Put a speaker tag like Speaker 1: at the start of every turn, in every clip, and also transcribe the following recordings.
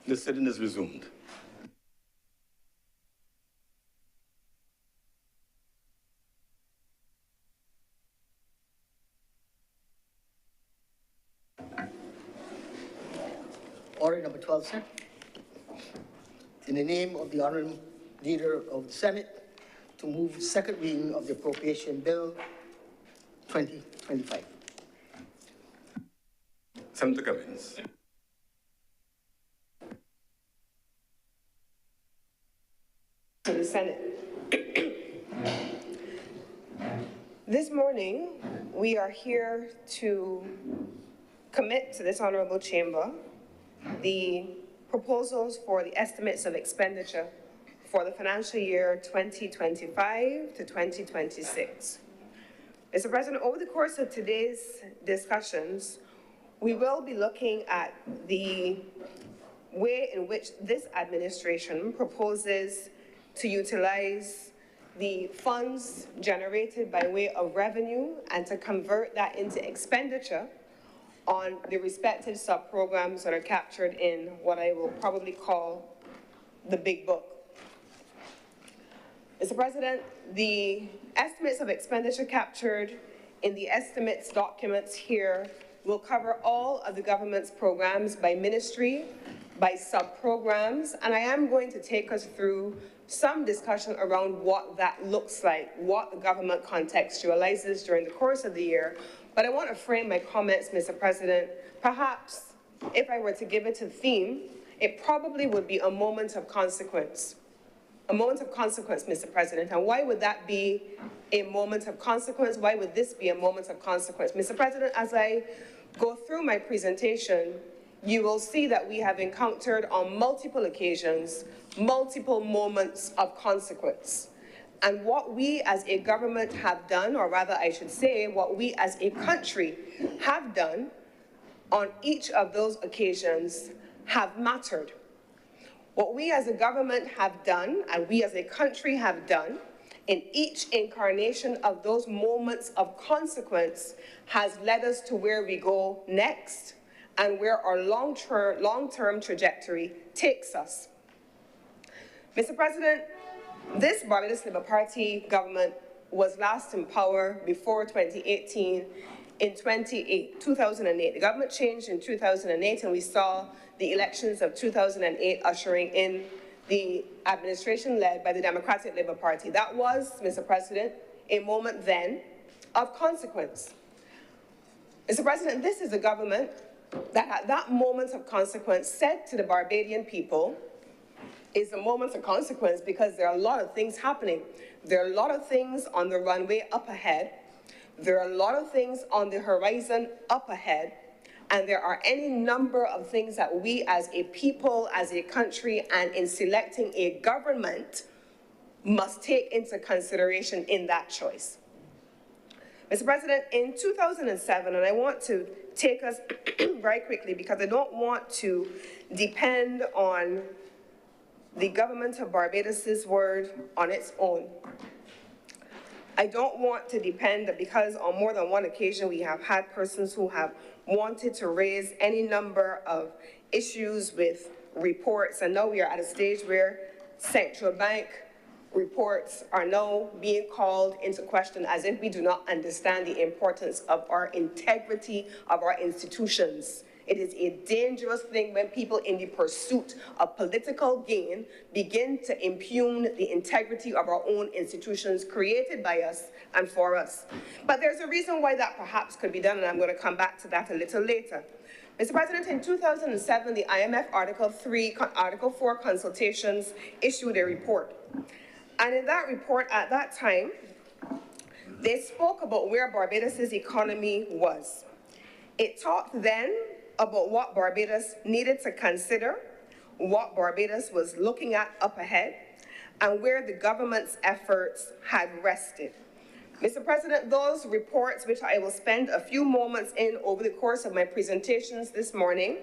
Speaker 1: The sitting is resumed.
Speaker 2: Order number 12, sir. In the name of the Honorable Leader of the Senate, to move second reading of the Appropriation Bill 2025.
Speaker 1: Senator Cummings.
Speaker 3: To the Senate. This morning, we are here to commit to this honorable chamber the proposals for the estimates of expenditure for the financial year 2025 to 2026. Mr. President, over the course of today's discussions, we will be looking at the way in which this administration proposes to utilize the funds generated by way of revenue and to convert that into expenditure on the respective sub-programs that are captured in what I will probably call the big book. Mr. President, the estimates of expenditure captured in the estimates documents here will cover all of the government's programs by ministry, by sub-programs, and I am going to take us through some discussion around what that looks like, what the government contextualizes during the course of the year. But I want to frame my comments, Mr. President. Perhaps if I were to give it a theme, it probably would be a moment of consequence. A moment of consequence, Mr. President. And why would that be a moment of consequence? Why would this be a moment of consequence? Mr. President, as I go through my presentation, you will see that we have encountered on multiple occasions, multiple moments of consequence. And what we as a government have done, or rather I should say, what we as a country have done on each of those occasions have mattered. What we as a government have done, and we as a country have done, in each incarnation of those moments of consequence has led us to where we go next and where our long-term trajectory takes us. Mr. President, this Barbados Labour Party government was last in power before 2018 in 2008. The government changed in 2008, and we saw the elections of 2008 ushering in the administration led by the Democratic Labour Party. That was, Mr. President, a moment then of consequence. Mr. President, this is a government that at that moment of consequence said to the Barbadian people, is a moment of consequence because there are a lot of things happening. There are a lot of things on the runway up ahead. There are a lot of things on the horizon up ahead. And there are any number of things that we as a people, as a country, and in selecting a government must take into consideration in that choice. Mr. President, in 2007, and I want to take us very quickly because I don't want to depend on the government of Barbados's word on its own. I don't want to depend because on more than one occasion we have had persons who have wanted to raise any number of issues with reports, and now we are at a stage where central bank reports are now being called into question as if we do not understand the importance of our integrity of our institutions. It is a dangerous thing when people in the pursuit of political gain begin to impugn the integrity of our own institutions created by us and for us. But there's a reason why that perhaps could be done, and I'm going to come back to that a little later. Mr. President, in 2007, the IMF Article 4 consultations issued a report. And in that report at that time, they spoke about where Barbados's economy was. It talked then about what Barbados needed to consider, what Barbados was looking at up ahead, and where the government's efforts had rested. Mr. President, those reports, which I will spend a few moments in over the course of my presentations this morning,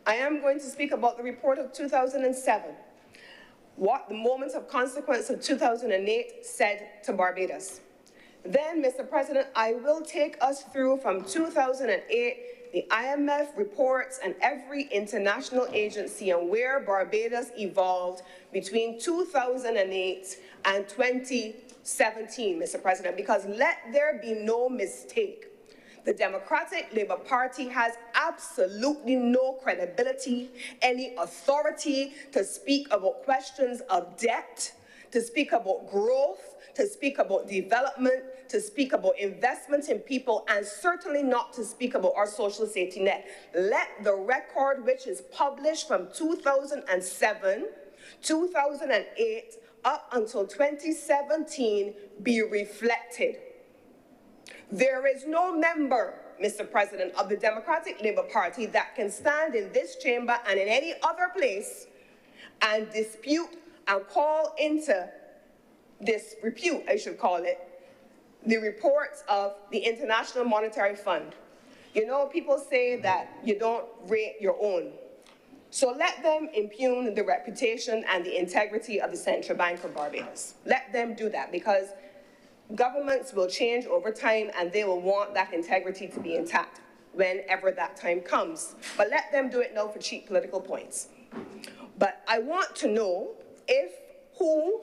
Speaker 3: I am going to speak about the report of 2007, what the moments of consequence of 2008 said to Barbados. Then, Mr. President, I will take us through from 2008 the IMF reports, and every international agency on where Barbados evolved between 2008 and 2017, Mr. President, because let there be no mistake, the Democratic Labour Party has absolutely no credibility, any authority to speak about questions of debt, to speak about growth, to speak about development, to speak about investment in people, and certainly not to speak about our social safety net. Let the record, which is published from 2007, 2008, up until 2017, be reflected. There is no member, Mr. President, of the Democratic Labour Party that can stand in this chamber and in any other place and dispute and call into disrepute, I should call it, the reports of the International Monetary Fund. You know, people say that you don't rate your own. So let them impugn the reputation and the integrity of the Central Bank of Barbados. Let them do that, because governments will change over time and they will want that integrity to be intact whenever that time comes. But let them do it now for cheap political points. But I want to know if, who,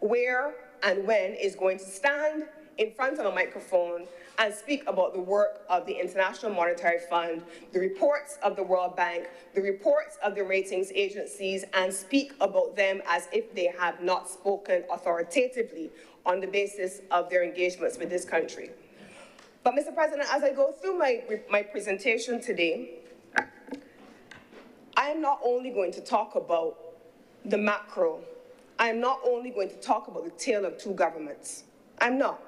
Speaker 3: where, and when is going to stand in front of a microphone and speak about the work of the International Monetary Fund, the reports of the World Bank, the reports of the ratings agencies, and speak about them as if they have not spoken authoritatively on the basis of their engagements with this country. But Mr. President, as I go through my presentation today, I am not only going to talk about the macro. I am not only going to talk about the tale of two governments. I'm not.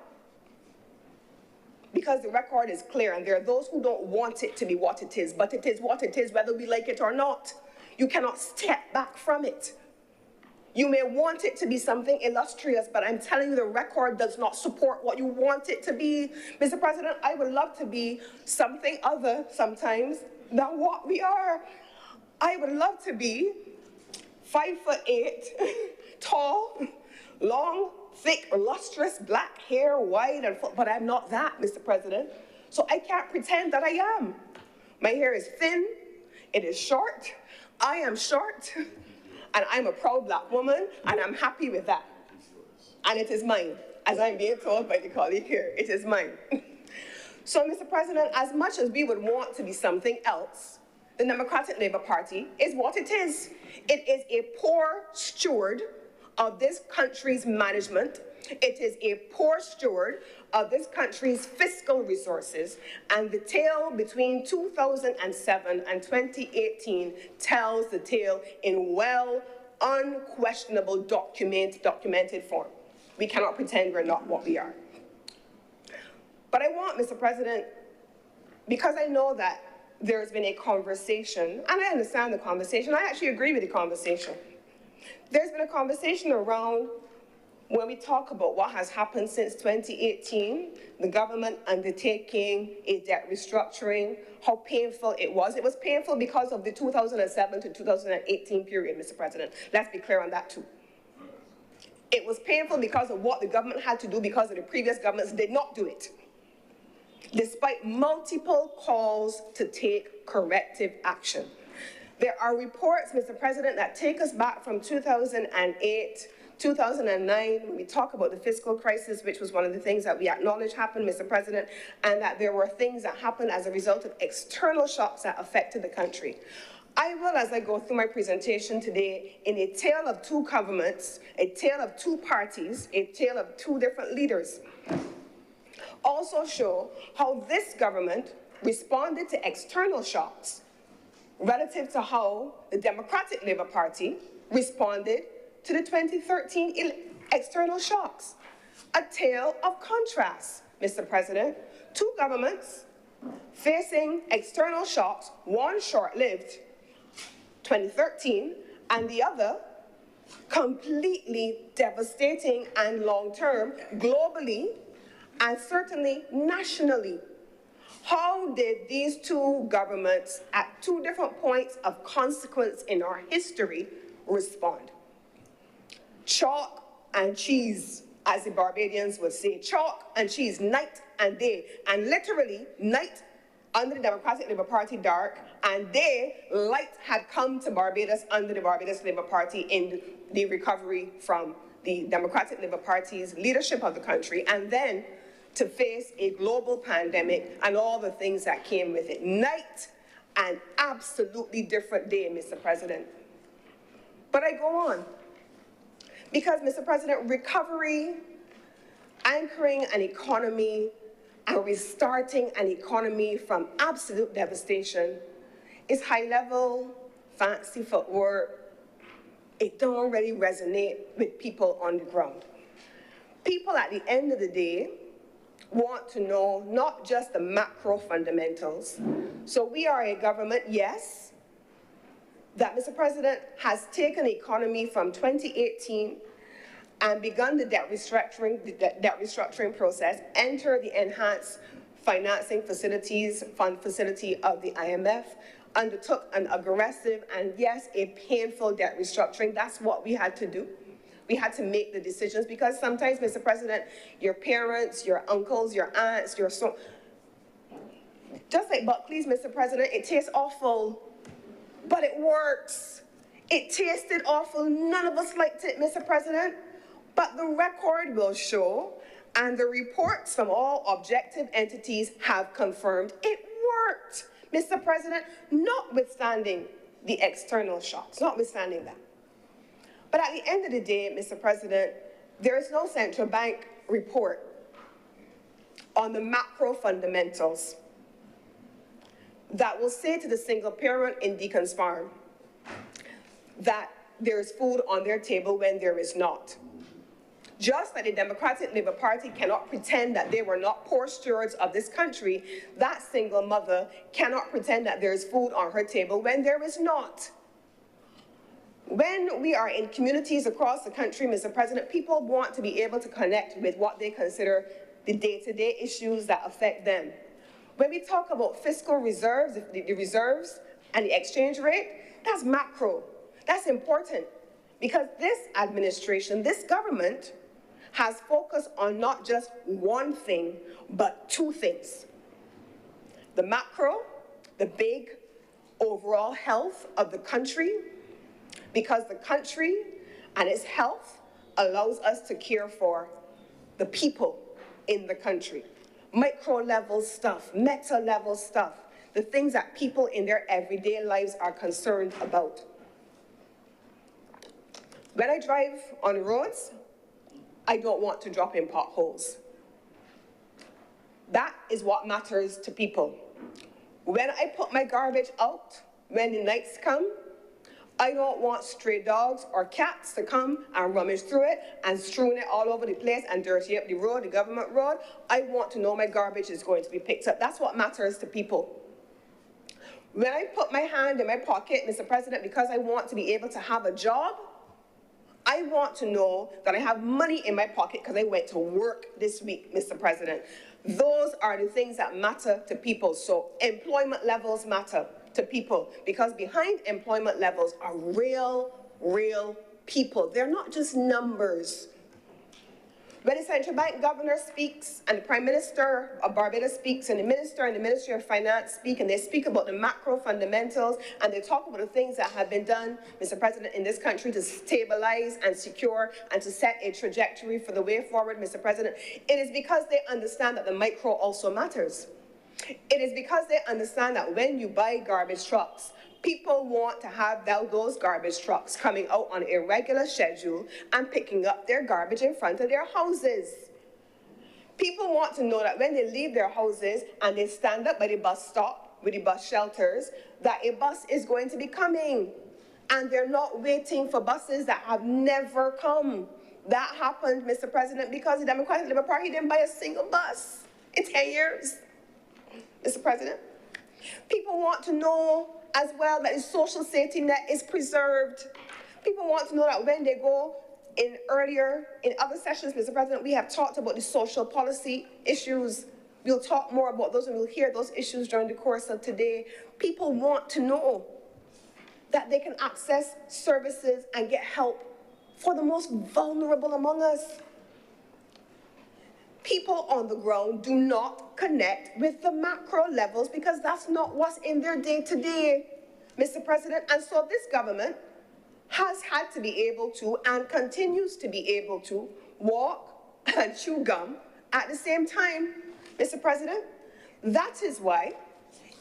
Speaker 3: Because the record is clear, and there are those who don't want it to be what it is, but it is what it is, whether we like it or not. You cannot step back from it. You may want it to be something illustrious, but I'm telling you the record does not support what you want it to be. Mr. President, I would love to be something other sometimes than what we are. I would love to be 5'8", tall, long, thick, lustrous, black hair, white, and but I'm not that, Mr. President. So I can't pretend that I am. My hair is thin, it is short, I am short, and I'm a proud black woman, and I'm happy with that. And it is mine, as I'm being told by the colleague here, it is mine. So, Mr. President, as much as we would want to be something else, the Democratic Labour Party is what it is. It is a poor steward of this country's management. It is a poor steward of this country's fiscal resources, and the tale between 2007 and 2018 tells the tale in well, unquestionable documented form. We cannot pretend we're not what we are. But I want, Mr. President, because I know that there's been a conversation, and I understand the conversation, I actually agree with the conversation. There's been a conversation around when we talk about what has happened since 2018, the government undertaking a debt restructuring, how painful it was. It was painful because of the 2007 to 2018 period, Mr. President. Let's be clear on that too. It was painful because of what the government had to do because of the previous governments did not do it, despite multiple calls to take corrective action. There are reports, Mr. President, that take us back from 2008, 2009, when we talk about the fiscal crisis, which was one of the things that we acknowledge happened, Mr. President, and that there were things that happened as a result of external shocks that affected the country. I will, as I go through my presentation today, in a tale of two governments, a tale of two parties, a tale of two different leaders, also show how this government responded to external shocks relative to how the Democratic Labour Party responded to the 2013 external shocks. A tale of contrast, Mr. President. Two governments facing external shocks, one short-lived, 2013, and the other completely devastating and long-term, globally, and certainly nationally. How did these two governments, at two different points of consequence in our history, respond? Chalk and cheese, as the Barbadians would say. Chalk and cheese, night and day. And literally, night under the Democratic Labour Party dark, and light had come to Barbados under the Barbados Labour Party in the recovery from the Democratic Labour Party's leadership of the country, and then to face a global pandemic and all the things that came with it. Night and absolutely different day, Mr. President. But I go on, because, Mr. President, recovery, anchoring an economy and restarting an economy from absolute devastation is high-level, fancy footwork. It don't really resonate with people on the ground. People at the end of the day want to know not just the macro fundamentals. So we are a government, yes, that, Mr. President, has taken the economy from 2018 and begun the debt restructuring process, enter the enhanced financing facilities, fund facility of the IMF, undertook an aggressive and, yes, a painful debt restructuring. That's what we had to do. We had to make the decisions because sometimes, Mr. President, your parents, your uncles, your aunts, your so, just like Buckley's, Mr. President, it tastes awful, but it works. It tasted awful. None of us liked it, Mr. President, but the record will show, and the reports from all objective entities have confirmed it worked, Mr. President, notwithstanding the external shocks, notwithstanding that. But at the end of the day, Mr. President, there is no central bank report on the macro fundamentals that will say to the single parent in Deacon's Farm that there is food on their table when there is not. Just like the Democratic Labour Party cannot pretend that they were not poor stewards of this country, that single mother cannot pretend that there is food on her table when there is not. When we are in communities across the country, Mr. President, people want to be able to connect with what they consider the day-to-day issues that affect them. When we talk about fiscal reserves, the reserves and the exchange rate, that's macro. That's important because this administration, this government, has focused on not just one thing, but two things. The macro, the big overall health of the country, because the country and its health allows us to care for the people in the country. Micro-level stuff, meta-level stuff, the things that people in their everyday lives are concerned about. When I drive on the roads, I don't want to drop in potholes. That is what matters to people. When I put my garbage out, when the nights come, I don't want stray dogs or cats to come and rummage through it and strewn it all over the place and dirty up the road, the government road. I want to know my garbage is going to be picked up. That's what matters to people. When I put my hand in my pocket, Mr. President, because I want to be able to have a job, I want to know that I have money in my pocket because I went to work this week, Mr. President. Those are the things that matter to people. So employment levels matter to people because behind employment levels are real people. They're not just numbers. When the central bank governor speaks and the Prime Minister of Barbados speaks and the Minister and the Ministry of Finance speak and they speak about the macro fundamentals and they talk about the things that have been done, Mr. President, in this country to stabilize and secure and to set a trajectory for the way forward, Mr. President, it is because they understand that the micro also matters. It is because they understand that when you buy garbage trucks, people want to have those garbage trucks coming out on a regular schedule and picking up their garbage in front of their houses. People want to know that when they leave their houses and they stand up by the bus stop, with the bus shelters, that a bus is going to be coming. And they're not waiting for buses that have never come. That happened, Mr. President, because the Democratic Labour Party didn't buy a single bus in 10 years. Mr. President, people want to know as well that the social safety net is preserved. People want to know that when they go in other sessions, Mr. President, we have talked about the social policy issues. We'll talk more about those and we'll hear those issues during the course of today. People want to know that they can access services and get help for the most vulnerable among us. people on the ground do not connect with the macro levels because that's not what's in their day-to-day, Mr. President. And so this government has had to be able to and continues to be able to walk and chew gum at the same time, Mr. President. That is why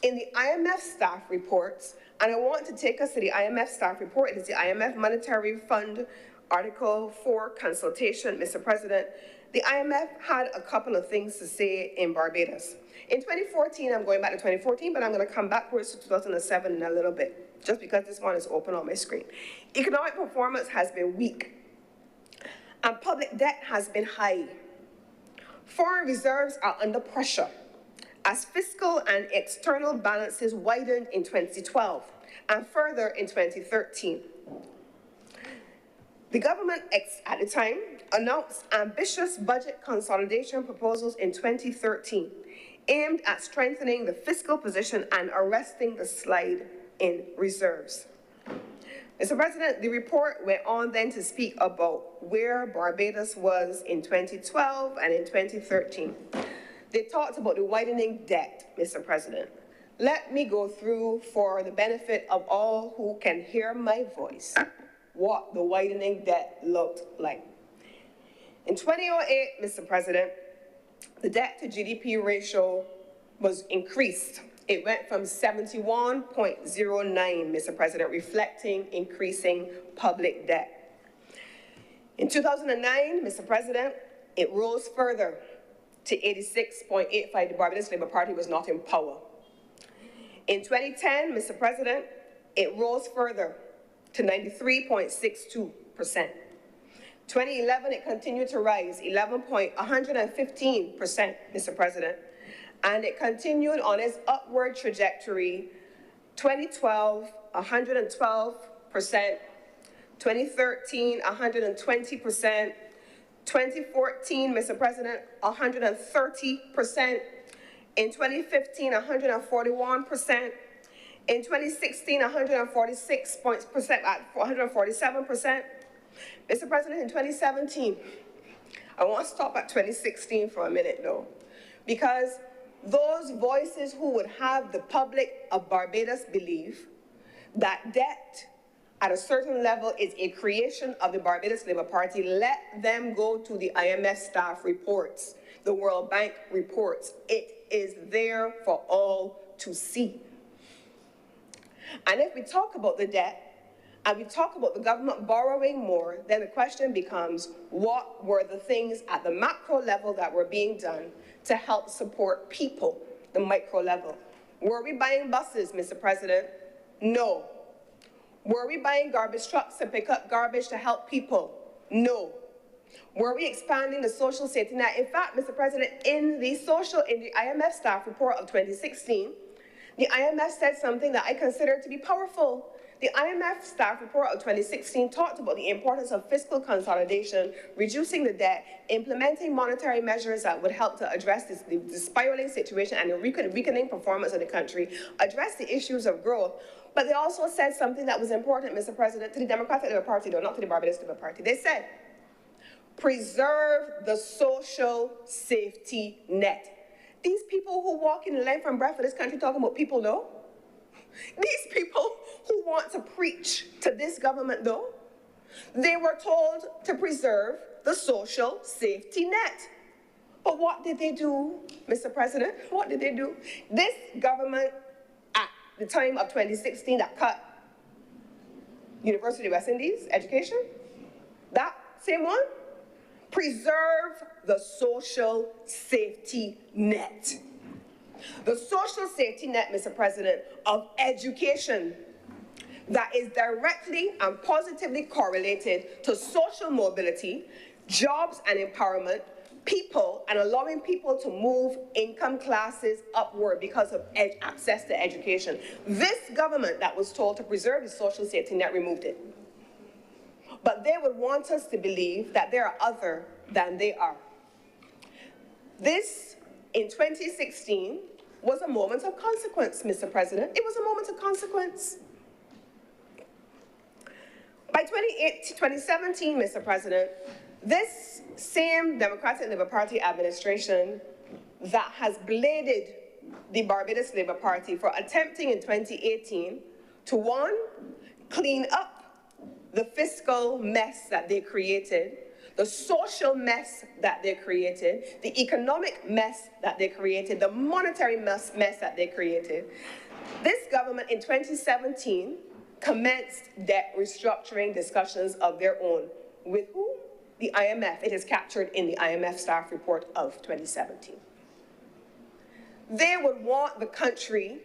Speaker 3: in the IMF staff reports, and I want to take us to the IMF staff report, it is the IMF Monetary Fund Article 4 consultation, Mr. President. The IMF had a couple of things to say in Barbados. In 2014, I'm going back to 2014, but I'm going to come backwards to 2007 in a little bit, just because this one is open on my screen. Economic performance has been weak, and public debt has been high. Foreign reserves are under pressure as fiscal and external balances widened in 2012 and further in 2013. The government at the time announced ambitious budget consolidation proposals in 2013 aimed at strengthening the fiscal position and arresting the slide in reserves. Mr. President, the report went on then to speak about where Barbados was in 2012 and in 2013. They talked about the widening debt, Mr. President. Let me go through, for the benefit of all who can hear my voice, what the widening debt looked like. In 2008, Mr. President, the debt to GDP ratio was increased. It went from 71.09, Mr. President, reflecting increasing public debt. In 2009, Mr. President, it rose further to 86.85. The Barbados Labour Party was not in power. In 2010, Mr. President, it rose further to 93.62%. 2011, it continued to rise, 115%, Mr. President, and it continued on its upward trajectory. 2012, 112%, 2013, 120%, 2014, Mr. President, 130%, in 2015, 141%, in 2016, 147%. Mr. President, in 2017, I want to stop at 2016 for a minute, though, because those voices who would have the public of Barbados believe that debt at a certain level is a creation of the Barbados Labour Party, let them go to the IMF staff reports, the World Bank reports. It is there for all to see. And if we talk about the debt, and we talk about the government borrowing more, then the question becomes, what were the things at the macro level that were being done to help support people, the micro level? Were we buying buses, Mr. President? No. Were we buying garbage trucks to pick up garbage to help people? No. Were we expanding the social safety net? In fact, Mr. President, in the IMF staff report of 2016, the IMF said something that I consider to be powerful. The IMF staff report of 2016 talked about the importance of fiscal consolidation, reducing the debt, implementing monetary measures that would help to address the spiraling situation and the weakening performance of the country, address the issues of growth. But they also said something that was important, Mr. President, to the Democratic Labour Party, though, not to the Barbados Labour Party. They said, preserve the social safety net. These people who walk in the life and breath of this country talking about people, though, these people who want to preach to this government, though, they were told to preserve the social safety net. But what did they do, Mr. President? What did they do? This government, at the time of 2016, that cut University of West Indies education, that same one, preserve the social safety net. The social safety net, Mr. President, of education that is directly and positively correlated to social mobility, jobs and empowerment, people, and allowing people to move income classes upward because of access to education. This government that was told to preserve the social safety net removed it. But they would want us to believe that they are other than they are. This, in 2016, was a moment of consequence, Mr. President. It was a moment of consequence. By 2017, Mr. President, this same Democratic Labour Party administration that has bladed the Barbados Labour Party for attempting in 2018 to, one, clean up the fiscal mess that they created, the social mess that they created, the economic mess that they created, the monetary mess that they created. This government in 2017 commenced debt restructuring discussions of their own. With whom? The IMF. It is captured in the IMF staff report of 2017. They would want the country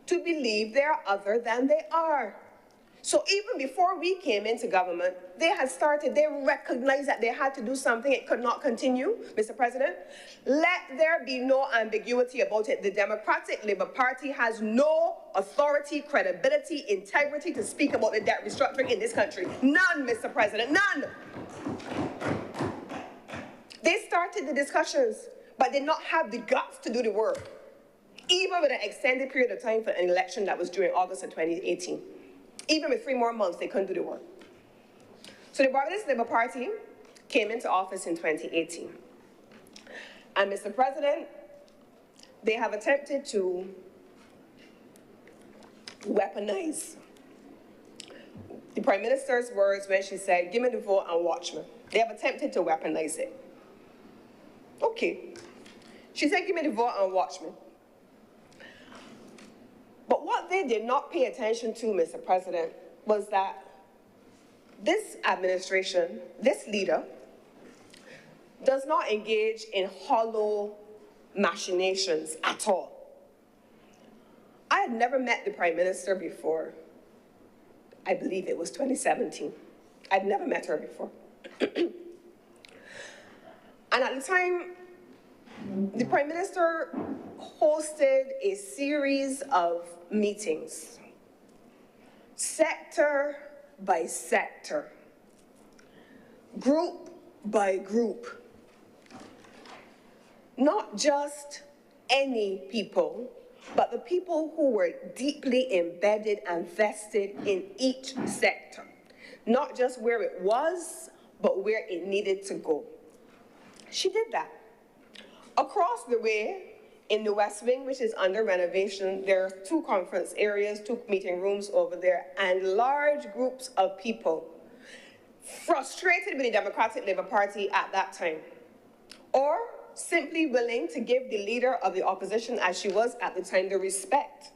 Speaker 3: to believe they are other than they are. So even before we came into government, they recognized that they had to do something. It could not continue, Mr. President. Let there be no ambiguity about it. The Democratic Labour Party has no authority, credibility, integrity to speak about the debt restructuring in this country. None, Mr. President, none. They started the discussions, but did not have the guts to do the work, even with an extended period of time for an election that was during August of 2018. Even with 3 more months, they couldn't do the work. So the Barbados Labour Party came into office in 2018. And Mr. President, they have attempted to weaponize the Prime Minister's words when she said, "Give me the vote and watch me." They have attempted to weaponize it. Okay. She said, "Give me the vote and watch me." But what they did not pay attention to, Mr. President, was that this administration, this leader, does not engage in hollow machinations at all. I had never met the Prime Minister before. I believe it was 2017. I'd never met her before. And at the time, the Prime Minister hosted a series of meetings, sector by sector, group by group. Not just any people, but the people who were deeply embedded and vested in each sector. Not just where it was, but where it needed to go. She did that. Across the way, in the West Wing, which is under renovation, there are 2 conference areas, 2 meeting rooms over there, and large groups of people frustrated with the Democratic Labour Party at that time, or simply willing to give the leader of the opposition, as she was at the time, the respect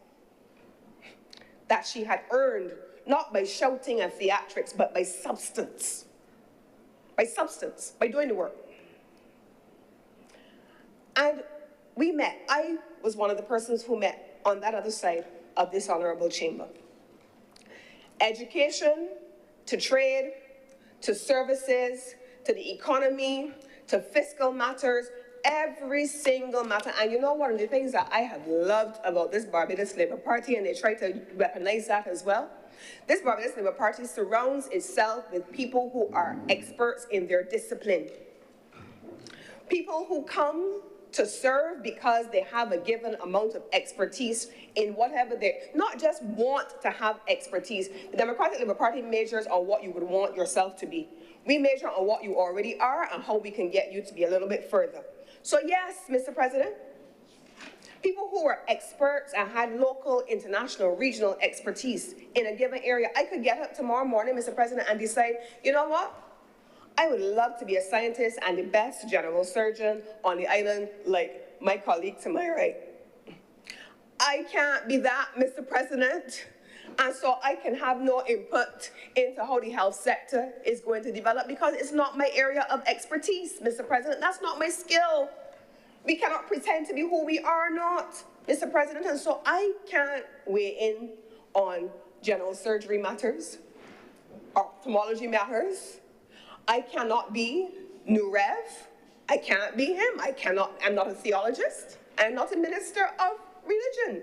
Speaker 3: that she had earned, not by shouting and theatrics, but by substance. By substance, by doing the work. And we met. I was one of the persons who met on that other side of this honorable chamber. Education, to trade, to services, to the economy, to fiscal matters, every single matter. And you know, one of the things that I have loved about this Barbados Labour Party, and they try to weaponize that as well, this Barbados Labour Party surrounds itself with people who are experts in their discipline. People who come to serve because they have a given amount of expertise in whatever they, not just want to have expertise. The Democratic Labour Party measures on what you would want yourself to be. We measure on what you already are and how we can get you to be a little bit further. So yes, Mr. President, people who are experts and had local, international, regional expertise in a given area, I could get up tomorrow morning, Mr. President, and decide, you know what? I would love to be a scientist and the best general surgeon on the island like my colleague to my right. I can't be that, Mr. President, and so I can have no input into how the health sector is going to develop because it's not my area of expertise, Mr. President. That's not my skill. We cannot pretend to be who we are not, Mr. President, and so I can't weigh in on general surgery matters, ophthalmology matters. I cannot be Nurev. I can't be him. I'm not a theologist. I'm not a minister of religion.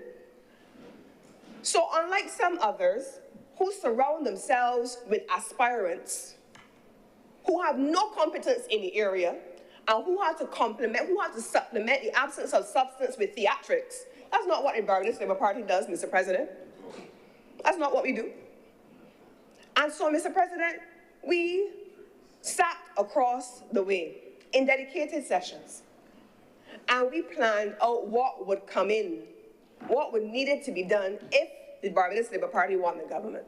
Speaker 3: So unlike some others who surround themselves with aspirants who have no competence in the area and who have to supplement the absence of substance with theatrics, that's not what the Barbados Labour Party does, Mr. President. That's not what we do. And so, Mr. President, we sat across the way in dedicated sessions, and we planned out what would come in, what would needed to be done if the Barbados Labour Party won the government.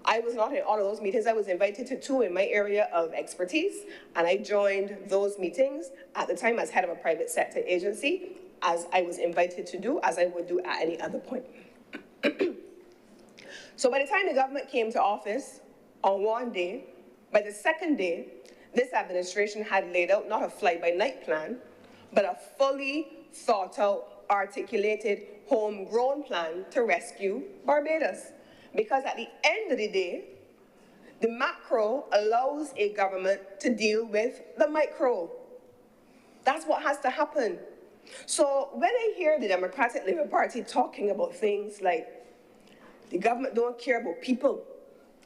Speaker 3: I was not in all of those meetings. I was invited to 2 in my area of expertise, and I joined those meetings at the time as head of a private sector agency, as I was invited to do, as I would do at any other point. So by the time the government came to office on one day, by the second day, this administration had laid out not a fly-by-night plan, but a fully thought-out, articulated, homegrown plan to rescue Barbados. Because at the end of the day, the macro allows a government to deal with the micro. That's what has to happen. So when I hear the Democratic Labour Party talking about things like the government don't care about people,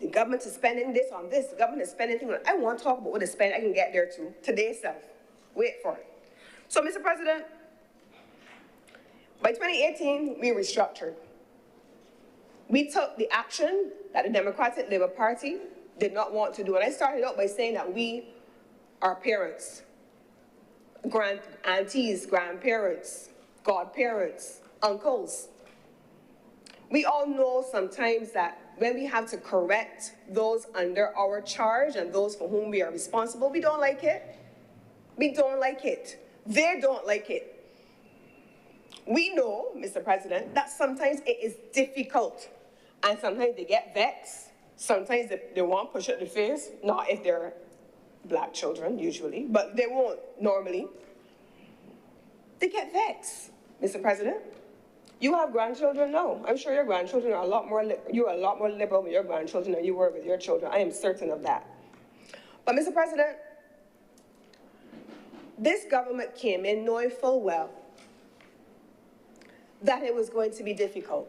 Speaker 3: the government is spending this on this, the government is spending things on that, I want to talk about what they spend. I can get there too, today self. Wait for it. So, Mr. President, by 2018, we restructured. We took the action that the Democratic Labour Party did not want to do. And I started out by saying that we are parents, aunties, grandparents, godparents, uncles. We all know sometimes that when we have to correct those under our charge and those for whom we are responsible, we don't like it. We don't like it. They don't like it. We know, Mr. President, that sometimes it is difficult, and sometimes they get vexed. Sometimes they won't push up the face, not if they're black children, usually, but they won't normally. They get vexed, Mr. President. You have grandchildren? No. I'm sure your grandchildren are a lot more liberal with your grandchildren than you were with your children. I am certain of that. But, Mr. President, this government came in knowing full well that it was going to be difficult,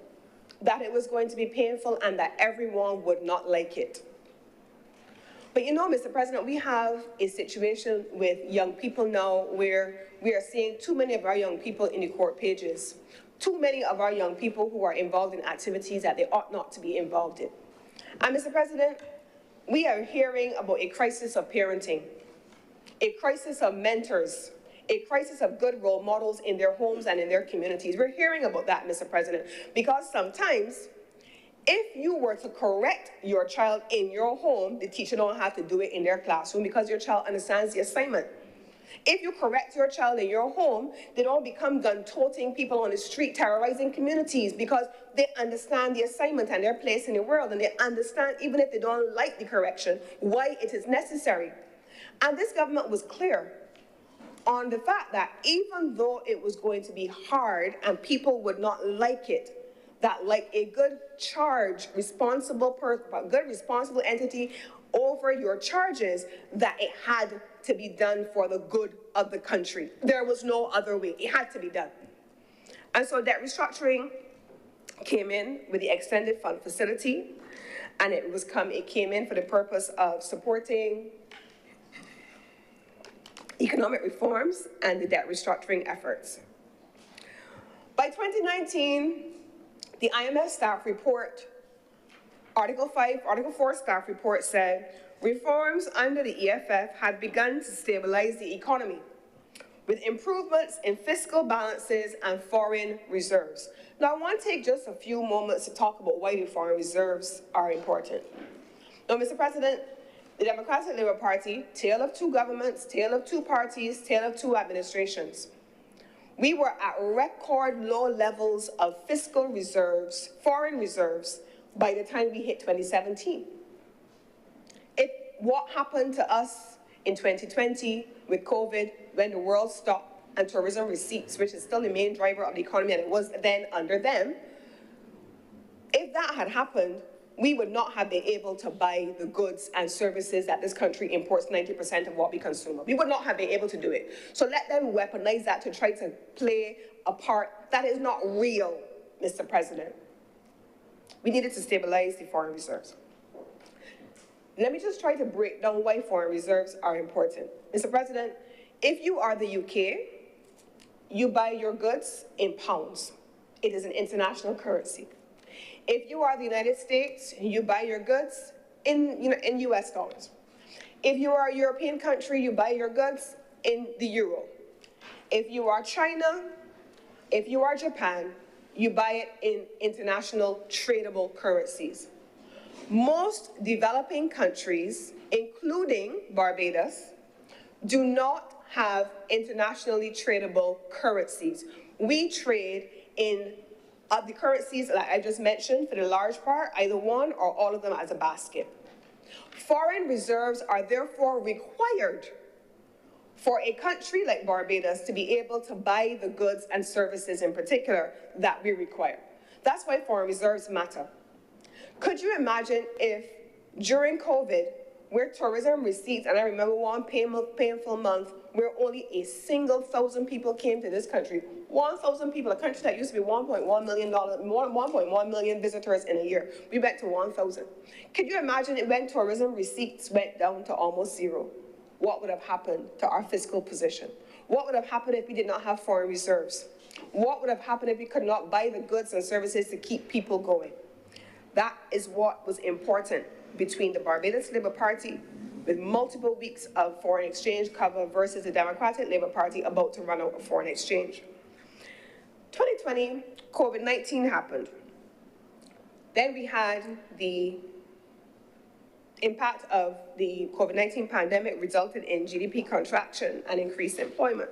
Speaker 3: that it was going to be painful, and that everyone would not like it. But you know, Mr. President, we have a situation with young people now where we are seeing too many of our young people in the court pages, too many of our young people who are involved in activities that they ought not to be involved in. And Mr. President, we are hearing about a crisis of parenting, a crisis of mentors, a crisis of good role models in their homes and in their communities. We're hearing about that, Mr. President, because sometimes if you were to correct your child in your home, the teacher don't have to do it in their classroom because your child understands the assignment. If you correct your child in your home, they don't become gun-toting people on the street terrorizing communities because they understand the assignment and their place in the world, and they understand, even if they don't like the correction, why it is necessary. And this government was clear on the fact that even though it was going to be hard and people would not like it, that like a good responsible entity over your charges, that it had to be done for the good of the country. There was no other way. It had to be done. And so debt restructuring came in with the extended fund facility, and it came in for the purpose of supporting economic reforms and the debt restructuring efforts. By 2019, the IMF staff report, Article 4 staff report said, reforms under the EFF had begun to stabilize the economy with improvements in fiscal balances and foreign reserves. Now, I want to take just a few moments to talk about why the foreign reserves are important. Now, Mr. President, the Democratic Labour Party, tale of two governments, tale of two parties, tale of two administrations. We were at record low levels of fiscal reserves, foreign reserves, by the time we hit 2017. What happened to us in 2020 with COVID when the world stopped and tourism receipts, which is still the main driver of the economy, and it was then under them, if that had happened, we would not have been able to buy the goods and services that this country imports 90% of what we consume. We would not have been able to do it. So let them weaponize that to try to play a part that is not real, Mr. President. We needed to stabilize the foreign reserves. Let me just try to break down why foreign reserves are important. Mr. President, if you are the UK, you buy your goods in pounds. It is an international currency. If you are the United States, you buy your goods in US dollars. If you are a European country, you buy your goods in the euro. If you are China, if you are Japan, you buy it in international tradable currencies. Most developing countries, including Barbados, do not have internationally tradable currencies. We trade in the currencies that I just mentioned for the large part, either one or all of them as a basket. Foreign reserves are therefore required for a country like Barbados to be able to buy the goods and services in particular that we require. That's why foreign reserves matter. Could you imagine if during COVID, where tourism receipts, and I remember one painful month where only a single 1,000 people came to this country, 1,000 people, a country that used to be $1.1 million visitors in a year. We went to 1,000. Could you imagine it when tourism receipts went down to almost zero? What would have happened to our fiscal position? What would have happened if we did not have foreign reserves? What would have happened if we could not buy the goods and services to keep people going? That is what was important between the Barbados Labour Party, with multiple weeks of foreign exchange cover, versus the Democratic Labour Party about to run out of foreign exchange. 2020, COVID-19 happened. Then we had the impact of the COVID-19 pandemic resulted in GDP contraction and increased employment.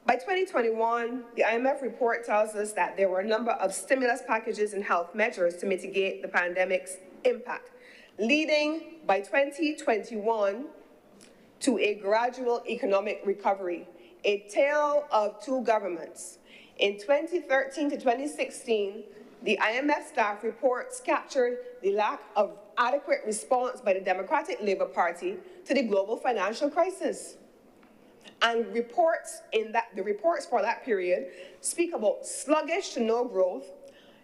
Speaker 3: By 2021, the IMF report tells us that there were a number of stimulus packages and health measures to mitigate the pandemic's impact, leading by 2021 to a gradual economic recovery, a tale of two governments. In 2013 to 2016, the IMF staff reports captured the lack of adequate response by the Democratic Labour Party to the global financial crisis. And the reports for that period speak about sluggish to no growth,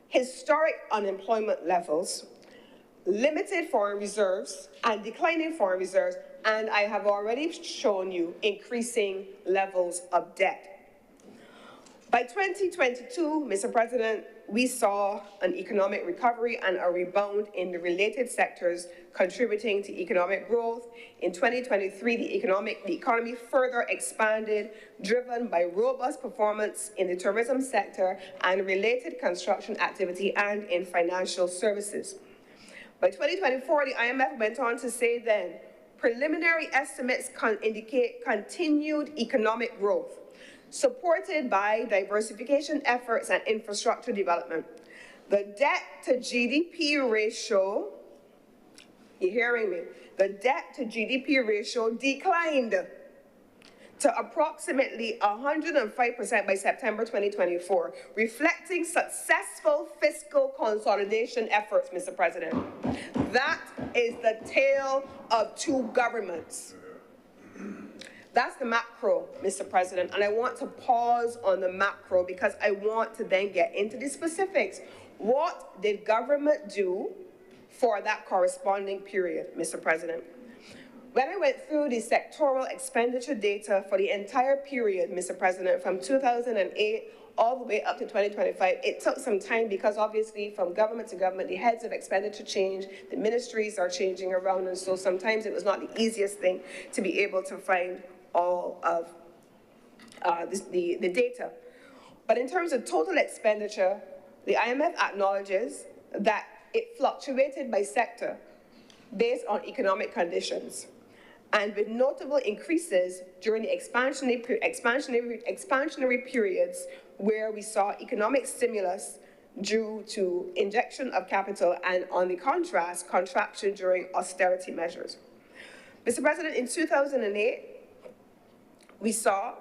Speaker 3: historic unemployment levels, limited foreign reserves and declining foreign reserves, and I have already shown you increasing levels of debt. By 2022, Mr. President, we saw an economic recovery and a rebound in the related sectors contributing to economic growth. In 2023, the economy further expanded, driven by robust performance in the tourism sector and related construction activity and in financial services. By 2024, the IMF went on to say then, preliminary estimates indicate continued economic growth, supported by diversification efforts and infrastructure development. The debt to GDP ratio, you're hearing me, the debt to GDP ratio declined to approximately 105% by September 2024, reflecting successful fiscal consolidation efforts, Mr. President. That is the tale of two governments. That's the macro, Mr. President, and I want to pause on the macro because I want to then get into the specifics. What did government do for that corresponding period, Mr. President? When I went through the sectoral expenditure data for the entire period, Mr. President, from 2008 all the way up to 2025, it took some time because obviously from government to government, the heads of expenditure change, the ministries are changing around, and so sometimes it was not the easiest thing to be able to find all of the data. But in terms of total expenditure, the IMF acknowledges that it fluctuated by sector based on economic conditions, and with notable increases during the expansionary periods where we saw economic stimulus due to injection of capital, and on the contrast, contraction during austerity measures. Mr. President, in 2008, we saw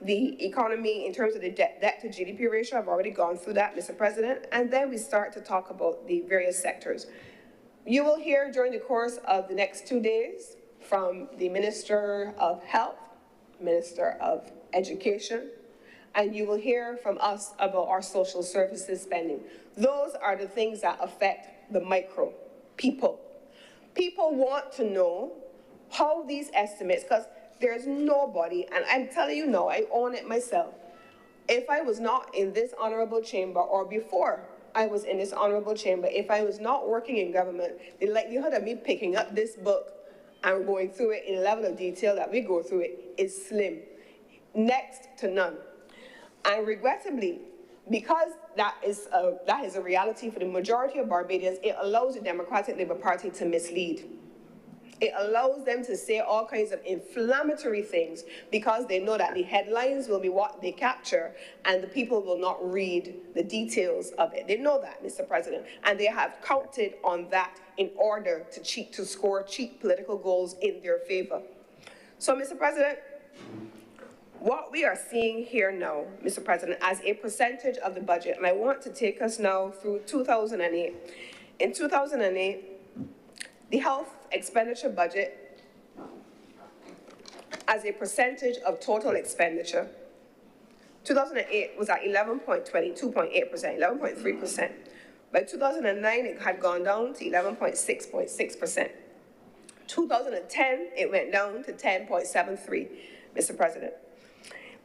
Speaker 3: the economy in terms of the debt to GDP ratio. I've already gone through that, Mr. President, and then we start to talk about the various sectors. You will hear during the course of the next 2 days from the Minister of Health, Minister of Education, and you will hear from us about our social services spending. Those are the things that affect the micro, people. People want to know how these estimates, because there's nobody, and I'm telling you now, I own it myself. If I was not in this honorable chamber or before I was in this honorable chamber, if I was not working in government, the likelihood of me picking up this book and going through it in a level of detail that we go through it is slim, next to none. And regrettably, because that is a reality for the majority of Barbadians, it allows the Democratic Labour Party to mislead. It allows them to say all kinds of inflammatory things because they know that the headlines will be what they capture and the people will not read the details of it. They know that, Mr. President, and they have counted on that in order to score cheap political goals in their favor. So, Mr. President, what we are seeing here now, Mr. President, as a percentage of the budget, and I want to take us now through 2008. In 2008, the health expenditure budget as a percentage of total expenditure, 2008 was at 11.22.8%, 11.3%. By 2009, it had gone down to 11.6%. 2010, it went down to 10.73%, Mr. President.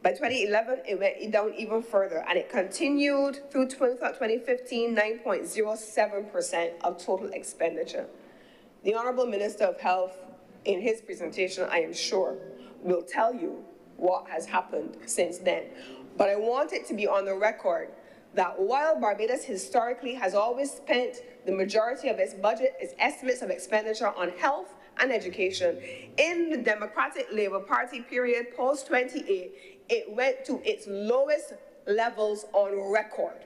Speaker 3: By 2011, it went down even further, and it continued through 2015, 9.07% of total expenditure. The Honorable Minister of Health, in his presentation, I am sure, will tell you what has happened since then. But I want it to be on the record that while Barbados historically has always spent the majority of its budget, its estimates of expenditure on health and education, in the Democratic Labour Party period post-28, it went to its lowest levels on record.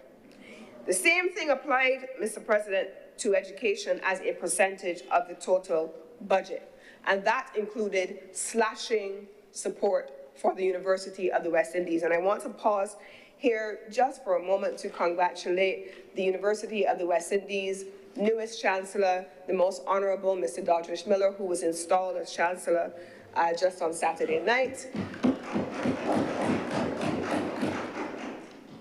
Speaker 3: The same thing applied, Mr. President, to education as a percentage of the total budget. And that included slashing support for the University of the West Indies. And I want to pause here just for a moment to congratulate the University of the West Indies' newest Chancellor, the Most Honorable Mr. Doddridge Miller, who was installed as Chancellor just on Saturday night.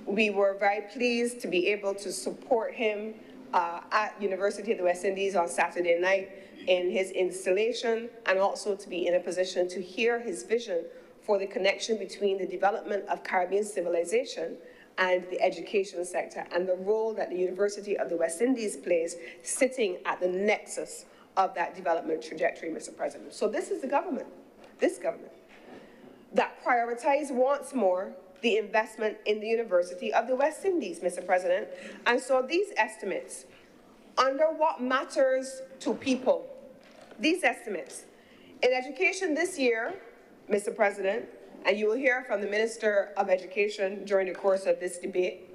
Speaker 3: We were very pleased to be able to support him at University of the West Indies on Saturday night in his installation, and also to be in a position to hear his vision for the connection between the development of Caribbean civilization and the education sector, and the role that the University of the West Indies plays sitting at the nexus of that development trajectory, Mr. President. So this is the government, this government, that prioritized once more the investment in the University of the West Indies, Mr. President. And so these estimates, under what matters to people, these estimates, in education this year, Mr. President, and you will hear from the Minister of Education during the course of this debate,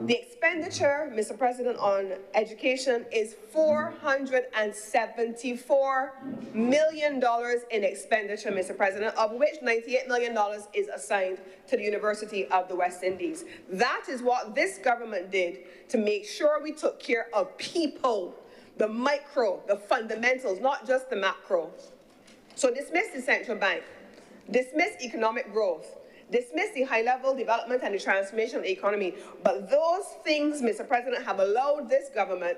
Speaker 3: the expenditure, Mr. President, on education is $474 million in expenditure, Mr. President, of which $98 million is assigned to the University of the West Indies. That is what this government did to make sure we took care of people, the micro, the fundamentals, not just the macro. So dismiss the central bank, dismiss economic growth, dismiss the high-level development and the transformation of the economy. But those things, Mr. President, have allowed this government,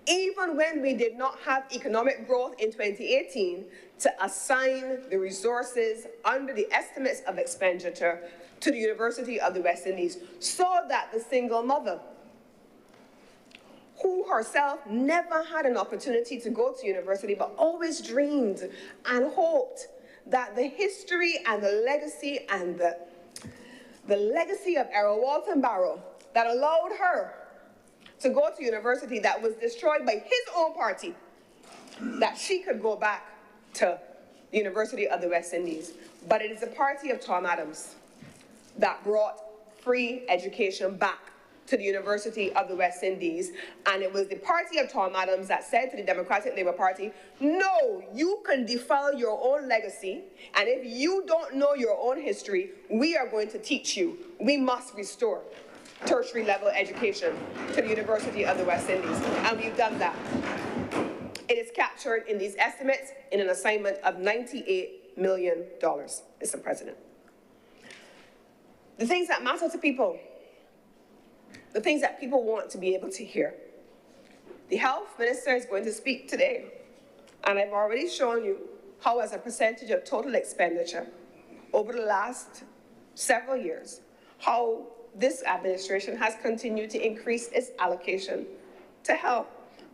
Speaker 3: even when we did not have economic growth in 2018, to assign the resources under the estimates of expenditure to the University of the West Indies, so that the single mother, who herself never had an opportunity to go to university, but always dreamed and hoped that the history and the legacy of Errol Walton Barrow that allowed her to go to university that was destroyed by his own party, that she could go back to the University of the West Indies. But it is the party of Tom Adams that brought free education back to the University of the West Indies, and it was the party of Tom Adams that said to the Democratic Labour Party, no, you can defile your own legacy, and if you don't know your own history, we are going to teach you. We must restore tertiary level education to the University of the West Indies, and we've done that. It is captured in these estimates in an assignment of $98 million, Mr. President. The things that matter to people, the things that people want to be able to hear. The health minister is going to speak today, and I've already shown you how, as a percentage of total expenditure over the last several years, how this administration has continued to increase its allocation to health.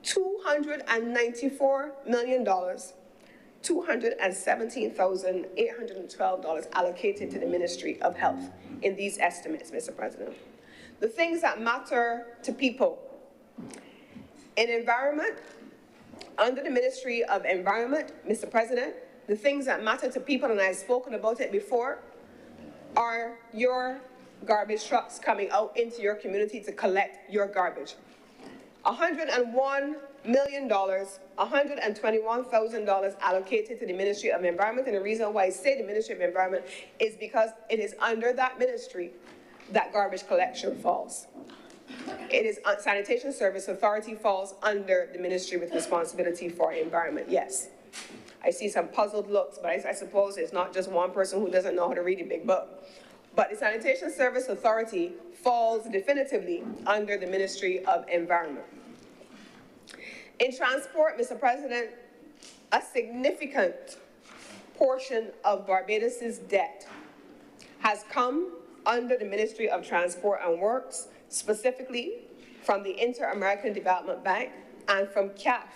Speaker 3: $294 million, $217,812 allocated to the Ministry of Health in these estimates, Mr. President. The things that matter to people. In environment, under the Ministry of Environment, Mr. President, the things that matter to people, and I've spoken about it before, are your garbage trucks coming out into your community to collect your garbage. $101 million, $121,000 allocated to the Ministry of Environment. And the reason why I say the Ministry of Environment is because it is under that ministry that garbage collection falls. It is Sanitation Service Authority falls under the ministry with responsibility for environment, yes. I see some puzzled looks, but I suppose it's not just one person who doesn't know how to read a big book. But the Sanitation Service Authority falls definitively under the Ministry of Environment. In transport, Mr. President, a significant portion of Barbados's debt has come under the Ministry of Transport and Works, specifically from the Inter-American Development Bank and from CAF.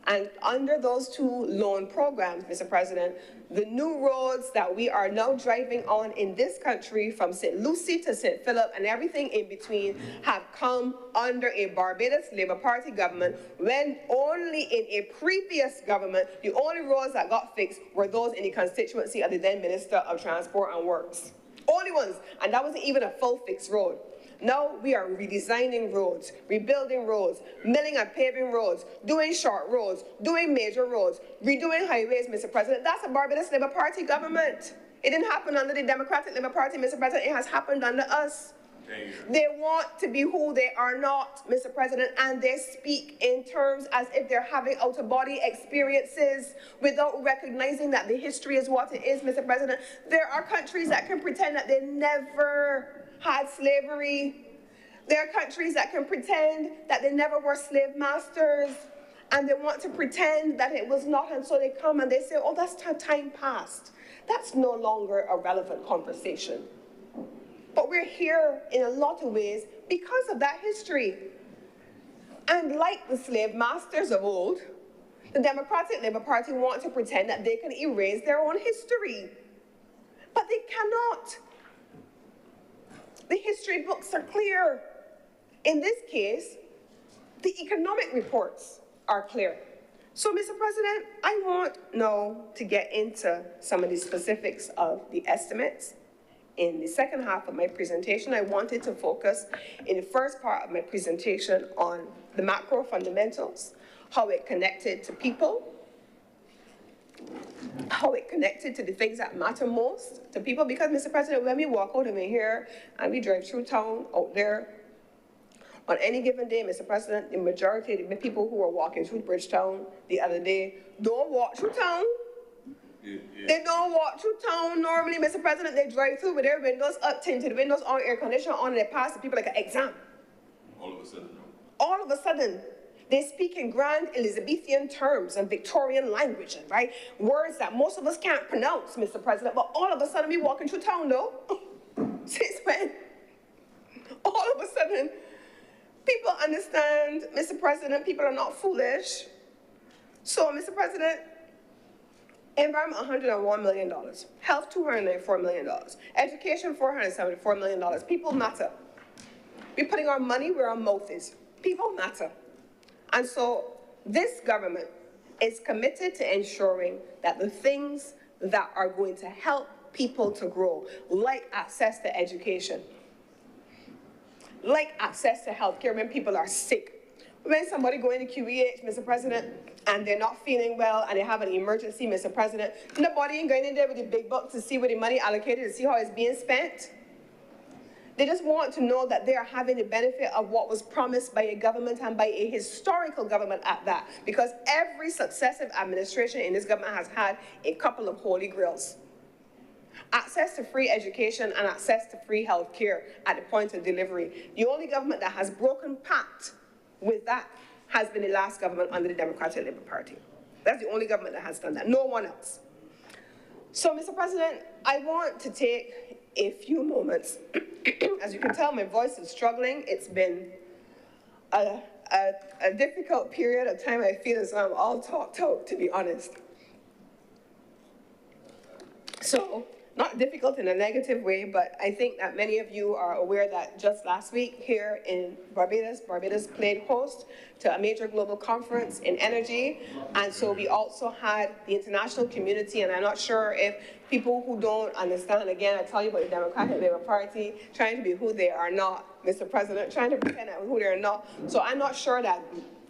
Speaker 3: And under those two loan programs, Mr. President, the new roads that we are now driving on in this country from St. Lucie to St. Philip and everything in between have come under a Barbados Labour Party government, when only in a previous government, the only roads that got fixed were those in the constituency of the then Minister of Transport and Works. Only ones, and that wasn't even a full fixed road. Now we are redesigning roads, rebuilding roads, milling and paving roads, doing short roads, doing major roads, redoing highways, Mr. President. That's a Barbados Labour Party government. It didn't happen under the Democratic Labour Party, Mr. President. It has happened under us. They want to be who they are not, Mr. President, and they speak in terms as if they're having out-of-body experiences without recognizing that the history is what it is, Mr. President. There are countries that can pretend that they never had slavery. There are countries that can pretend that they never were slave masters, and they want to pretend that it was not, and so they come and they say, oh, that's time past. That's no longer a relevant conversation. But we're here in a lot of ways because of that history. And like the slave masters of old, the Democratic Labour Party want to pretend that they can erase their own history. But they cannot. The history books are clear. In this case, the economic reports are clear. So, Mr. President, I want now to get into some of the specifics of the estimates. In the second half of my presentation, I wanted to focus in the first part of my presentation on the macro fundamentals, how it connected to people, how it connected to the things that matter most to people. Because, Mr. President, when we walk out of here and we drive through town out there, on any given day, Mr. President, the majority of the people who are walking through Bridgetown the other day don't walk through town. They don't walk through town normally, Mr. President. They drive through with their windows up, tinted windows on, air conditioner on, and they pass the people like an exam.
Speaker 1: All of a sudden.
Speaker 3: All of a sudden, they speak in grand Elizabethan terms and Victorian language, right? Words that most of us can't pronounce, Mr. President, but all of a sudden we walking through town, though. Since when? All of a sudden, people understand, Mr. President, people are not foolish. So, Mr. President, environment, $101 million. Health, $294 million. Education, $474 million. People matter. We're putting our money where our mouth is. People matter. And so this government is committed to ensuring that the things that are going to help people to grow, like access to education, like access to health care when people are sick. When somebody go into QEH, Mr. President, and they're not feeling well and they have an emergency, Mr. President, nobody ain't going in there with the big bucks to see where the money allocated, to see how it's being spent. They just want to know that they are having the benefit of what was promised by a government, and by a historical government at that, because every successive administration in this government has had a couple of holy grails. Access to free education and access to free health care at the point of delivery. The only government that has broken pact with that has been the last government under the Democratic Labour Party. That's the only government that has done that, no one else. So, Mr. President, I want to take a few moments. As you can tell, my voice is struggling. It's been a difficult period of time. I feel as though I'm all talked out, to be honest. So, not difficult in a negative way, but I think that many of you are aware that just last week here in Barbados played host to a major global conference in energy. And so we also had the international community, and I'm not sure if people who don't understand, again, I tell you about the Democratic Labour Party trying to be who they are not, Mr. President, trying to pretend that who they are not. So I'm not sure that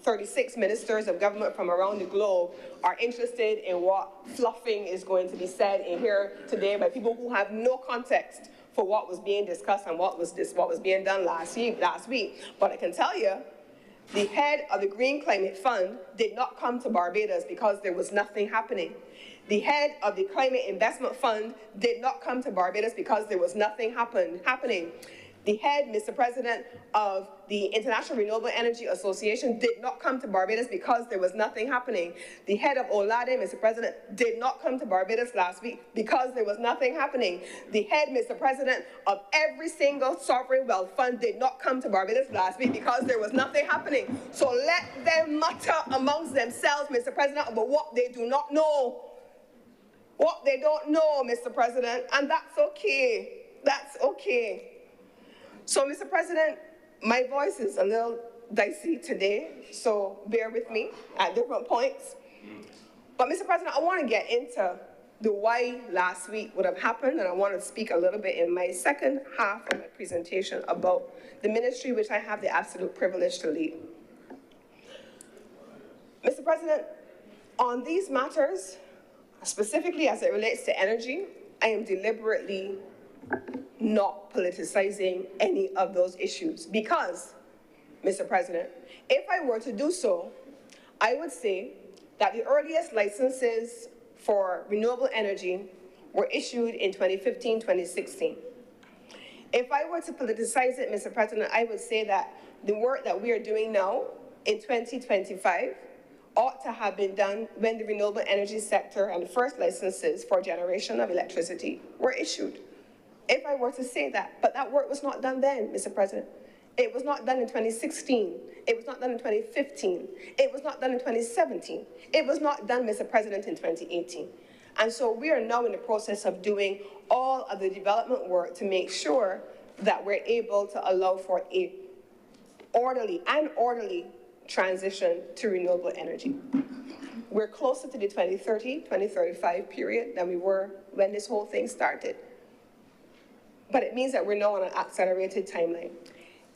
Speaker 3: 36 ministers of government from around the globe are interested in what fluffing is going to be said in here today by people who have no context for what was being discussed and what was being done last week. But I can tell you, the head of the Green Climate Fund did not come to Barbados because there was nothing happening. The head of the Climate Investment Fund did not come to Barbados because there was nothing happening. The head, Mr. President, of the International Renewable Energy Association did not come to Barbados because there was nothing happening. The head of OLADE, Mr. President, did not come to Barbados last week because there was nothing happening. The head, Mr. President, of every single sovereign wealth fund did not come to Barbados last week because there was nothing happening. So let them mutter amongst themselves, Mr. President, about what they do not know. What they don't know, Mr. President, and that's okay. That's okay. So, Mr. President, my voice is a little dicey today, so bear with me at different points. But, Mr. President, I want to get into the why last week would have happened, and I want to speak a little bit in my second half of my presentation about the ministry which I have the absolute privilege to lead. Mr. President, on these matters, specifically as it relates to energy, I am deliberately not politicizing any of those issues because, Mr. President, if I were to do so, I would say that the earliest licenses for renewable energy were issued in 2015, 2016. If I were to politicize it, Mr. President, I would say that the work that we are doing now in 2025 ought to have been done when the renewable energy sector and the first licenses for generation of electricity were issued. If I were to say that, but that work was not done then, Mr. President. It was not done in 2016. It was not done in 2015. It was not done in 2017. It was not done, Mr. President, in 2018. And so we are now in the process of doing all of the development work to make sure that we're able to allow for a orderly transition to renewable energy. We're closer to the 2030, 2035 period than we were when this whole thing started. But it means that we're now on an accelerated timeline.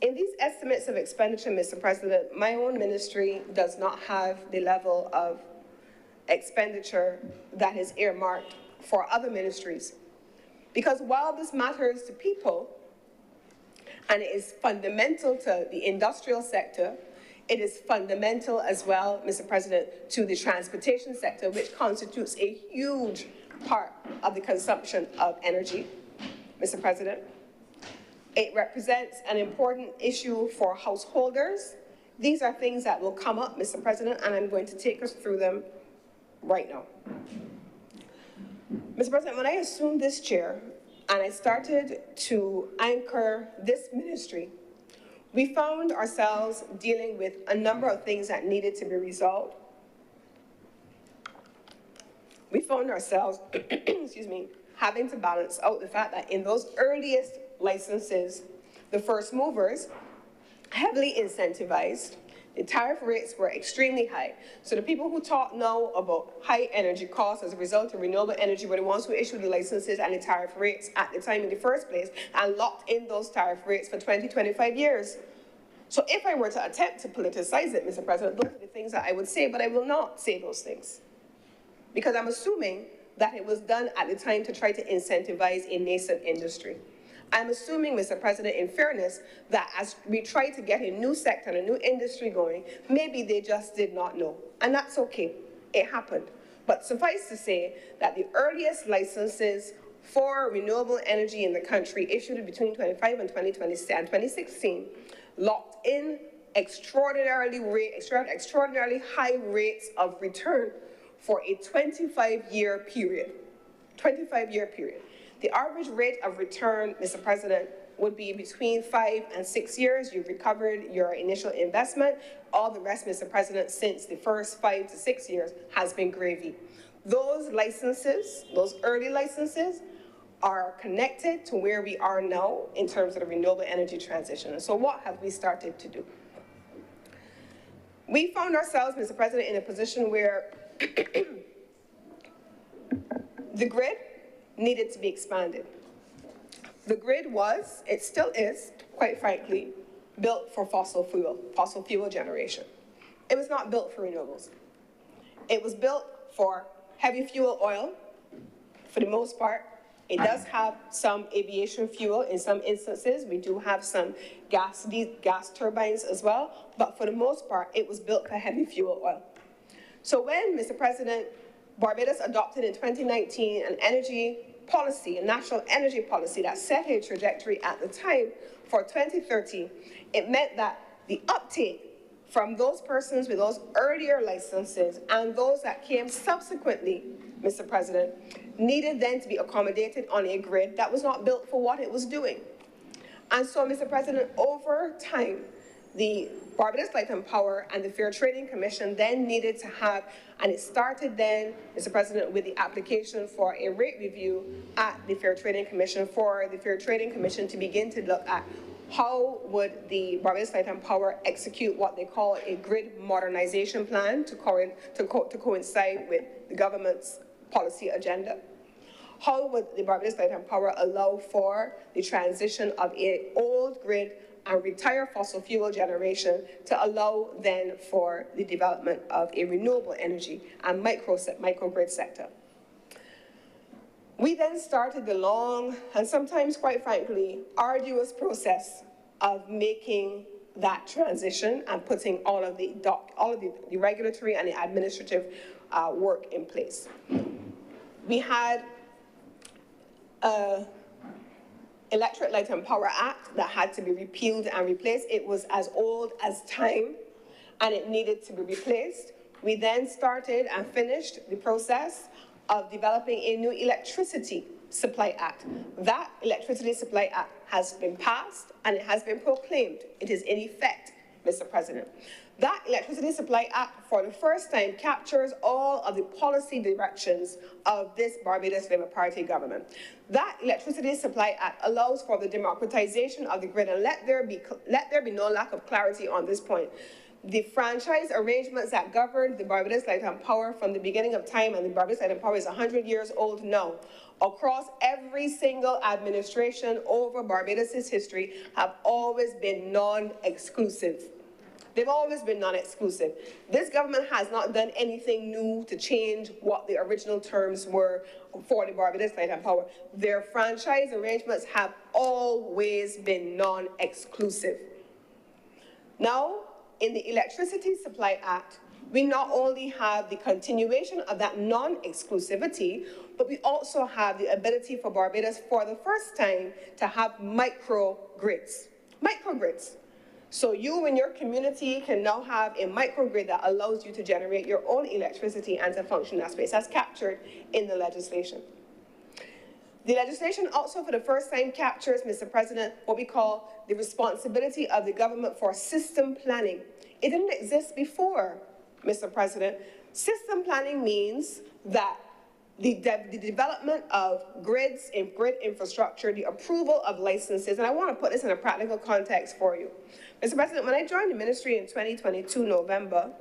Speaker 3: In these estimates of expenditure, Mr. President, my own ministry does not have the level of expenditure that is earmarked for other ministries. Because while this matters to people, and it is fundamental to the industrial sector, it is fundamental as well, Mr. President, to the transportation sector, which constitutes a huge part of the consumption of energy, Mr. President. It represents an important issue for householders. These are things that will come up, Mr. President, and I'm going to take us through them right now. Mr. President, when I assumed this chair and I started to anchor this ministry, we found ourselves dealing with a number of things that needed to be resolved. We found ourselves, excuse me, having to balance out the fact that in those earliest licenses, the first movers, heavily incentivized, the tariff rates were extremely high. So the people who talk now about high energy costs as a result of renewable energy were the ones who issued the licenses and the tariff rates at the time in the first place and locked in those tariff rates for 20, 25 years. So if I were to attempt to politicize it, Mr. President, those are the things that I would say, but I will not say those things. Because I'm assuming that it was done at the time to try to incentivize a nascent industry. I'm assuming, Mr. President, in fairness, that as we try to get a new sector and a new industry going, maybe they just did not know. And that's okay. It happened. But suffice to say that the earliest licenses for renewable energy in the country issued between 25 and 2016 locked in extraordinarily high rates of return for a 25-year period. 25-year period. The average rate of return, Mr. President, would be between 5 and 6 years. You've recovered your initial investment. All the rest, Mr. President, since the first 5 to 6 years has been gravy. Those licenses, those early licenses, are connected to where we are now in terms of the renewable energy transition. And so what have we started to do? We found ourselves, Mr. President, in a position where the grid needed to be expanded. The grid was, it still is, quite frankly, built for fossil fuel generation. It was not built for renewables. It was built for heavy fuel oil, for the most part. It does have some aviation fuel in some instances. We do have some gas turbines as well, but for the most part, it was built for heavy fuel oil. So when, Mr. President, Barbados adopted in 2019 an energy policy, a national energy policy that set a trajectory at the time for 2030, it meant that the uptake from those persons with those earlier licenses and those that came subsequently, Mr. President, needed then to be accommodated on a grid that was not built for what it was doing. And so, Mr. President, over time, the Barbados Light and Power and the Fair Trading Commission then needed to have, and it started then, Mr. President, with the application for a rate review at the Fair Trading Commission for the Fair Trading Commission to begin to look at how would the Barbados Light and Power execute what they call a grid modernization plan to coincide with the government's policy agenda. How would the Barbados Light and Power allow for the transition of an old grid and retire fossil fuel generation to allow then for the development of a renewable energy and microgrid sector? We then started the long and sometimes, quite frankly, arduous process of making that transition and putting all of the regulatory and the administrative work in place. We had Electric Light and Power Act that had to be repealed and replaced. It was as old as time, and it needed to be replaced. We then started and finished the process of developing a new Electricity Supply Act. That Electricity Supply Act has been passed, and it has been proclaimed. It is in effect, Mr. President. That Electricity Supply Act, for the first time, captures all of the policy directions of this Barbados Labour Party government. That Electricity Supply Act allows for the democratization of the grid, and let there be no lack of clarity on this point. The franchise arrangements that governed the Barbados Light and Power from the beginning of time, and the Barbados Light and Power is 100 years old now, across every single administration over Barbados's history, have always been non-exclusive. They've always been non-exclusive. This government has not done anything new to change what the original terms were for the Barbados Light and Power. Their franchise arrangements have always been non-exclusive. Now, in the Electricity Supply Act, we not only have the continuation of that non-exclusivity, but we also have the ability for Barbados, for the first time, to have microgrids. Microgrids. So you and your community can now have a microgrid that allows you to generate your own electricity and to function in that space. That's captured in the legislation. The legislation also, for the first time, captures, Mr. President, what we call the responsibility of the government for system planning. It didn't exist before, Mr. President. System planning means that the development of grids and grid infrastructure, the approval of licenses, and I want to put this in a practical context for you. Mr. President, when I joined the ministry in 2022, November,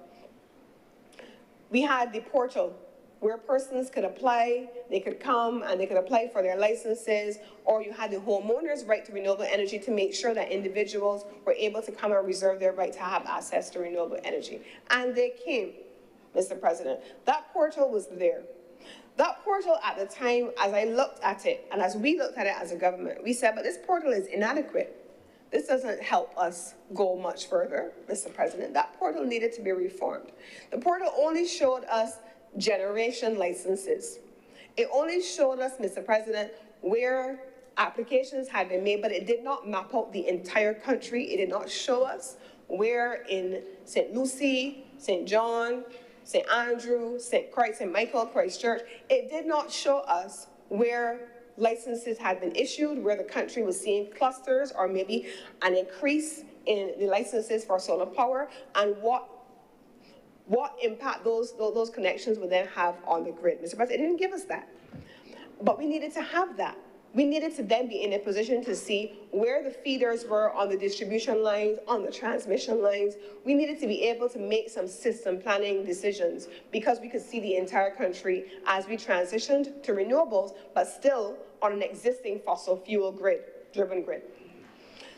Speaker 3: we had the portal where persons could apply, they could come and they could apply for their licenses, or you had the homeowners' right to renewable energy to make sure that individuals were able to come and reserve their right to have access to renewable energy. And they came, Mr. President. That portal was there. That portal at the time, as I looked at it, and as we looked at it as a government, we said, but this portal is inadequate. This doesn't help us go much further, Mr. President. That portal needed to be reformed. The portal only showed us generation licenses. It only showed us, Mr. President, where applications had been made, but it did not map out the entire country. It did not show us where in St. Lucie, St. John, St. Andrew, St. Michael, Christchurch, it did not show us where licenses had been issued, where the country was seeing clusters or maybe an increase in the licenses for solar power, and what impact those connections would then have on the grid. Mr. President, it didn't give us that. But we needed to have that. We needed to then be in a position to see where the feeders were on the distribution lines, on the transmission lines. We needed to be able to make some system planning decisions because we could see the entire country as we transitioned to renewables, but still on an existing fossil fuel driven grid.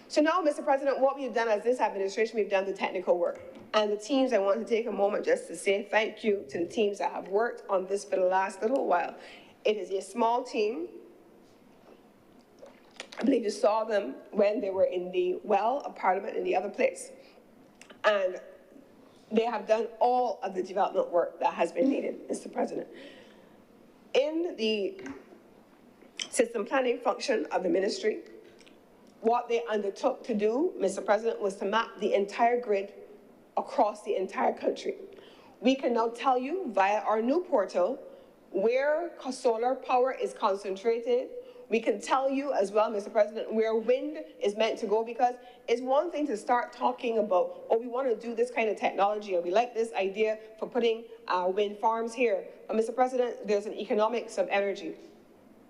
Speaker 3: So now, Mr. President, what we've done as this administration, we've done the technical work. And the teams, I want to take a moment just to say thank you to the teams that have worked on this for the last little while. It is a small team. I believe you saw them when they were in the well of Parliament in the other place. And they have done all of the development work that has been needed, Mr. President. In the system planning function of the ministry, what they undertook to do, Mr. President, was to map the entire grid across the entire country. We can now tell you via our new portal where solar power is concentrated. We can tell you as well, Mr. President, where wind is meant to go, because it's one thing to start talking about, oh, we want to do this kind of technology, or we like this idea for putting wind farms here. But Mr. President, there's an economics of energy.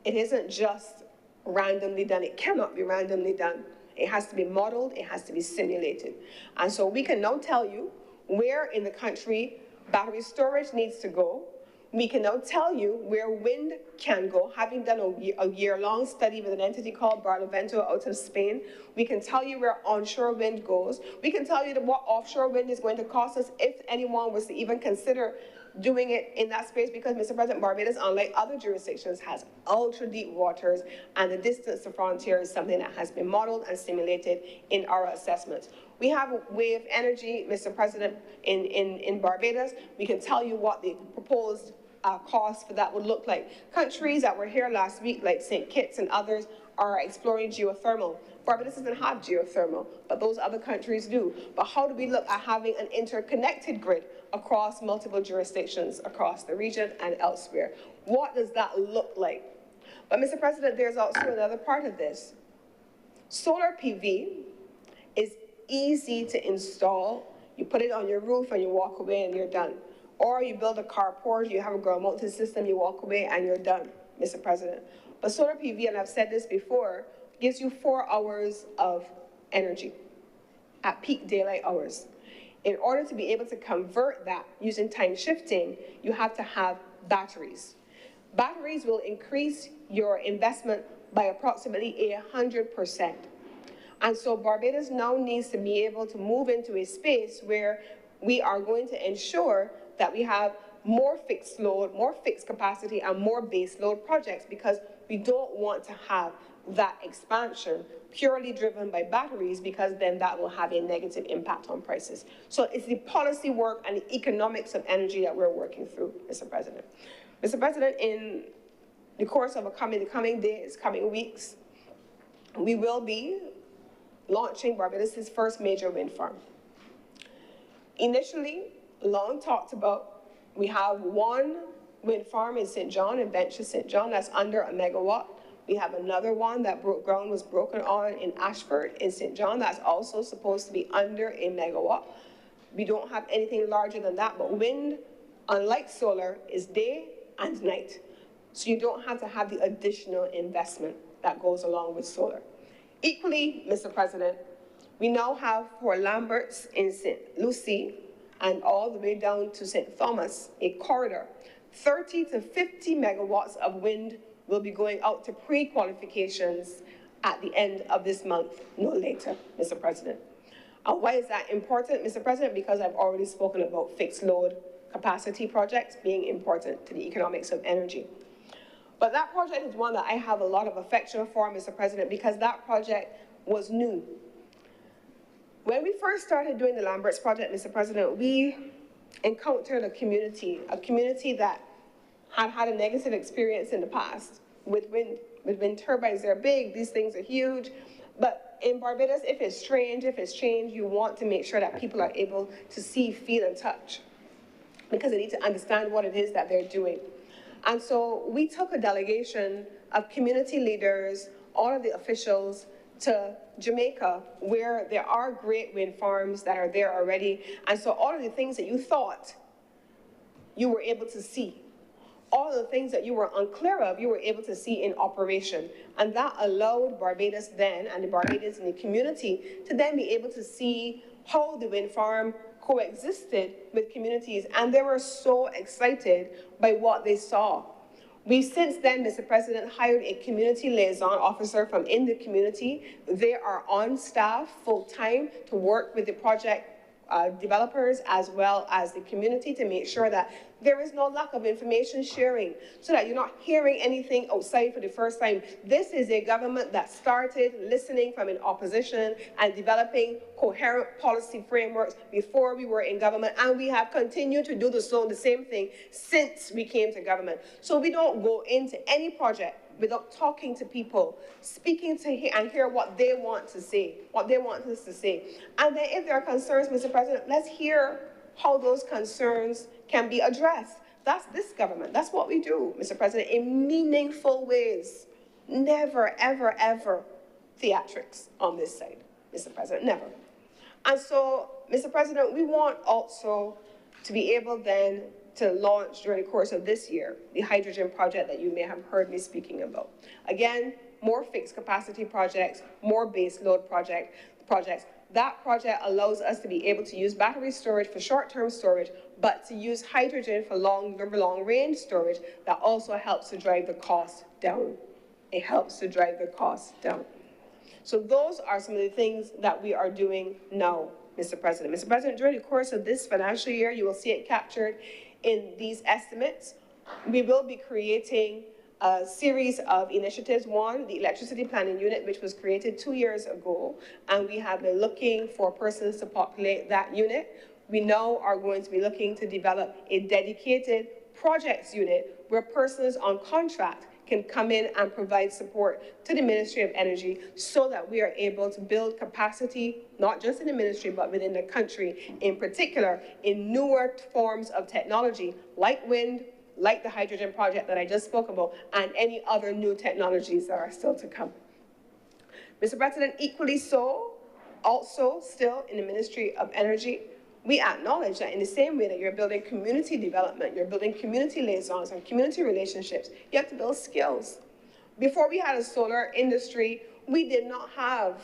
Speaker 3: It isn't just randomly done. It cannot be randomly done. It has to be modeled. It has to be simulated. And so we can now tell you where in the country battery storage needs to go. We can now tell you where wind can go, having done a year-long study with an entity called Barlovento out of Spain. We can tell you where onshore wind goes. We can tell you what offshore wind is going to cost us if anyone was to even consider doing it in that space, because, Mr. President, Barbados, unlike other jurisdictions, has ultra-deep waters, and the distance to frontier is something that has been modeled and simulated in our assessments. We have wave energy, Mr. President, in Barbados. We can tell you what the proposed cost for that would look like. Countries that were here last week, like St. Kitts and others, are exploring geothermal. Barbados doesn't have geothermal, but those other countries do. But how do we look at having an interconnected grid across multiple jurisdictions across the region and elsewhere? What does that look like? But, Mr. President, there's also another part of this. Solar PV is easy to install. You put it on your roof and you walk away and you're done. Or you build a carport, you have a ground-mounted system, you walk away and you're done, Mr. President. But solar PV, and I've said this before, gives you 4 hours of energy at peak daylight hours. In order to be able to convert that using time shifting, you have to have batteries. Batteries will increase your investment by approximately 100%. And so Barbados now needs to be able to move into a space where we are going to ensure that we have more fixed load, more fixed capacity, and more base load projects, because we don't want to have that expansion purely driven by batteries, because then that will have a negative impact on prices. So it's the policy work and the economics of energy that we're working through, Mr. President. Mr. President, in the course of the coming days, coming weeks, we will be launching Barbados' first major wind farm. Initially, long talked about, we have one wind farm in St. John, in Venture St. John, that's under 1 megawatt. We have another one that ground was broken on in Ashford in St. John, that's also supposed to be under 1 megawatt. We don't have anything larger than that, but wind, unlike solar, is day and night. So you don't have to have the additional investment that goes along with solar. Equally, Mr. President, we now have Port Lamberts in St. Lucie and all the way down to St. Thomas, a corridor. 30 to 50 megawatts of wind will be going out to pre-qualifications at the end of this month, no later, Mr. President. And why is that important, Mr. President? Because I've already spoken about fixed load capacity projects being important to the economics of energy. But that project is one that I have a lot of affection for, Mr. President, because that project was new. When we first started doing the Lamberts project, Mr. President, we encountered a community that had had a negative experience in the past with wind turbines. They're big, these things are huge, but in Barbados, if it's strange, if it's changed, you want to make sure that people are able to see, feel, and touch, because they need to understand what it is that they're doing. And so we took a delegation of community leaders, all of the officials, to Jamaica, where there are great wind farms that are there already. And so all of the things that you thought you were able to see, all of the things that you were unclear of, you were able to see in operation. And that allowed Barbados then, and the Barbadians in the community, to then be able to see how the wind farm coexisted with communities. And they were so excited by what they saw. We've since then, Mr. President, hired a community liaison officer from in the community. They are on staff full-time to work with the project developers as well as the community to make sure that there is no lack of information sharing, so that you're not hearing anything outside for the first time. This is a government that started listening from an opposition and developing coherent policy frameworks before we were in government, and we have continued to do the same thing since we came to government. So we don't go into any project without talking to people, speaking to and hear what they want to say, what they want us to say. And then if there are concerns, Mr. President, let's hear how those concerns can be addressed. That's this government. That's what we do, Mr. President, in meaningful ways. Never, ever, ever theatrics on this side, Mr. President, never. And so, Mr. President, we want also to be able then to launch during the course of this year, the hydrogen project that you may have heard me speaking about. Again, more fixed capacity projects, more base load projects. That project allows us to be able to use battery storage for short-term storage, but to use hydrogen for long-range storage. That also helps to drive the cost down. It helps to drive the cost down. So those are some of the things that we are doing now, Mr. President. Mr. President, during the course of this financial year, you will see it captured in these estimates. We will be creating a series of initiatives. One, the electricity planning unit, which was created 2 years ago, and we have been looking for persons to populate that unit. We now are going to be looking to develop a dedicated projects unit where persons on contract can come in and provide support to the Ministry of Energy so that we are able to build capacity, not just in the ministry, but within the country, in particular, in newer forms of technology, like wind, like the hydrogen project that I just spoke about, and any other new technologies that are still to come. Mr. President, equally so, also still in the Ministry of Energy, we acknowledge that in the same way that you're building community development, you're building community liaisons and community relationships, you have to build skills. Before we had a solar industry, we did not have,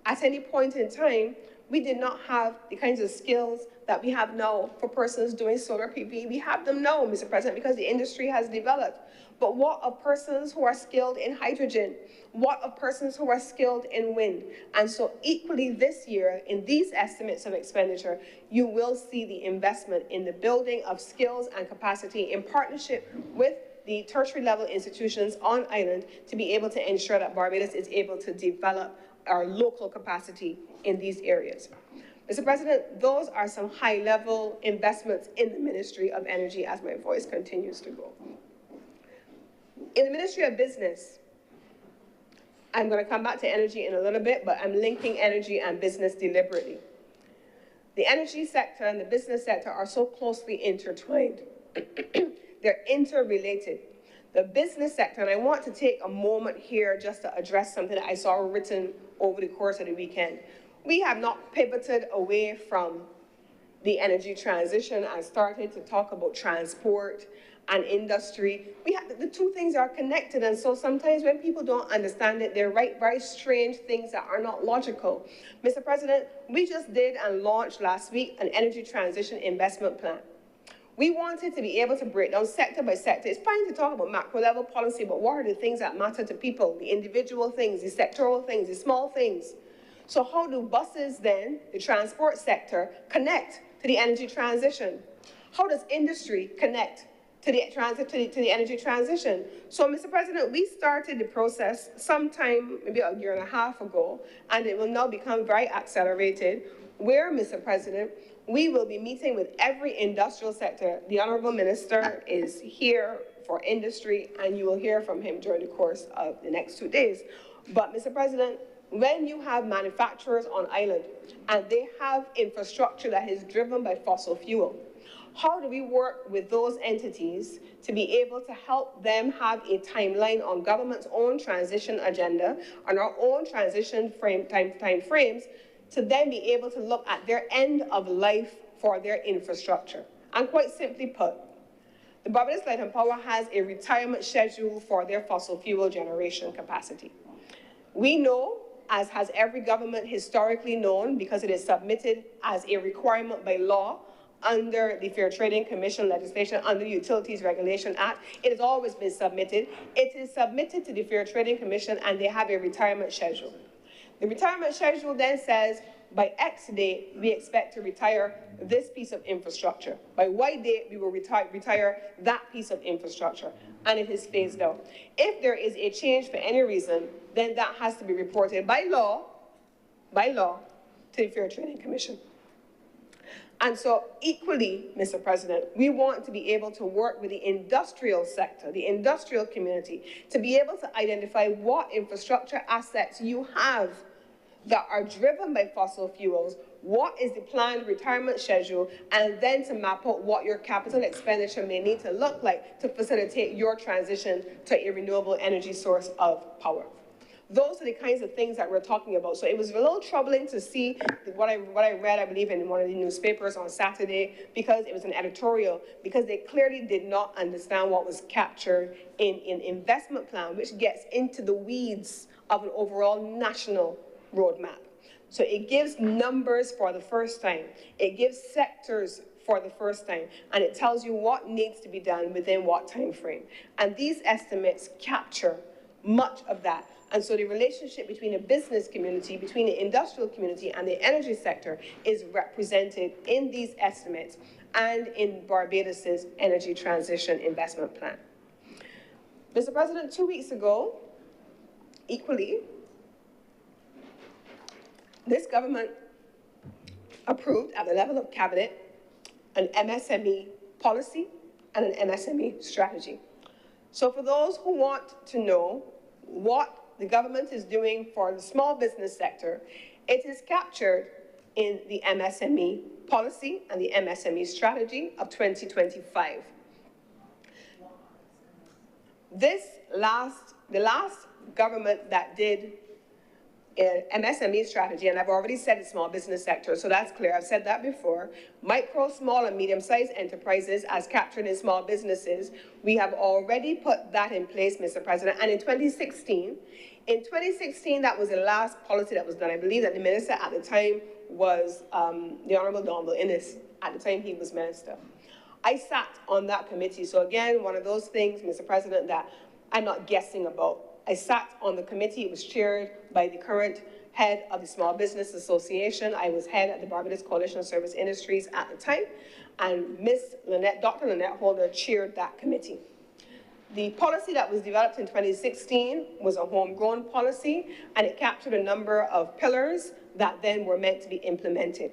Speaker 3: at any point in time, we did not have the kinds of skills that we have now for persons doing solar PV. We have them now, Mr. President, because the industry has developed. But what of persons who are skilled in hydrogen? What of persons who are skilled in wind? And so equally this year, in these estimates of expenditure, you will see the investment in the building of skills and capacity in partnership with the tertiary level institutions on island to be able to ensure that Barbados is able to develop our local capacity in these areas. Mr. President, those are some high-level investments in the Ministry of Energy as my voice continues to go. In the Ministry of Business, I'm going to come back to energy in a little bit, but I'm linking energy and business deliberately. The energy sector and the business sector are so closely intertwined. They're interrelated. The business sector, and I want to take a moment here just to address something that I saw written over the course of the weekend. We have not pivoted away from the energy transition and started to talk about transport and industry. The two things are connected, and so sometimes when people don't understand it, they write very strange things that are not logical. Mr. President, we just did and launched last week an energy transition investment plan. We wanted to be able to break down sector by sector. It's fine to talk about macro level policy, but what are the things that matter to people, the individual things, the sectoral things, the small things? So how do buses then, the transport sector, connect to the energy transition? How does industry connect to the energy transition? So, Mr. President, we started the process sometime, maybe a year and a half ago, and it will now become very accelerated, where, Mr. President, we will be meeting with every industrial sector. The Honorable Minister is here for industry, and you will hear from him during the course of the next 2 days. But, Mr. President, when you have manufacturers on island and they have infrastructure that is driven by fossil fuel, How do we work with those entities to be able to help them have a timeline on government's own transition agenda, on our own transition time frames, to then be able to look at their end of life for their infrastructure? And quite simply put, the Barbados Light and Power has a retirement schedule for their fossil fuel generation capacity. We know, as has every government historically known, because it is submitted as a requirement by law under the Fair Trading Commission legislation, under the Utilities Regulation Act, it has always been submitted. It is submitted to the Fair Trading Commission, and they have a retirement schedule. The retirement schedule then says, by X date, we expect to retire this piece of infrastructure. By Y date, we will retire that piece of infrastructure, and it is phased out. If there is a change for any reason, then that has to be reported by law, to the Fair Trading Commission. And so equally, Mr. President, we want to be able to work with the industrial sector, the industrial community, to be able to identify what infrastructure assets you have that are driven by fossil fuels, what is the planned retirement schedule, and then to map out what your capital expenditure may need to look like to facilitate your transition to a renewable energy source of power. Those are the kinds of things that we're talking about. So it was a little troubling to see what I read, I believe, in one of the newspapers on Saturday, because it was an editorial, because they clearly did not understand what was captured in an investment plan, which gets into the weeds of an overall national roadmap. So it gives numbers for the first time. It gives sectors for the first time, and it tells you what needs to be done within what time frame. And these estimates capture much of that. And so the relationship between the business community, between the industrial community, and the energy sector is represented in these estimates and in Barbados's Energy Transition Investment Plan. Mr. President, 2 weeks ago, equally, this government approved at the level of cabinet an MSME policy and an MSME strategy. So for those who want to know what the government is doing for the small business sector, it is captured in the MSME policy and the MSME strategy of 2025. The last government that did MSME strategy, and I've already said the small business sector, so that's clear. I've said that before. Micro, small, and medium-sized enterprises as captured in small businesses, we have already put that in place, Mr. President. And in 2016, that was the last policy that was done. I believe that the minister at the time was the Honorable Donald Innes. At the time, he was minister. I sat on that committee. So again, one of those things, Mr. President, that I'm not guessing about. I sat on the committee. It was chaired by the current head of the Small Business Association. I was head at the Barbados Coalition of Service Industries at the time, and Dr. Lynette Holder chaired that committee. The policy that was developed in 2016 was a homegrown policy, and it captured a number of pillars that then were meant to be implemented.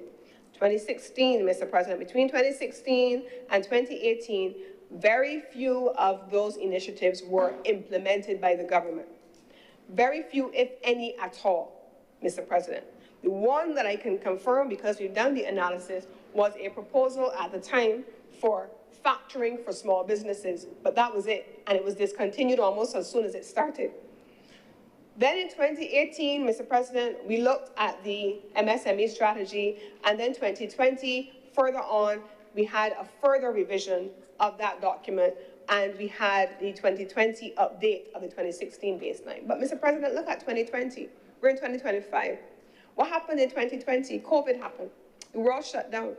Speaker 3: 2016, Mr. President, between 2016 and 2018, very few of those initiatives were implemented by the government. Very few, if any, at all, Mr. President. The one that I can confirm, because we've done the analysis, was a proposal at the time for factoring for small businesses, but that was it, and it was discontinued almost as soon as it started. Then in 2018, Mr. President, we looked at the MSME strategy, and then 2020, further on, we had a further revision of that document, and we had the 2020 update of the 2016 baseline. But Mr. President, look at 2020. We're in 2025. What happened in 2020? COVID happened. The world shut down.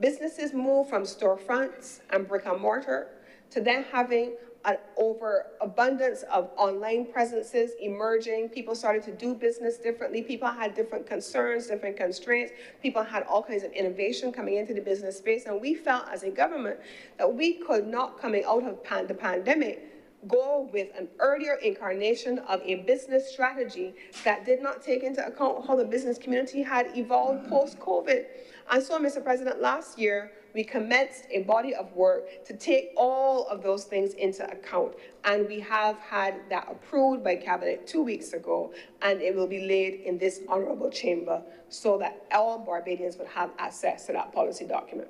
Speaker 3: Businesses moved from storefronts and brick and mortar to then having an overabundance of online presences emerging. People started to do business differently. People had different concerns, different constraints. People had all kinds of innovation coming into the business space. And we felt as a government that we could not, coming out of the pandemic, go with an earlier incarnation of a business strategy that did not take into account how the business community had evolved post-COVID. And so, Mr. President, last year, we commenced a body of work to take all of those things into account. And we have had that approved by Cabinet 2 weeks ago, and it will be laid in this honorable chamber so that all Barbadians would have access to that policy document.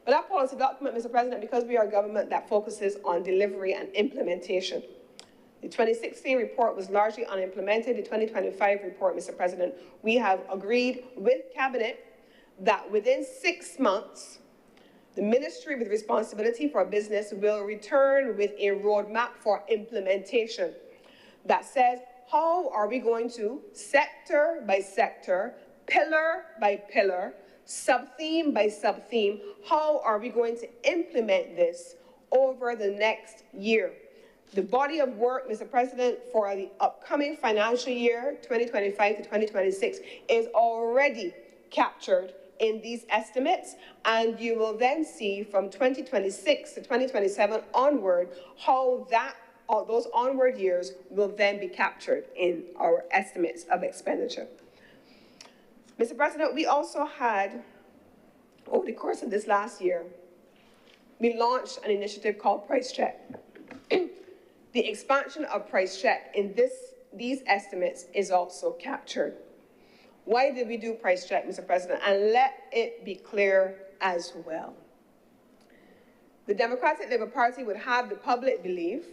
Speaker 3: But that policy document, Mr. President, because we are a government that focuses on delivery and implementation. The 2016 report was largely unimplemented. The 2025 report, Mr. President, we have agreed with Cabinet that within 6 months, the ministry with responsibility for business will return with a roadmap for implementation that says, how are we going to, sector by sector, pillar by pillar, sub-theme by sub-theme, how are we going to implement this over the next year? The body of work, Mr. President, for the upcoming financial year, 2025 to 2026, is already captured in these estimates, and you will then see from 2026 to 2027 onward how those onward years will then be captured in our estimates of expenditure. Mr. President, we also had, over the course of this last year, we launched an initiative called Price Check. The expansion of Price Check in these estimates is also captured. Why did we do Price Check, Mr. President? And let it be clear as well. The Democratic Labour Party would have the public believe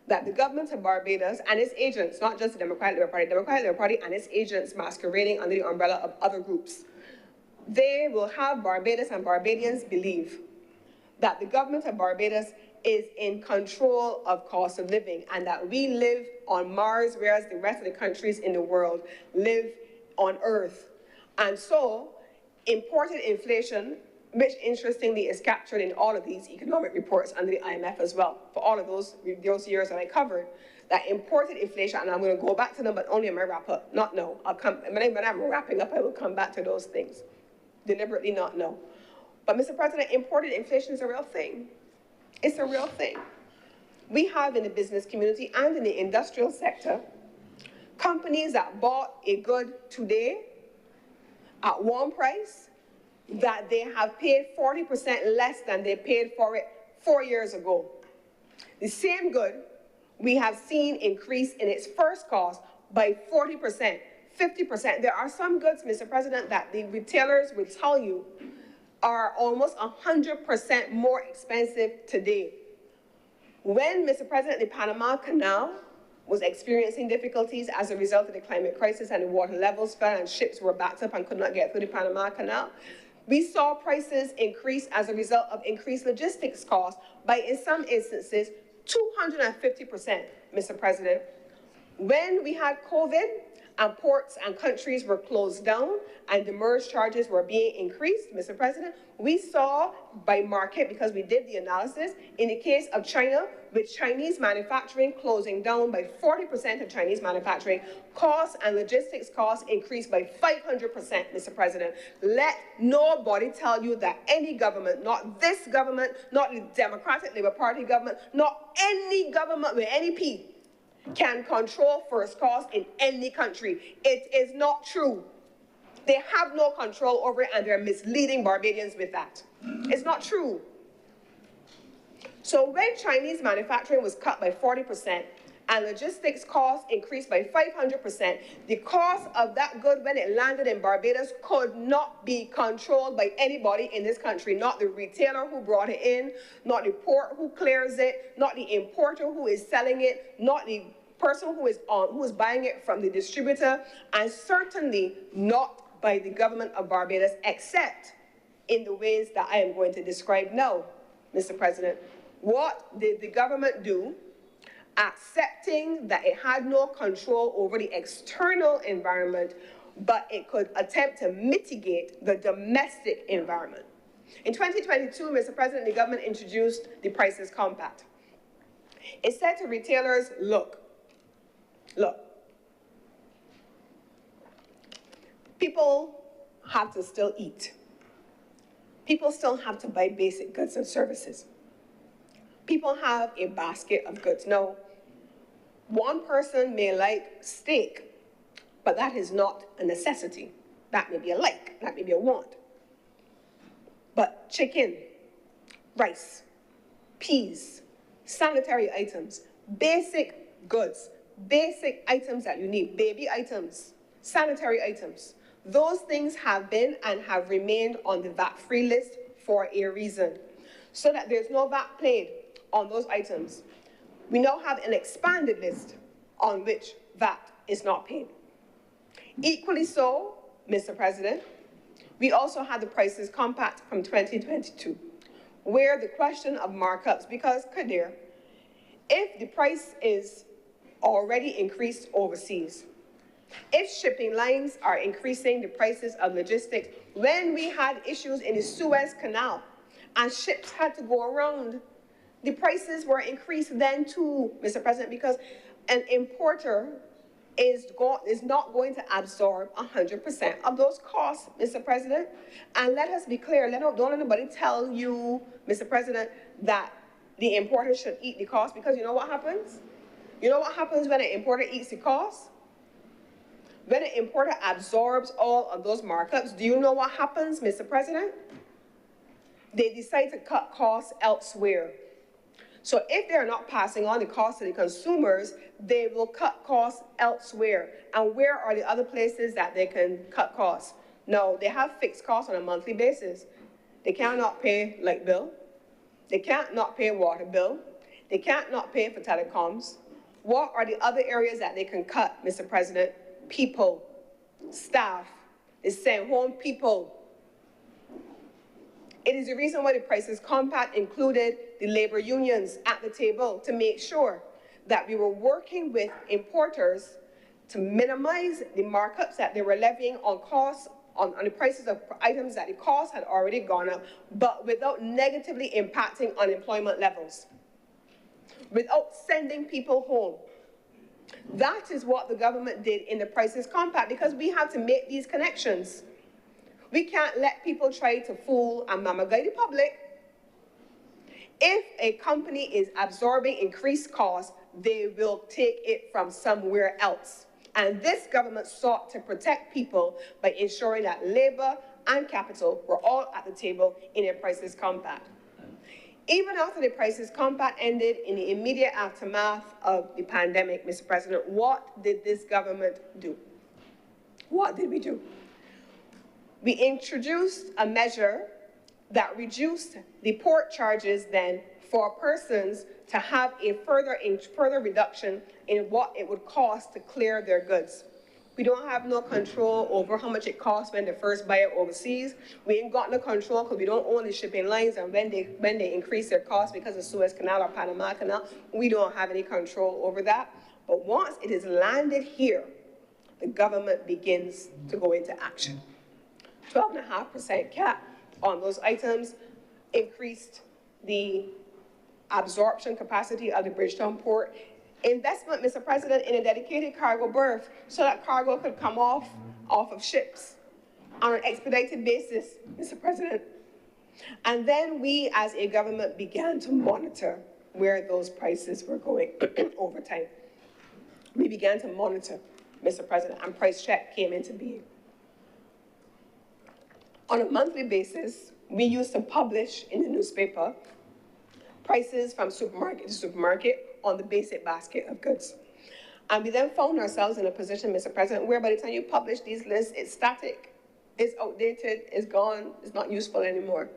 Speaker 3: that the government of Barbados and its agents, not just the Democratic Labour Party and its agents masquerading under the umbrella of other groups, they will have Barbados and Barbadians believe that the government of Barbados is in control of cost of living and that we live on Mars, whereas the rest of the countries in the world live on Earth. And so, imported inflation, which interestingly is captured in all of these economic reports under the IMF as well, for all of those years that I covered, that imported inflation, and I'm going to go back to them, but only in my wrap up, not no. When I'm wrapping up, I will come back to those things. Deliberately not no. But Mr. President, imported inflation is a real thing. It's a real thing. We have in the business community and in the industrial sector companies that bought a good today at one price that they have paid 40% less than they paid for it 4 years ago. The same good we have seen increase in its first cost by 40%, 50%. There are some goods, Mr. President, that the retailers will tell you are almost 100% more expensive today. When, Mr. President, the Panama Canal was experiencing difficulties as a result of the climate crisis and the water levels fell and ships were backed up and could not get through the Panama Canal, we saw prices increase as a result of increased logistics costs by, in some instances, 250%, Mr. President. When we had COVID and ports and countries were closed down and demurrage charges were being increased, Mr. President, we saw by market, because we did the analysis, in the case of China, with Chinese manufacturing closing down by 40% of Chinese manufacturing, costs and logistics costs increased by 500%, Mr. President. Let nobody tell you that any government, not this government, not the Democratic Labour Party government, not any government with any P, can control first cost in any country. It is not true. They have no control over it, and they're misleading Barbadians with that. It's not true. So when Chinese manufacturing was cut by 40% and logistics costs increased by 500%, the cost of that good when it landed in Barbados could not be controlled by anybody in this country, not the retailer who brought it in, not the port who clears it, not the importer who is selling it, not the person who is buying it from the distributor, and certainly not by the government of Barbados, except in the ways that I am going to describe now, Mr. President. What did the government do, accepting that it had no control over the external environment, but it could attempt to mitigate the domestic environment? In 2022, Mr. President, the government introduced the Prices Compact. It said to retailers, look, people have to still eat. People still have to buy basic goods and services. People have a basket of goods. Now, one person may like steak, but that is not a necessity. That may be a like, that may be a want. But chicken, rice, peas, sanitary items, basic goods, basic items that you need, baby items, sanitary items, those things have been and have remained on the VAT-free list for a reason, so that there's no VAT paid on those items. We now have an expanded list on which VAT is not paid. Equally so, Mr. President, we also had the Prices Compact from 2022, where the question of markups, because Kadir, if the price is already increased overseas, if shipping lines are increasing the prices of logistics, when we had issues in the Suez Canal and ships had to go around, the prices were increased then too, Mr. President, because an importer is not going to absorb 100% of those costs, Mr. President. And let us be clear, don't let anybody tell you, Mr. President, that the importer should eat the cost, because you know what happens? You know what happens when an importer eats the cost? When an importer absorbs all of those markups, do you know what happens, Mr. President? They decide to cut costs elsewhere. So if they're not passing on the cost to the consumers, they will cut costs elsewhere. And where are the other places that they can cut costs? No, they have fixed costs on a monthly basis. They cannot pay light bill. They can't not pay water bill. They can't not pay for telecoms. What are the other areas that they can cut, Mr. President? People, staff, they send home people. It is the reason why the Prices Compact included the labor unions at the table to make sure that we were working with importers to minimize the markups that they were levying on costs, on the prices of items that the cost had already gone up, but without negatively impacting unemployment levels, without sending people home. That is what the government did in the Prices Compact, because we have to make these connections. We can't let people try to fool and mamagay the public. If a company is absorbing increased costs, they will take it from somewhere else. And this government sought to protect people by ensuring that labor and capital were all at the table in a Prices Compact. Even after the Prices Compact ended in the immediate aftermath of the pandemic, Mr. President, what did this government do? What did we do? We introduced a measure that reduced the port charges then for persons to have a further reduction in what it would cost to clear their goods. We don't have no control over how much it costs when they first buy it overseas. We ain't got no control because we don't own the shipping lines, and when they increase their costs because of Suez Canal or Panama Canal, we don't have any control over that. But once it is landed here, the government begins to go into action. 12.5% cap on those items increased the absorption capacity of the Bridgetown port. Investment, Mr. President, in a dedicated cargo berth so that cargo could come off of ships on an expedited basis, Mr. President. And then we as a government began to monitor where those prices were going over time. We began to monitor, Mr. President, and price check came into being. On a monthly basis, we used to publish in the newspaper prices from supermarket to supermarket on the basic basket of goods. And we then found ourselves in a position, Mr. President, where by the time you publish these lists, it's static, it's outdated, it's gone, it's not useful anymore.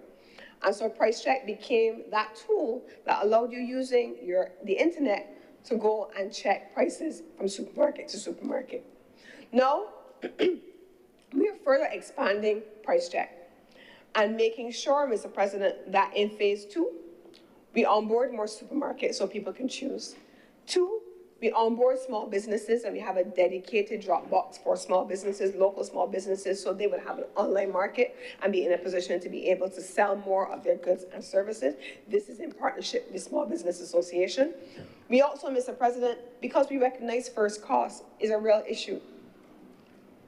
Speaker 3: And so Price Check became that tool that allowed you using the internet to go and check prices from supermarket to supermarket. Now, we are further expanding Price Check and making sure, Mr. President, that in phase 2, we onboard more supermarkets so people can choose. 2, we onboard small businesses and we have a dedicated drop box for small businesses, local small businesses, so they would have an online market and be in a position to be able to sell more of their goods and services. This is in partnership with the Small Business Association. We also, Mr. President, because we recognize first cost is a real issue.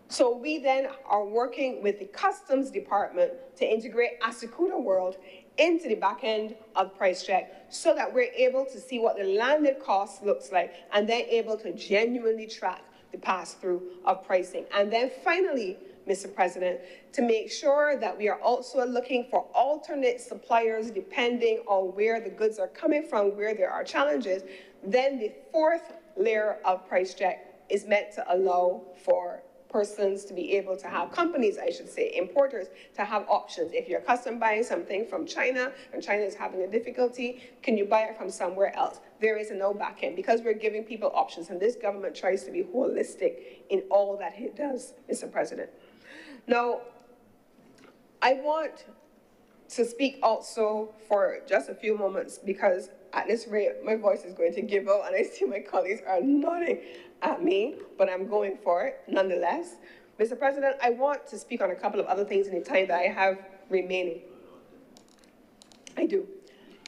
Speaker 3: So we then are working with the Customs Department to integrate Asakuda World into the back end of Price Check so that we're able to see what the landed cost looks like and then able to genuinely track the pass-through of pricing. And then finally, Mr. President, to make sure that we are also looking for alternate suppliers depending on where the goods are coming from, where there are challenges. Then the 4th layer of Price Check is meant to allow for persons to be able to have, companies, I should say, importers, to have options. If you're custom buying something from China and China is having a difficulty, can you buy it from somewhere else? There is no back end because we're giving people options, and this government tries to be holistic in all that it does, Mr. President. Now, I want to speak also for just a few moments because at this rate, my voice is going to give out, and I see my colleagues are nodding at me, but I'm going for it nonetheless. Mr. President, I want to speak on a couple of other things in the time that I have remaining. I do.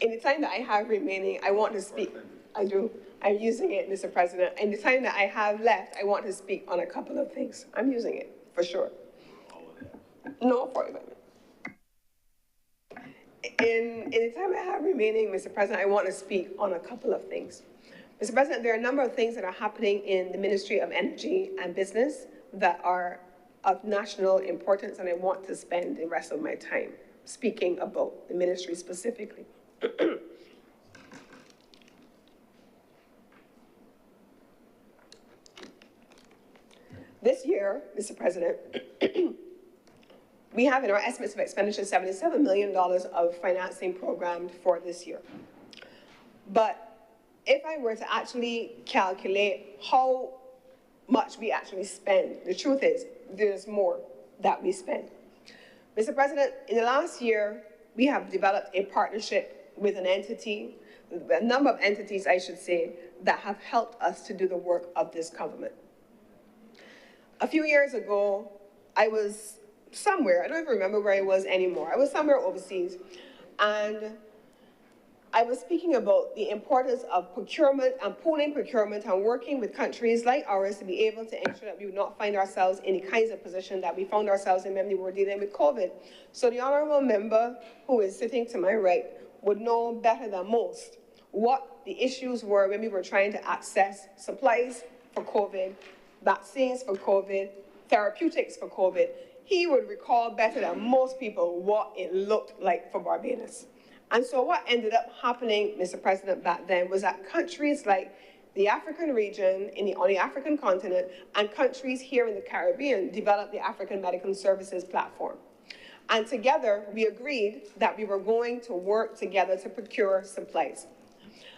Speaker 3: In the time that I have remaining, I want to speak. I do. I'm using it, Mr. President. In the time that I have left, I want to speak on a couple of things. I'm using it, for sure. No, 45 minutes. In the time I have remaining, Mr. President, I want to speak on a couple of things. Mr. President, there are a number of things that are happening in the Ministry of Energy and Business that are of national importance, and I want to spend the rest of my time speaking about the ministry specifically. This year, Mr. President, we have in our estimates of expenditure $77 million of financing programmed for this year. But if I were to actually calculate how much we actually spend, the truth is there's more that we spend. Mr. President, in the last year, we have developed a partnership with an entity, a number of entities, I should say, that have helped us to do the work of this government. A few years ago, I was somewhere, I don't even remember where I was anymore. I was somewhere overseas, and I was speaking about the importance of procurement and pooling procurement and working with countries like ours to be able to ensure that we would not find ourselves in the kinds of position that we found ourselves in when we were dealing with COVID. So the honorable member who is sitting to my right would know better than most what the issues were when we were trying to access supplies for COVID, vaccines for COVID, therapeutics for COVID. He would recall better than most people what it looked like for Barbados. And so what ended up happening, Mr. President, back then was that countries like the African region on the African continent and countries here in the Caribbean developed the African Medical Services Platform. And together, we agreed that we were going to work together to procure supplies.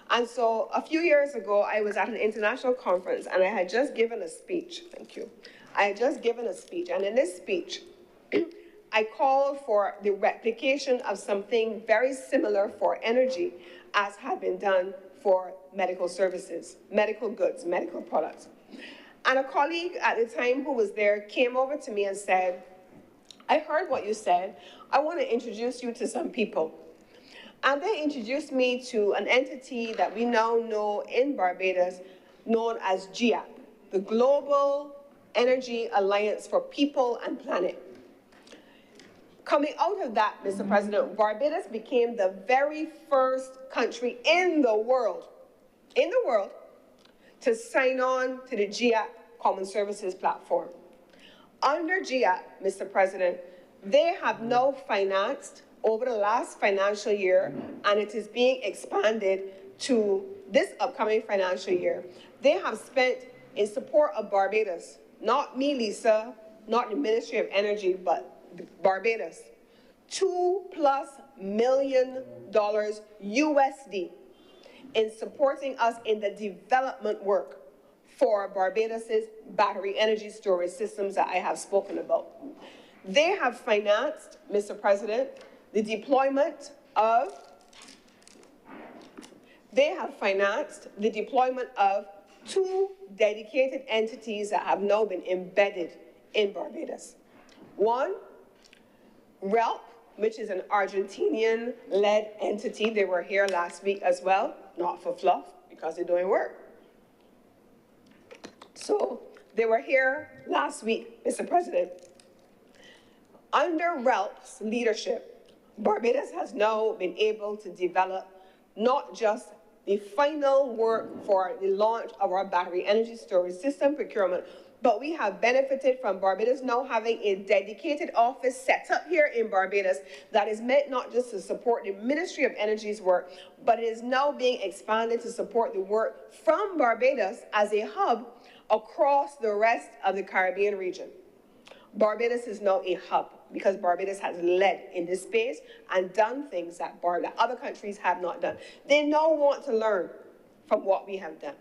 Speaker 3: And so a few years ago, I was at an international conference, and I had just given a speech. Thank you. I had just given a speech, and in this speech, I called for the replication of something very similar for energy as had been done for medical services, medical goods, medical products. And a colleague at the time who was there came over to me and said, I heard what you said. I want to introduce you to some people. And they introduced me to an entity that we now know in Barbados known as GEAP, the Global Energy Alliance for People and Planet. Coming out of that, Mr. President, Barbados became the very first country in the world, to sign on to the GEAP Common Services Platform. Under GEAP, Mr. President, they have now financed over the last financial year, and it is being expanded to this upcoming financial year. They have spent in support of Barbados, not me, Lisa, not the Ministry of Energy, but Barbados, $2+ million USD in supporting us in the development work for Barbados's battery energy storage systems that I have spoken about. They have financed, Mr. President, the deployment of 2 dedicated entities that have now been embedded in Barbados. One, RELP, which is an Argentinian-led entity. They were here last week as well, not for fluff, because they're doing work. So they were here last week, Mr. President. Under RELP's leadership, Barbados has now been able to develop not just the final work for the launch of our battery energy storage system procurement. But we have benefited from Barbados now having a dedicated office set up here in Barbados that is meant not just to support the Ministry of Energy's work, but it is now being expanded to support the work from Barbados as a hub across the rest of the Caribbean region. Barbados is now a hub because Barbados has led in this space and done things that other countries have not done. They now want to learn from what we have done.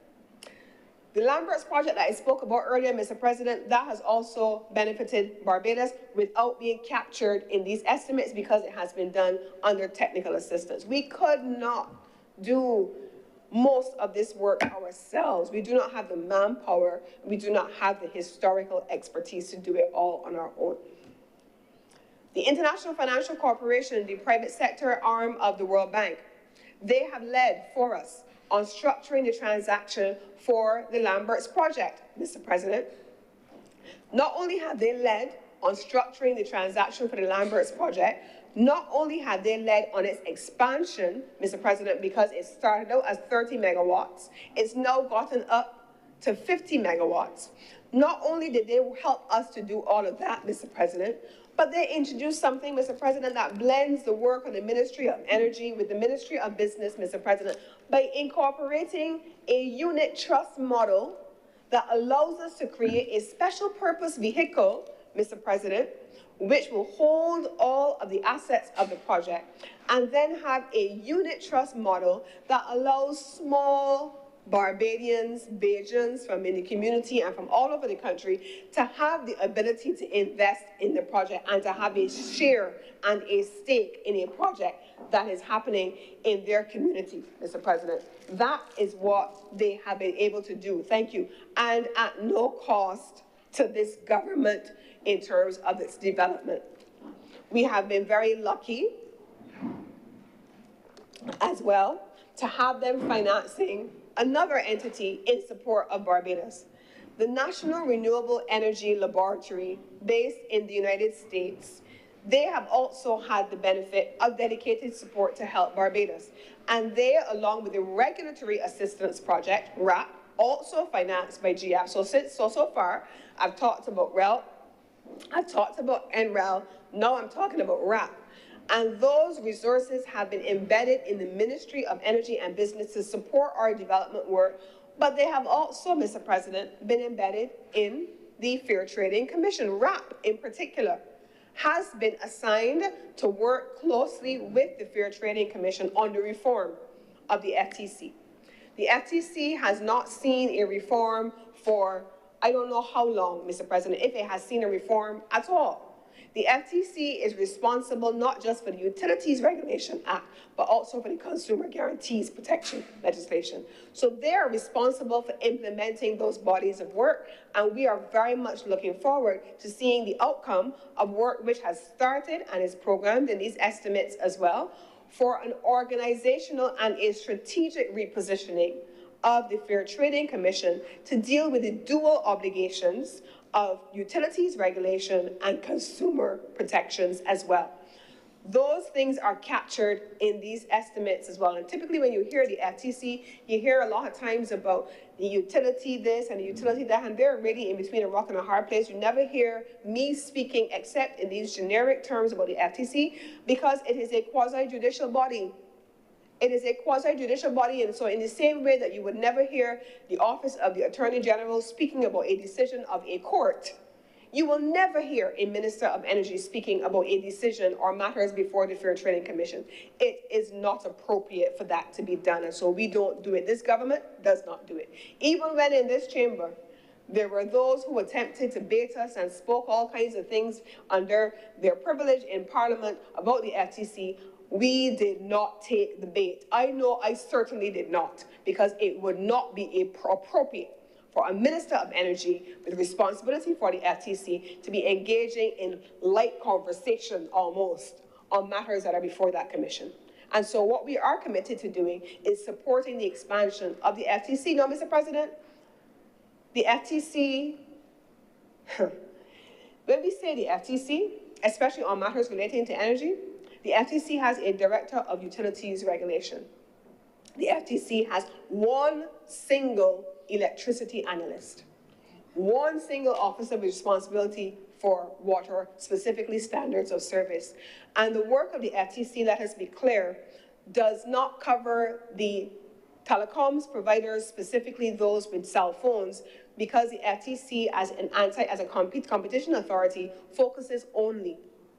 Speaker 3: The Lamberts project that I spoke about earlier, Mr. President, that has also benefited Barbados without being captured in these estimates because it has been done under technical assistance. We could not do most of this work ourselves. We do not have the manpower. We do not have the historical expertise to do it all on our own. The International Financial Corporation, the private sector arm of the World Bank, they have led for us on structuring the transaction for the Lamberts project, Mr. President. Not only have they led on structuring the transaction for the Lamberts project, not only have they led on its expansion, Mr. President, because it started out as 30 megawatts, it's now gotten up to 50 megawatts. Not only did they help us to do all of that, Mr. President, but they introduced something, Mr. President, that blends the work of the Ministry of Energy with the Ministry of Business, Mr. President, by incorporating a unit trust model that allows us to create a special purpose vehicle, Mr. President, which will hold all of the assets of the project, and then have a unit trust model that allows small Barbadians, Bajans from in the community and from all over the country to have the ability to invest in the project and to have a share and a stake in a project that is happening in their community, Mr. President. That is what they have been able to do, thank you, and at no cost to this government in terms of its development. We have been very lucky as well to have them financing another entity in support of Barbados. The National Renewable Energy Laboratory, based in the United States, they have also had the benefit of dedicated support to help Barbados. And they, along with the Regulatory Assistance Project, RAP, also financed by GAP. So far, I've talked about REL, I've talked about NREL, now I'm talking about RAP. And those resources have been embedded in the Ministry of Energy and Business to support our development work, but they have also, Mr. President, been embedded in the Fair Trading Commission. RAP, in particular, has been assigned to work closely with the Fair Trading Commission on the reform of the FTC. The FTC has not seen a reform for I don't know how long, Mr. President, if it has seen a reform at all. The FTC is responsible not just for the Utilities Regulation Act, but also for the Consumer Guarantees Protection legislation. So they're responsible for implementing those bodies of work, and we are very much looking forward to seeing the outcome of work which has started and is programmed in these estimates as well for an organizational and a strategic repositioning of the Fair Trading Commission to deal with the dual obligations of utilities regulation and consumer protections as well. Those things are captured in these estimates as well. And typically when you hear the FTC, you hear a lot of times about the utility this and the utility that, and they're really in between a rock and a hard place. You never hear me speaking except in these generic terms about the FTC because it is a quasi-judicial body. It is a quasi-judicial body, and so in the same way that you would never hear the Office of the Attorney General speaking about a decision of a court, you will never hear a Minister of Energy speaking about a decision or matters before the Fair Trading Commission. It is not appropriate for that to be done, and so we don't do it. This government does not do it. Even when in this chamber, there were those who attempted to bait us and spoke all kinds of things under their privilege in Parliament about the FTC, we did not take the bait. I know I certainly did not, because it would not be appropriate for a Minister of Energy with responsibility for the FTC to be engaging in light conversation almost on matters that are before that commission. And so what we are committed to doing is supporting the expansion of the FTC. Now, Mr. President, the FTC, when we say the FTC, especially on matters relating to energy, the FTC has a Director of Utilities Regulation. the FTC has one single electricity analyst, one single officer with responsibility for water, specifically standards of service. And the work of the FTC, let us be clear, does not cover the telecoms providers, specifically those with cell phones, because the FTC as a competition authority focuses only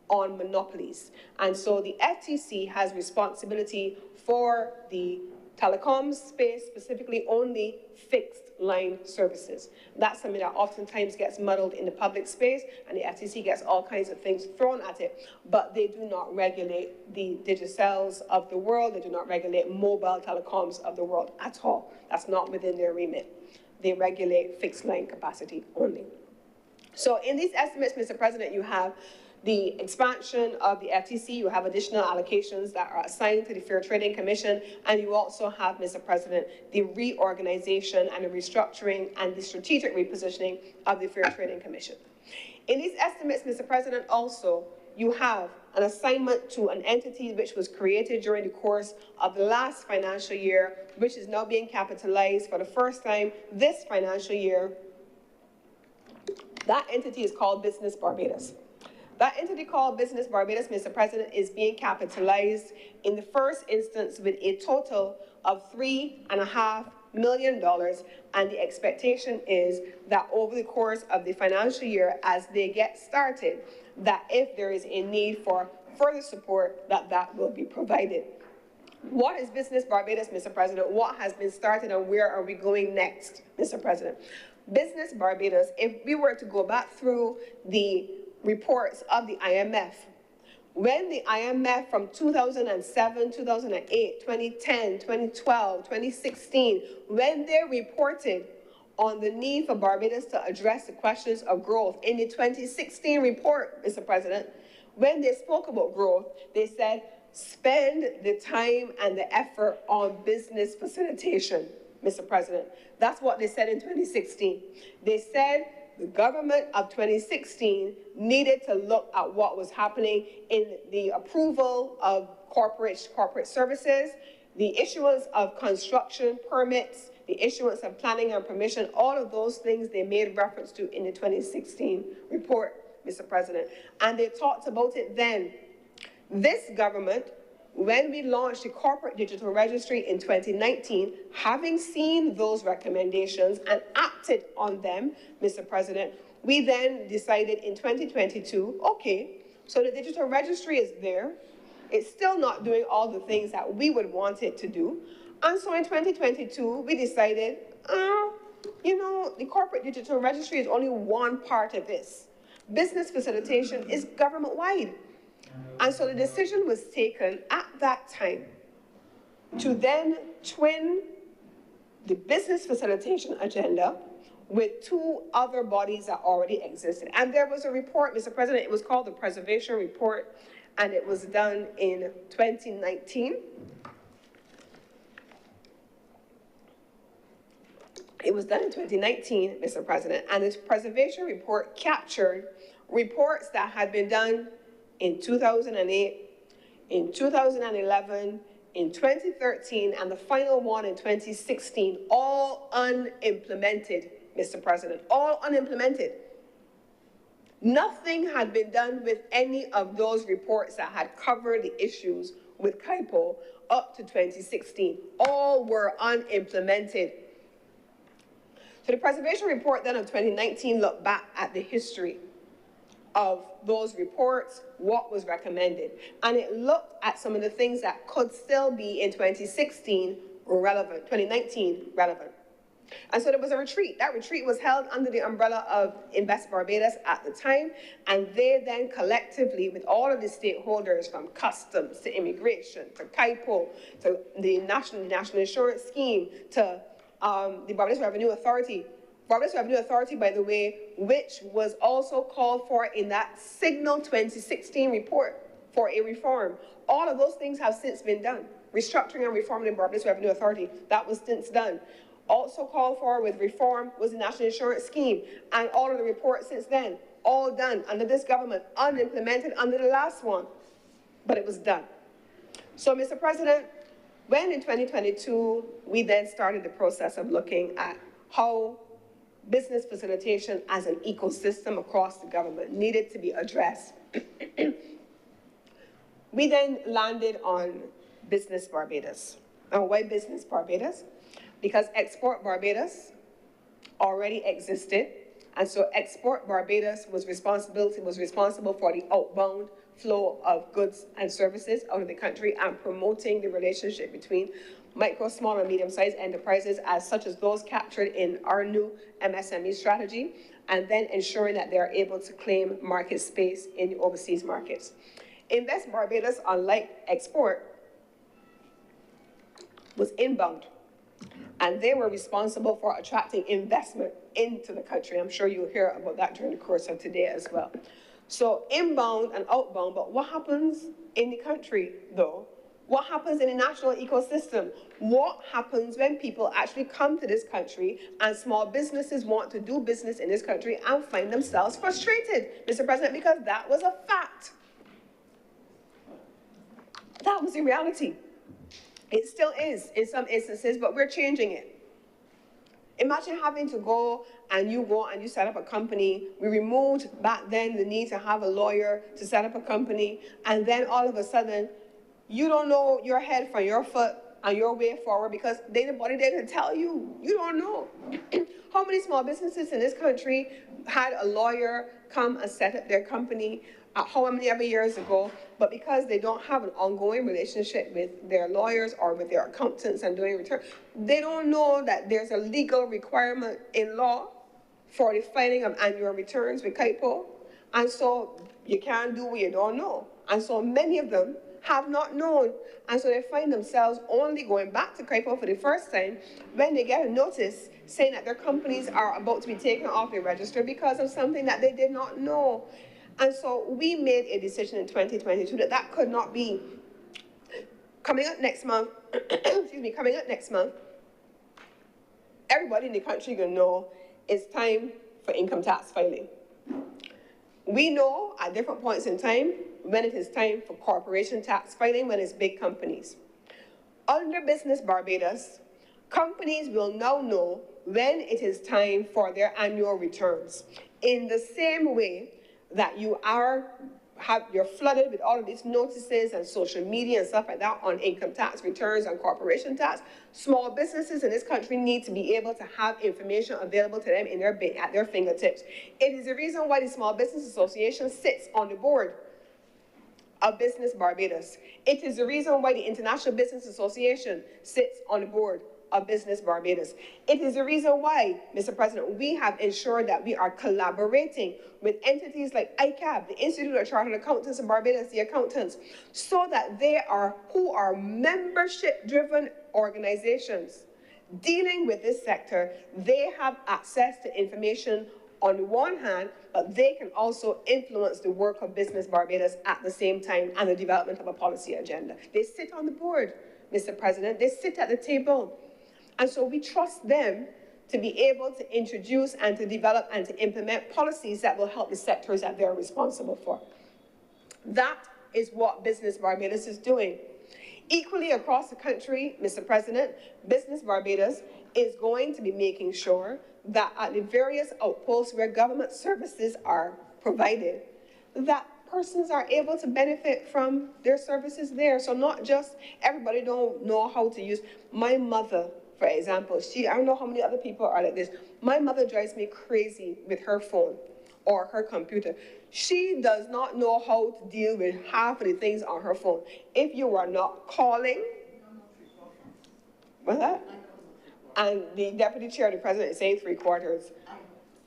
Speaker 3: on monopolies. And so the FTC has responsibility for the telecoms space, specifically only fixed line services. That's something that oftentimes gets muddled in the public space, and the FTC gets all kinds of things thrown at it, but they do not regulate the Digicels of the world. They do not regulate mobile telecoms of the world at all. That's not within their remit. They regulate fixed line capacity only. So in these estimates, Mr. President, you have the expansion of the FTC, you have additional allocations that are assigned to the Fair Trading Commission, and you also have, Mr. President, the reorganization and the restructuring and the strategic repositioning of the Fair Trading Commission. In these estimates, Mr. President, also, you have an assignment to an entity which was created during the course of the last financial year, which is now being capitalized for the first time this financial year. That entity is called Business Barbados. That entity called Business Barbados, Mr. President, is being capitalized in the first instance with a total of $3.5 million, and the expectation is that over the course of the financial year, as they get started, that if there is a need for further support, that will be provided. What is Business Barbados, Mr. President? What has been started and where are we going next, Mr. President? Business Barbados, if we were to go back through the reports of the IMF, when the IMF from 2007, 2008, 2010, 2012, 2016, when they reported on the need for Barbados to address the questions of growth, in the 2016 report, Mr. President, when they spoke about growth, they said, spend the time and the effort on business facilitation, Mr. President. That's what they said in 2016. They said the government of 2016 needed to look at what was happening in the approval of corporate services, the issuance of construction permits, the issuance of planning and permission, all of those things they made reference to in the 2016 report, Mr. President. And they talked about it then. This government, when we launched the Corporate Digital Registry in 2019, having seen those recommendations and acted on them, Mr. President, we then decided in 2022, okay, so the digital registry is there. It's still not doing all the things that we would want it to do. And so in 2022, we decided, you know, the Corporate Digital Registry is only one part of this. Business facilitation is government-wide. And so the decision was taken at that time to then twin the business facilitation agenda with two other bodies that already existed. And there was a report, Mr. President, it was called the Preservation Report, and it was done in 2019. It was done in 2019, Mr. President, and this Preservation Report captured reports that had been done in 2008, in 2011, in 2013, and the final one in 2016, all unimplemented, Mr. President, all unimplemented. Nothing had been done with any of those reports that had covered the issues with KIPO up to 2016. All were unimplemented. So the Preservation Report then of 2019 looked back at the history of those reports, what was recommended. And it looked at some of the things that could still be in 2016 relevant, 2019 relevant. And so there was a retreat. That retreat was held under the umbrella of Invest Barbados at the time, and they then collectively, with all of the stakeholders from customs to immigration, to KIPO, to the National Insurance Scheme, to the Barbados Revenue Authority. Barbados Revenue Authority, by the way, which was also called for in that Signal 2016 report for a reform. All of those things have since been done. Restructuring and reforming the Barbados Revenue Authority, that was since done. Also called for with reform was the National Insurance Scheme, and all of the reports since then, all done under this government, unimplemented under the last one, but it was done. So, Mr. President, When in 2022, we then started the process of looking at how business facilitation as an ecosystem across the government needed to be addressed. We then landed on Business Barbados. And why Business Barbados? Because Export Barbados already existed, and so Export Barbados was responsible for the outbound flow of goods and services out of the country and promoting the relationship between micro, small, and medium-sized enterprises such as those captured in our new MSME strategy, and then ensuring that they are able to claim market space in the overseas markets. Invest Barbados, unlike Export, was inbound, and they were responsible for attracting investment into the country. I'm sure you'll hear about that during the course of today as well. So inbound and outbound, but what happens in the country, though? What happens in the national ecosystem? What happens when people actually come to this country and small businesses want to do business in this country and find themselves frustrated, Mr. President, because that was a fact. That was the reality. It still is in some instances, but we're changing it. Imagine having to go and you set up a company. We removed back then the need to have a lawyer to set up a company, and then all of a sudden, you don't know your head from your foot and your way forward because nobody there to tell you. You don't know. How many small businesses in this country had a lawyer come and set up their company how many ever years ago, but because they don't have an ongoing relationship with their lawyers or with their accountants and doing return, they don't know that there's a legal requirement in law for the filing of annual returns with KIPO, and so you can't do what you don't know. And so many of them have not known, and so they find themselves only going back to KIPO for the first time when they get a notice saying that their companies are about to be taken off the register because of something that they did not know. And so we made a decision in 2022 that that could not be. Coming up next month, everybody in the country gonna know it's time for income tax filing. We know at different points in time when it is time for corporation tax filing, when it's big companies. Under Business Barbados, companies will now know when it is time for their annual returns. In the same way that you're flooded with all of these notices and social media and stuff like that on income tax returns and corporation tax, small businesses in this country need to be able to have information available to them at their fingertips. It is the reason why the Small Business Association sits on the board of Business Barbados. It is the reason why the International Business Association sits on the board of Business Barbados. It is the reason why, Mr. President, we have ensured that we are collaborating with entities like ICAB, the Institute of Chartered Accountants in Barbados, the accountants, so that who are membership-driven organizations dealing with this sector, they have access to information on the one hand, but they can also influence the work of Business Barbados at the same time and the development of a policy agenda. They sit on the board, Mr. President. They sit at the table. And so we trust them to be able to introduce and to develop and to implement policies that will help the sectors that they're responsible for. That is what Business Barbados is doing. Equally across the country, Mr. President, Business Barbados is going to be making sure that at the various outposts where government services are provided, that persons are able to benefit from their services there. So not just everybody don't know how to use. My mother, for example, I don't know how many other people are like this. My mother drives me crazy with her phone or her computer. She does not know how to deal with half of the things on her phone. If you are not calling, what's that? And the deputy chair of the president is saying 3/4.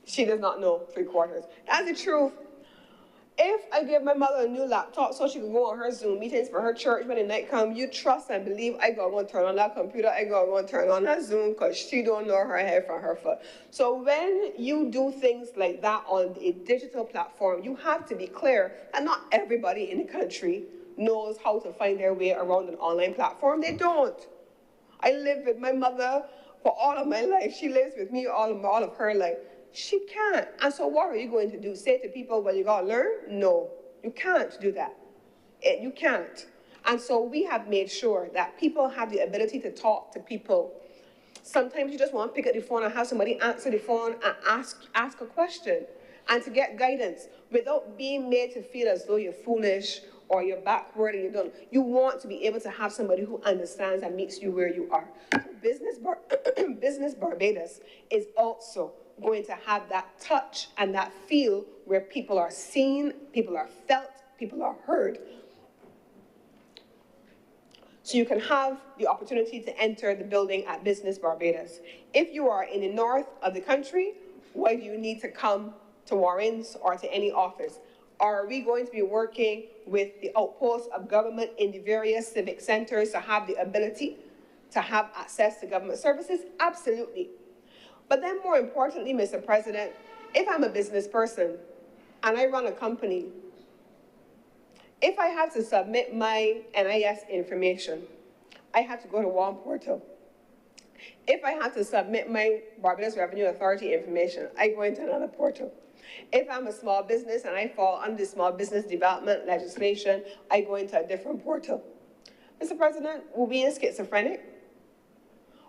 Speaker 3: She does not know 3/4. That's the truth. If I give my mother a new laptop so she can go on her Zoom meetings for her church when the night comes, you trust and believe I gotta go and turn on that computer, I gotta go and turn on that Zoom because she don't know her head from her foot. So when you do things like that on a digital platform, you have to be clear that not everybody in the country knows how to find their way around an online platform. They don't. I lived with my mother for all of my life. She lives with me all of her life. She can't. And so what are you going to do? Say to people, well, you got to learn? No, you can't do that. You can't. And so we have made sure that people have the ability to talk to people. Sometimes you just want to pick up the phone and have somebody answer the phone and ask a question and to get guidance without being made to feel as though you're foolish or you're backward and you don't. You want to be able to have somebody who understands and meets you where you are. Business Barbados is also going to have that touch and that feel where people are seen, people are felt, people are heard. So you can have the opportunity to enter the building at Business Barbados. If you are in the north of the country, why do you need to come to Warrens or to any office? Are we going to be working with the outposts of government in the various civic centers to have the ability to have access to government services? Absolutely. But then more importantly, Mr. President, if I'm a business person and I run a company, if I have to submit my NIS information, I have to go to one portal. If I have to submit my Barbados Revenue Authority information, I go into another portal. If I'm a small business and I fall under the small business development legislation, I go into a different portal. Mr. President, will we be schizophrenic?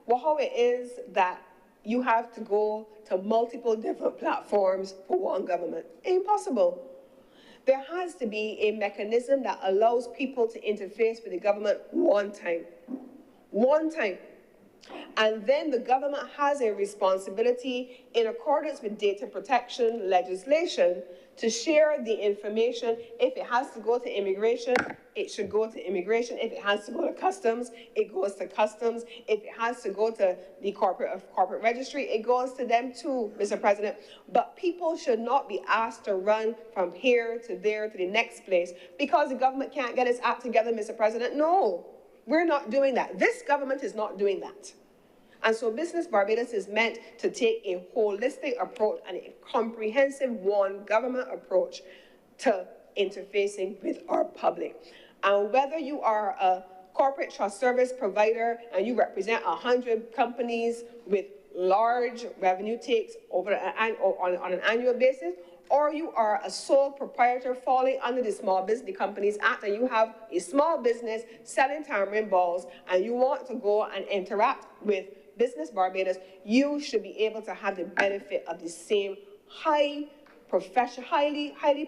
Speaker 3: Well, how it is that you have to go to multiple different platforms for one government? Impossible. There has to be a mechanism that allows people to interface with the government one time. One time. And then the government has a responsibility in accordance with data protection legislation to share the information. If it has to go to immigration, it should go to immigration. If it has to go to customs, it goes to customs. If it has to go to the corporate registry, it goes to them too, Mr. President. But people should not be asked to run from here to there to the next place because the government can't get its act together, Mr. President. No, we're not doing that. This government is not doing that. And so Business Barbados is meant to take a holistic approach and a comprehensive one government approach to interfacing with our public. And whether you are a corporate trust service provider and you represent 100 companies with large revenue takes over on an annual basis, or you are a sole proprietor falling under the Small Business Companies Act and you have a small business selling tamarind balls and you want to go and interact with Business Barbados, you should be able to have the benefit of the same highly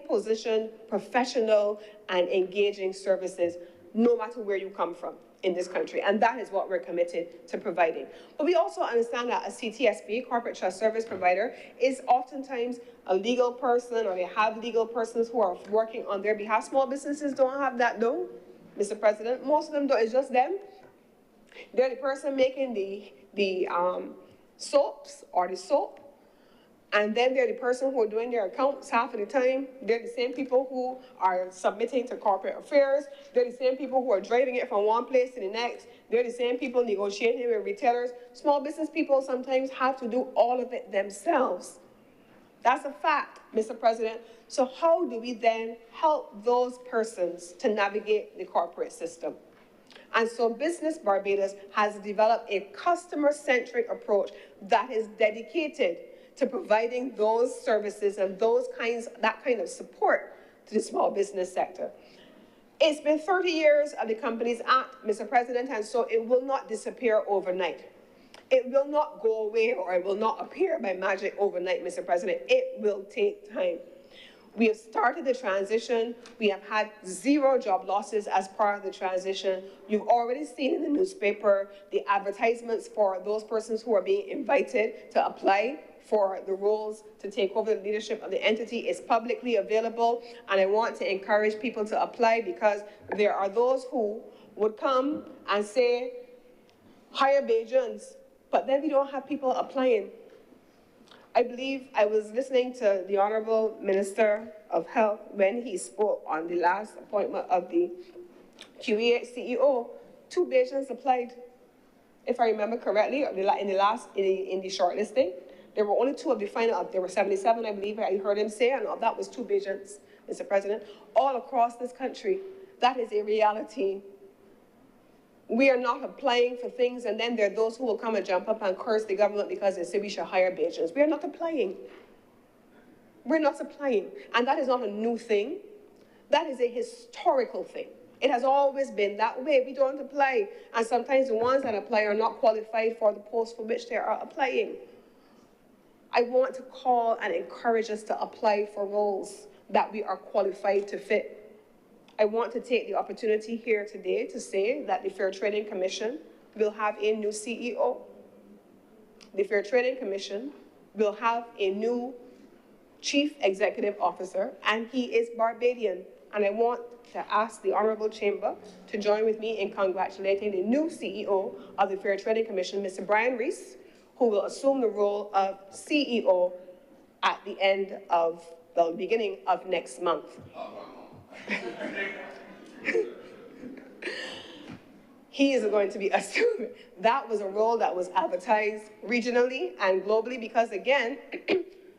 Speaker 3: positioned, professional, and engaging services, no matter where you come from in this country. And that is what we're committed to providing. But we also understand that a CTSP, Corporate Trust Service Provider, is oftentimes a legal person, or they have legal persons who are working on their behalf. Small businesses don't have that though, Mr. President. Most of them don't, it's just them. They're the person making the soaps or the soap, and then they're the person who are doing their accounts half of the time. They're the same people who are submitting to corporate affairs. They're the same people who are driving it from one place to the next. They're the same people negotiating with retailers. Small business people sometimes have to do all of it themselves. That's a fact, Mr. President. So how do we then help those persons to navigate the corporate system? And so Business Barbados has developed a customer-centric approach that is dedicated to providing those services and that kind of support to the small business sector. It's been 30 years of the Companies Act, Mr. President, and so it will not disappear overnight. It will not go away, or it will not appear by magic overnight, Mr. President. It will take time. We have started the transition. We have had 0 job losses as part of the transition. You've already seen in the newspaper the advertisements for those persons who are being invited to apply for the roles to take over the leadership of the entity. Is publicly available, and I want to encourage people to apply because there are those who would come and say, hire Bajans, but then we don't have people applying. I believe I was listening to the Honorable Minister of Health when he spoke on the last appointment of the QEH CEO. 2 Bajans applied, if I remember correctly, in the shortlisting. There were only 2 of the final. There were 77, I believe I heard him say, and that was 2 Bajans, Mr. President, all across this country. That is a reality. We are not applying for things, and then there are those who will come and jump up and curse the government because they say we should hire Bajans. We are not applying. We're not applying. And that is not a new thing. That is a historical thing It has always been that way. We don't apply, and sometimes the ones that apply are not qualified for the post for which they are applying. I want to call and encourage us to apply for roles that we are qualified to fit. I want to take the opportunity here today to say that the Fair Trading Commission will have a new CEO. The Fair Trading Commission will have a new Chief Executive Officer, and he is Barbadian. And I want to ask the Honourable Chamber to join with me in congratulating the new CEO of the Fair Trading Commission, Mr. Brian Rees, who will assume the role of CEO at the end of the beginning of next month. He is going to be assuming. That was a role that was advertised regionally and globally because, again,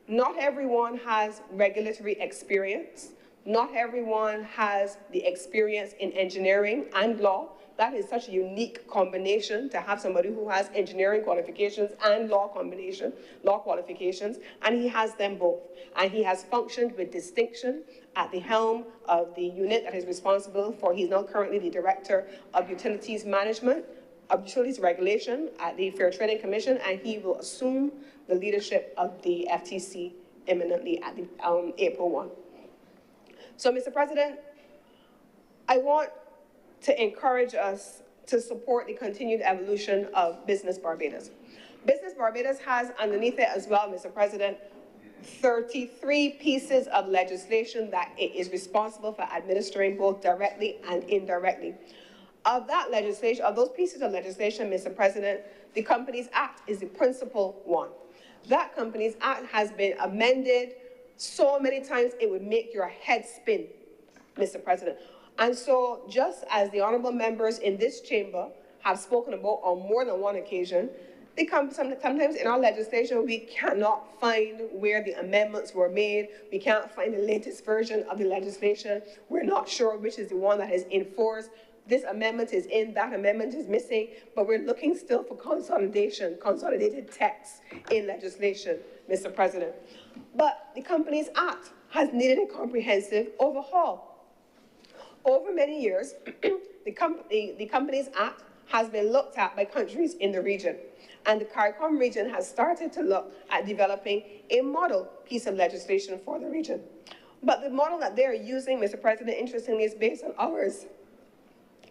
Speaker 3: not everyone has regulatory experience. Not everyone has the experience in engineering and law. That is such a unique combination to have somebody who has engineering qualifications and law qualifications, and he has them both. And he has functioned with distinction at the helm of the unit that is responsible for, he's now currently the Director of Utilities Management, of Utilities Regulation at the Fair Trading Commission, and he will assume the leadership of the FTC imminently at the April 1. So, Mr. President, I want to encourage us to support the continued evolution of Business Barbados. Business Barbados has underneath it as well, Mr. President, 33 pieces of legislation that it is responsible for administering both directly and indirectly. Of that legislation, of those pieces of legislation, Mr. President, the Companies Act is the principal one. That Companies Act has been amended so many times it would make your head spin, Mr. President. And so just as the honorable members in this chamber have spoken about on more than one occasion, sometimes in our legislation we cannot find where the amendments were made. We can't find the latest version of the legislation. We're not sure which is the one that is enforced. This amendment is in, that amendment is missing, but we're looking still for consolidated text in legislation, Mr. President. But the Companies Act has needed a comprehensive overhaul. Over many years, the Companies Act has been looked at by countries in the region, and the CARICOM region has started to look at developing a model piece of legislation for the region. But the model that they're using, Mr. President, interestingly, is based on ours.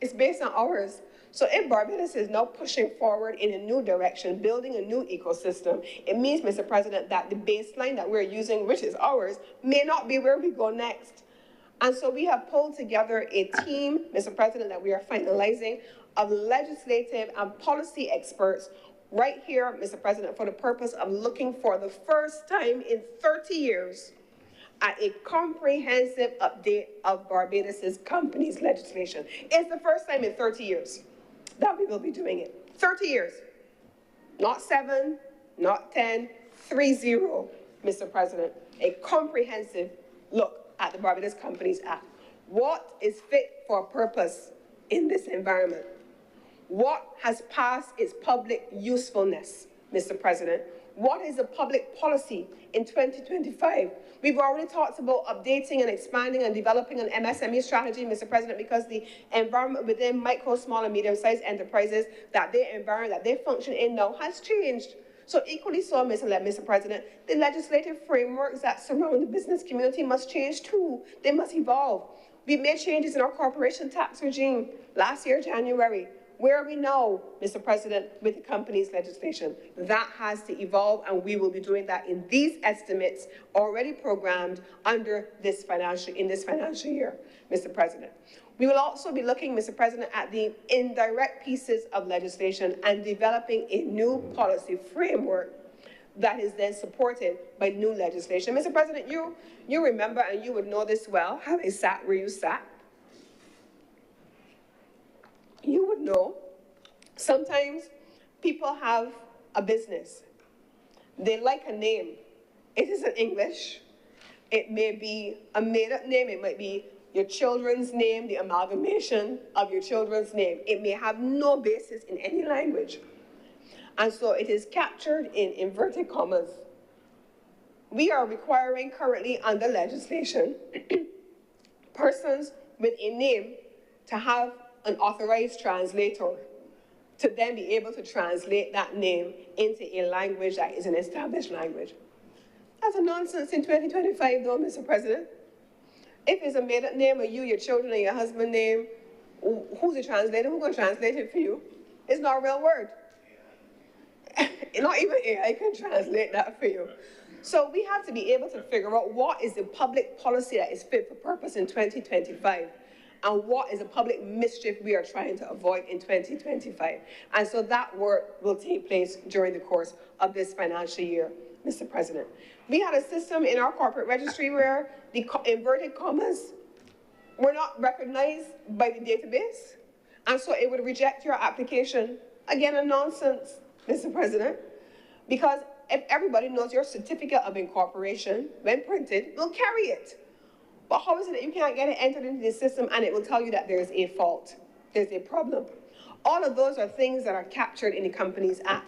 Speaker 3: It's based on ours. So if Barbados is now pushing forward in a new direction, building a new ecosystem, it means, Mr. President, that the baseline that we're using, which is ours, may not be where we go next. And so we have pulled together a team, Mr. President, that we are finalizing of legislative and policy experts right here, Mr. President, for the purpose of looking for the first time in 30 years at a comprehensive update of Barbados's companies legislation. It's the first time in 30 years that we will be doing it. 30 years. Not 7, not 10, 30, Mr. President. A comprehensive look at the Barbados Companies Act. What is fit for purpose in this environment? What has passed its public usefulness, Mr. President? What is the public policy in 2025? We've already talked about updating and expanding and developing an MSME strategy, Mr. President, because the environment within micro, small, and medium-sized enterprises that they function in now has changed. So equally so, Mr. President, the legislative frameworks that surround the business community must change too. They must evolve. We've made changes in our corporation tax regime last year, January. Where are we now, Mr. President, with the companies legislation? That has to evolve, and we will be doing that in these estimates already programmed under this financial year, Mr. President. We will also be looking, Mr. President, at the indirect pieces of legislation and developing a new policy framework that is then supported by new legislation. Mr. President, you remember, and you would know this well, having sat where you sat, you would know sometimes people have a business. They like a name. It isn't English. It may be a made-up name. It might be your children's name, the amalgamation of your children's name. It may have no basis in any language. And so it is captured in inverted commas. We are requiring currently under legislation persons with a name to have an authorized translator to then be able to translate that name into a language that is an established language. That's a nonsense in 2025, though, Mr. President. If it's a made-up name of you, your children, and your husband's name, who's the translator? Who's going to translate it for you? It's not a real word. Not even AI can translate that for you. So we have to be able to figure out what is the public policy that is fit for purpose in 2025 and what is the public mischief we are trying to avoid in 2025. And so that work will take place during the course of this financial year, Mr. President. We had a system in our corporate registry where the inverted commas were not recognized by the database, and so it would reject your application. Again, a nonsense, Mr. President, because if everybody knows your certificate of incorporation, when printed, will carry it. But how is it that you can't get it entered into the system and it will tell you that there's a fault, there's a problem? All of those are things that are captured in the Companies Act.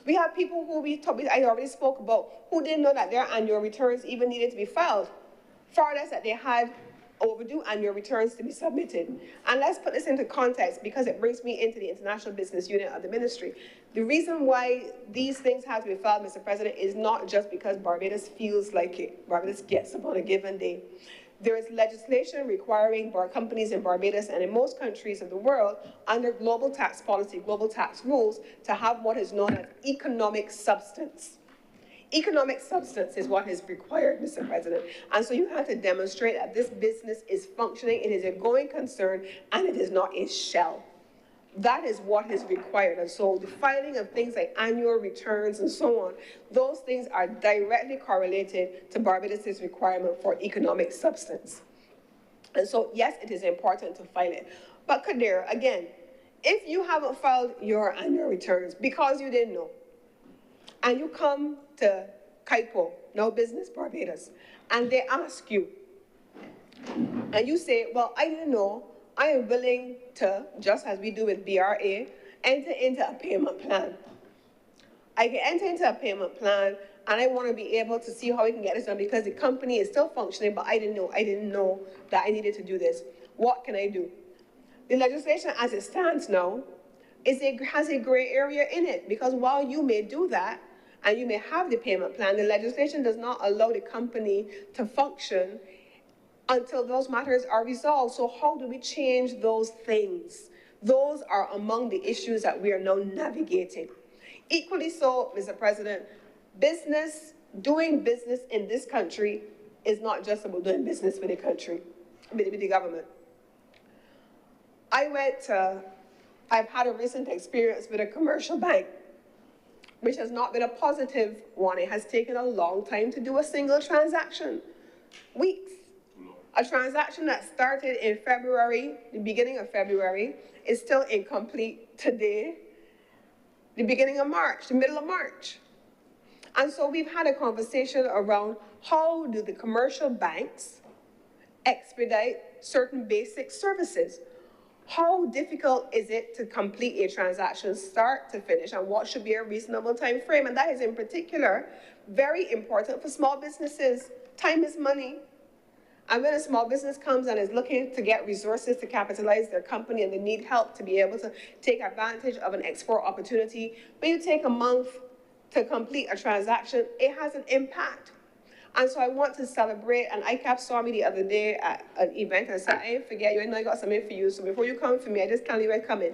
Speaker 3: We have people who I already spoke about, who didn't know that their annual returns even needed to be filed, far less that they had overdue annual returns to be submitted. And let's put this into context because it brings me into the International Business Unit of the Ministry. The reason why these things have to be filed, Mr. President, is not just because Barbados feels like it. Barbados gets up on a given day. There is legislation requiring companies in Barbados and in most countries of the world under global tax policy, global tax rules, to have what is known as economic substance. Economic substance is what is required, Mr. President. And so you have to demonstrate that this business is functioning, it is a going concern, and it is not a shell. That is what is required. And so the filing of things like annual returns and so on, those things are directly correlated to Barbados' requirement for economic substance. And so, yes, it is important to file it. But Kadir, again, if you haven't filed your annual returns because you didn't know, and you come to KIPO, No Business Barbados, and they ask you, and you say, well, I didn't know, I am willing to, just as we do with BRA, enter into a payment plan. I can enter into a payment plan, and I want to be able to see how we can get this done because the company is still functioning, but I didn't know that I needed to do this. What can I do? The legislation as it stands now has a gray area in it because while you may do that, and you may have the payment plan, the legislation does not allow the company to function until those matters are resolved. So how do we change those things? Those are among the issues that we are now navigating. Equally so, Mr. President, doing business in this country is not just about doing business with the country, with the government. I've had a recent experience with a commercial bank, which has not been a positive one. It has taken a long time to do a single transaction, weeks. A transaction that started in February, the beginning of February, is still incomplete today, the beginning of March, the middle of March. And so we've had a conversation around how do the commercial banks expedite certain basic services? How difficult is it to complete a transaction start to finish, and what should be a reasonable time frame? And that is in particular very important for small businesses. Time is money. And when a small business comes and is looking to get resources to capitalize their company and they need help to be able to take advantage of an export opportunity, when you take a month to complete a transaction, it has an impact. And so I want to celebrate, and ICAP saw me the other day at an event and said, I ain't forget you, I know I got something for you, so before you come for me, I just tell you I come in.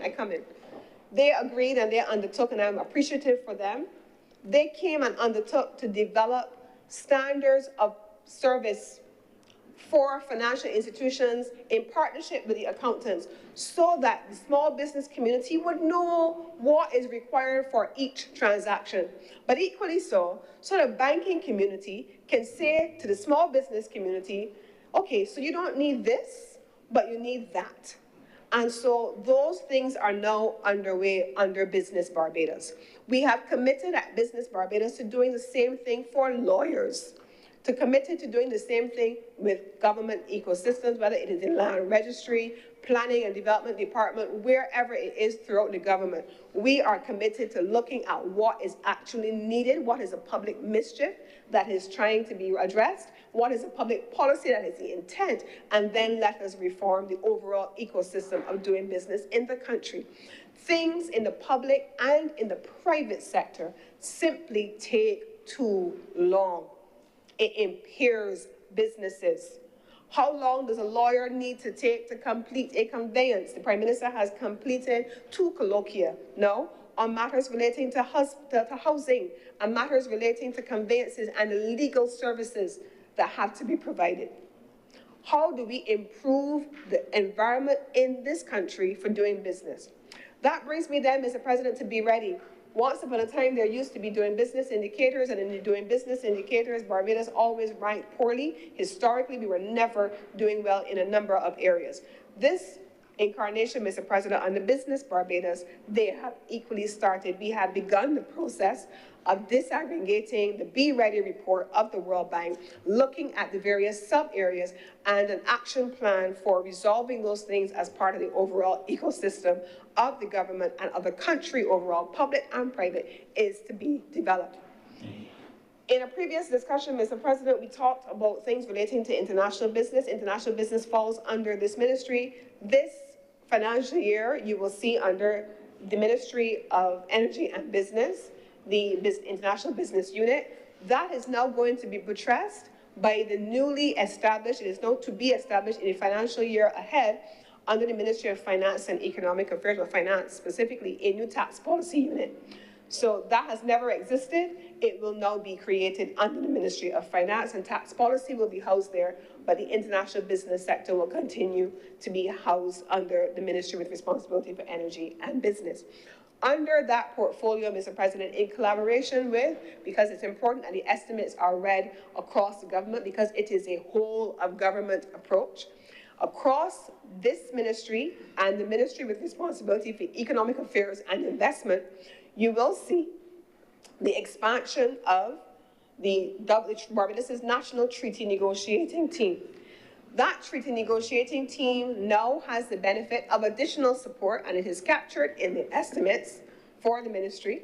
Speaker 3: They agreed and they undertook, and I'm appreciative for them. They came and undertook to develop standards of service for financial institutions in partnership with the accountants so that the small business community would know what is required for each transaction. But equally so the banking community can say to the small business community, okay, so you don't need this, but you need that. And so those things are now underway under Business Barbados. We have committed at Business Barbados to doing the same thing for lawyers, to committed to doing the same thing with government ecosystems, whether it is in land registry, planning and development department, wherever it is throughout the government. We are committed to looking at what is actually needed, what is a public mischief that is trying to be addressed, what is the public policy that is the intent, and then let us reform the overall ecosystem of doing business in the country. Things in the public and in the private sector simply take too long. It impairs businesses. How long does a lawyer need to take to complete a conveyance? The Prime Minister has completed 2 colloquia now on matters relating to housing and matters relating to conveyances and the legal services that have to be provided. How do we improve the environment in this country for doing business? That brings me then, Mr. President, to Be Ready. Once upon a time, there used to be doing business indicators, and in the doing business indicators, Barbados always ranked poorly. Historically, we were never doing well in a number of areas. This incarnation, Mr. President, on the business Barbados, they have equally started. We have begun the process of disaggregating the Be Ready report of the World Bank, looking at the various sub-areas and an action plan for resolving those things as part of the overall ecosystem of the government and of the country overall, public and private, is to be developed. In a previous discussion, Mr. President, we talked about things relating to international business. International business falls under this ministry. This financial year, you will see under the Ministry of Energy and Business, the International Business Unit, that is now going to be buttressed by the newly established, it is now to be established in the financial year ahead under the Ministry of Finance and Economic Affairs, or Finance specifically, a new tax policy unit. So that has never existed. It will now be created under the Ministry of Finance, and tax policy will be housed there, but the international business sector will continue to be housed under the ministry with responsibility for energy and business. Under that portfolio, Mr. President, in collaboration with, because it's important that the estimates are read across the government, because it is a whole of government approach, across this ministry and the ministry with responsibility for economic affairs and investment, you will see the expansion of the Barbados' National Treaty Negotiating Team. That treaty negotiating team now has the benefit of additional support, and it is captured in the estimates for the ministry,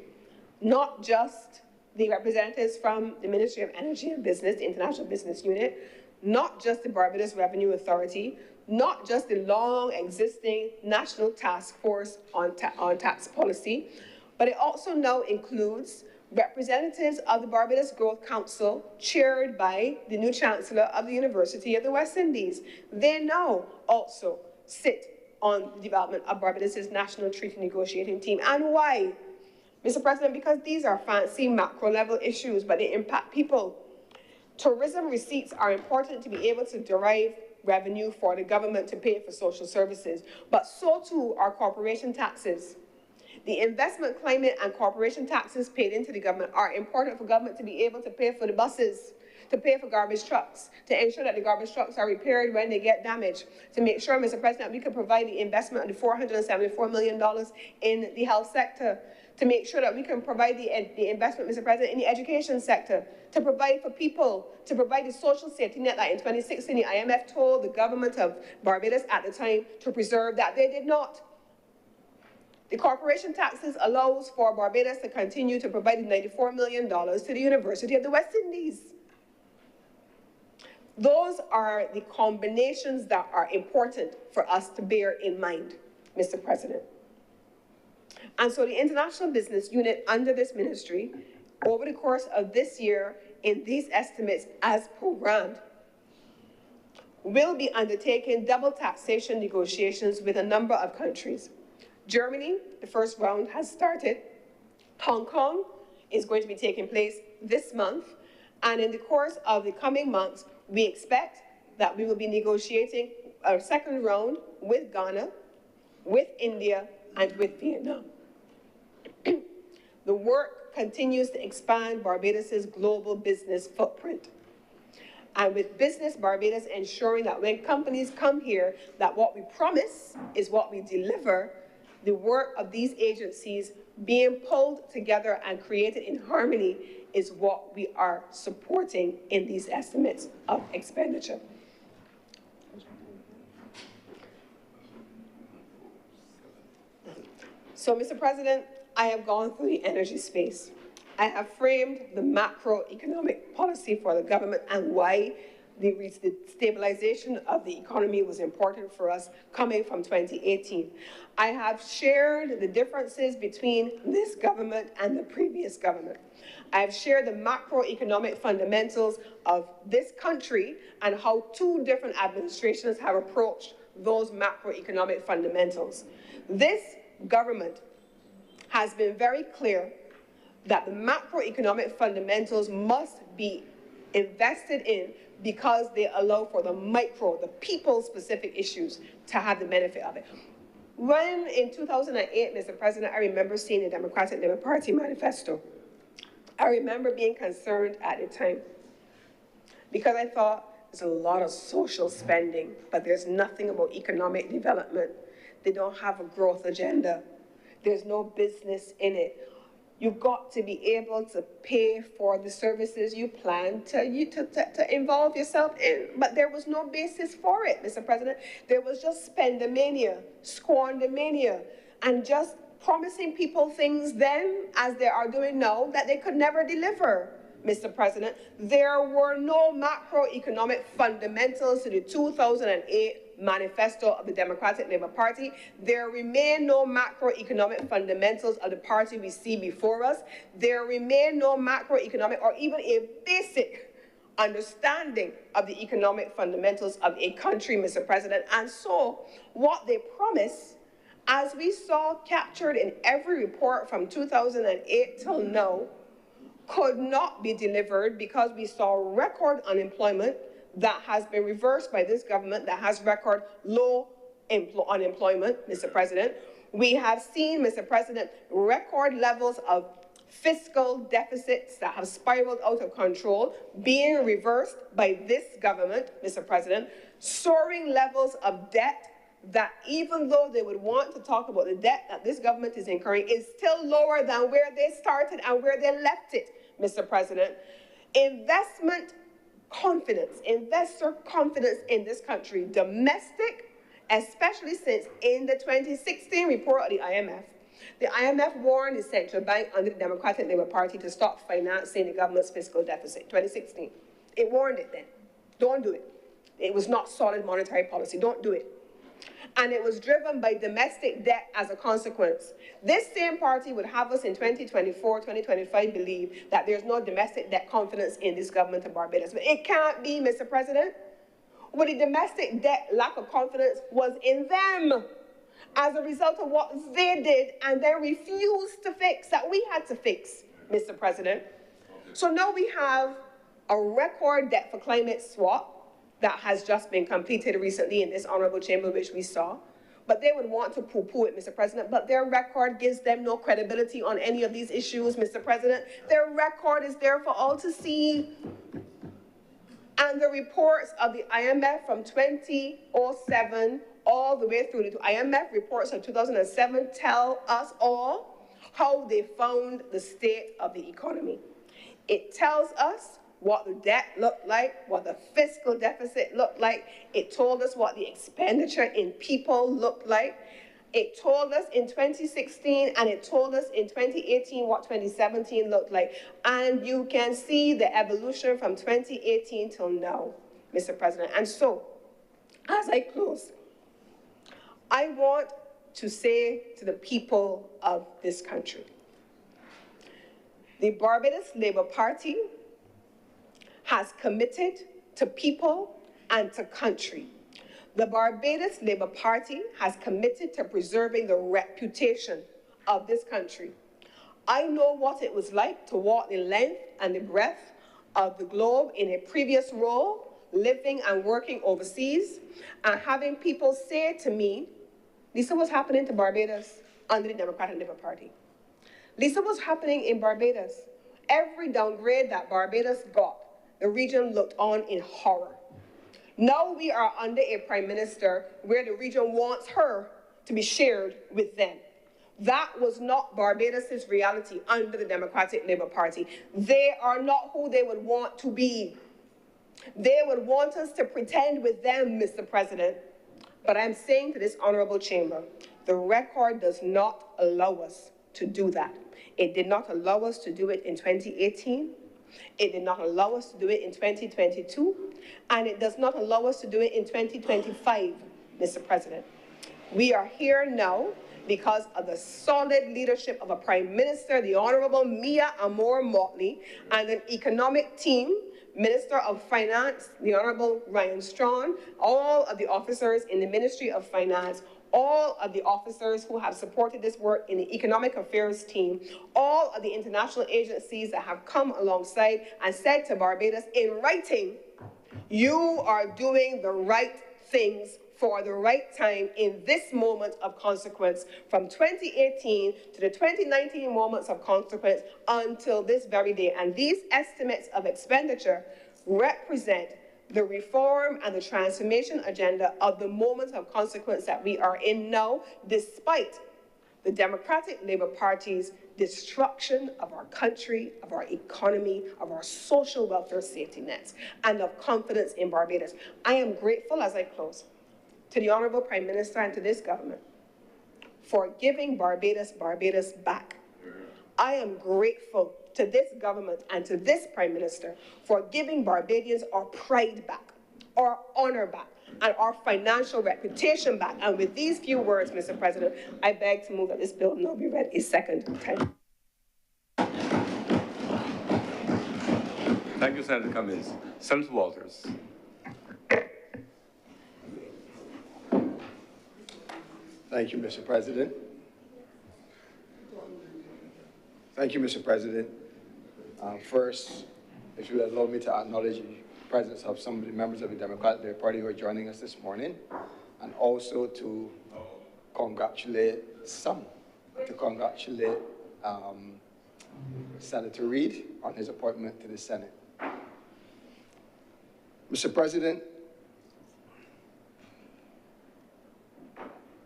Speaker 3: not just the representatives from the Ministry of Energy and Business, the International Business Unit, not just the Barbados Revenue Authority, not just the long existing National Task Force on tax policy, but it also now includes representatives of the Barbados Growth Council, chaired by the new Chancellor of the University of the West Indies. They now also sit on the development of Barbados' National Treaty Negotiating Team. And why? Mr. President, because these are fancy macro-level issues, but they impact people. Tourism receipts are important to be able to derive revenue for the government to pay for social services, but so too are corporation taxes. The investment climate and corporation taxes paid into the government are important for government to be able to pay for the buses, to pay for garbage trucks, to ensure that the garbage trucks are repaired when they get damaged, to make sure, Mr. President, we can provide the investment of the $474 million in the health sector, to make sure that we can provide the investment, Mr. President, in the education sector, to provide for people, to provide the social safety net that in 2016 the IMF told the government of Barbados at the time to preserve, that they did not. The corporation taxes allows for Barbados to continue to provide $94 million to the University of the West Indies. Those are the combinations that are important for us to bear in mind, Mr. President. And so the International Business Unit under this ministry, over the course of this year, in these estimates as programmed, will be undertaking double taxation negotiations with a number of countries. Germany, the first round has started. Hong Kong is going to be taking place this month. And in the course of the coming months, we expect that we will be negotiating a second round with Ghana, with India, and with Vietnam. The work continues to expand Barbados' global business footprint. And with Business Barbados ensuring that when companies come here, that what we promise is what we deliver, the work of these agencies being pulled together and created in harmony is what we are supporting in these estimates of expenditure. So, Mr. President, I have gone through the energy space. I have framed the macroeconomic policy for the government and why the stabilization of the economy was important for us coming from 2018. I have shared the differences between this government and the previous government. I have shared the macroeconomic fundamentals of this country and how two different administrations have approached those macroeconomic fundamentals. This government has been very clear that the macroeconomic fundamentals must be invested in because they allow for the micro, the people-specific issues to have the benefit of it. When in 2008, Mr. President, I remember seeing the Democratic Labour Party manifesto. I remember being concerned at the time because I thought there's a lot of social spending, but there's nothing about economic development. They don't have a growth agenda. There's no business in it. You've got to be able to pay for the services you plan to involve yourself in. But there was no basis for it, Mr. President. There was just spendamania, squandermania, and just promising people things then, as they are doing now, that they could never deliver, Mr. President. There were no macroeconomic fundamentals to the 2008 manifesto of the Democratic Labour Party. There remain no macroeconomic fundamentals of the party we see before us. There remain no macroeconomic or even a basic understanding of the economic fundamentals of a country, Mr. President. And so what they promise, as we saw captured in every report from 2008 till now, could not be delivered because we saw record unemployment that has been reversed by this government, that has record low unemployment, Mr. President. We have seen, Mr. President, record levels of fiscal deficits that have spiraled out of control being reversed by this government, Mr. President. Soaring levels of debt that, even though they would want to talk about the debt that this government is incurring, is still lower than where they started and where they left it, Mr. President. Investment confidence, investor confidence in this country, domestic, especially since in the 2016 report of the IMF warned the central bank under the Democratic Labour Party to stop financing the government's fiscal deficit, 2016. It warned it then. Don't do it. It was not solid monetary policy. Don't do it. And it was driven by domestic debt as a consequence. This same party would have us in 2024, 2025 believe that there's no domestic debt confidence in this government of Barbados. But it can't be, Mr. President. Well, the domestic debt lack of confidence was in them as a result of what they did and they refused to fix, that we had to fix, Mr. President. So now we have a record debt for climate swap that has just been completed recently in this honorable chamber, which we saw. But they would want to poo-poo it, Mr. President, but their record gives them no credibility on any of these issues, Mr. President. Their record is there for all to see. And the reports of the IMF from 2007 all the way through the IMF reports of 2007 tell us all how they found the state of the economy. It tells us what the debt looked like, what the fiscal deficit looked like. It told us what the expenditure in people looked like. It told us in 2016 and it told us in 2018 what 2017 looked like. And you can see the evolution from 2018 till now, Mr. President. And so, as I close, I want to say to the people of this country, the Barbados Labour Party has committed to people and to country. The Barbados Labour Party has committed to preserving the reputation of this country. I know what it was like to walk the length and the breadth of the globe in a previous role, living and working overseas, and having people say to me, Lisa, what's happening to Barbados under the Democratic Labour Party? Lisa, what's happening in Barbados? Every downgrade that Barbados got, the region looked on in horror. Now we are under a prime minister where the region wants her to be shared with them. That was not Barbados's reality under the Democratic Labour Party. They are not who they would want to be. They would want us to pretend with them, Mr. President. But I'm saying to this honorable chamber, the record does not allow us to do that. It did not allow us to do it in 2018. It did not allow us to do it in 2022, and it does not allow us to do it in 2025, Mr. President. We are here now because of the solid leadership of a Prime Minister, the Honorable Mia Amor Motley, and an economic team, Minister of Finance, the Honorable Ryan Strachan, all of the officers in the Ministry of Finance, all of the officers who have supported this work in the Economic Affairs team, all of the international agencies that have come alongside and said to Barbados in writing, you are doing the right things for the right time in this moment of consequence, from 2018 to the 2019 moments of consequence until this very day. And these estimates of expenditure represent the reform and the transformation agenda of the moment of consequence that we are in now, despite the Democratic Labour Party's destruction of our country, of our economy, of our social welfare safety nets, and of confidence in Barbados. I am grateful, as I close, to the Honourable Prime Minister and to this government for giving Barbados back. I am grateful to this government and to this Prime Minister for giving Barbadians our pride back, our honour back, and our financial reputation back. And with these few words, Mr. President, I beg to move that this bill now be read a second time.
Speaker 1: Thank you, Senator Cummins. Senator Walters.
Speaker 4: Thank you, Mr. President. Thank you, Mr. President. First, if you would allow me to acknowledge the presence of some of the members of the Democratic Labour Party who are joining us this morning, and also to congratulate Senator Reid on his appointment to the Senate. Mr. President,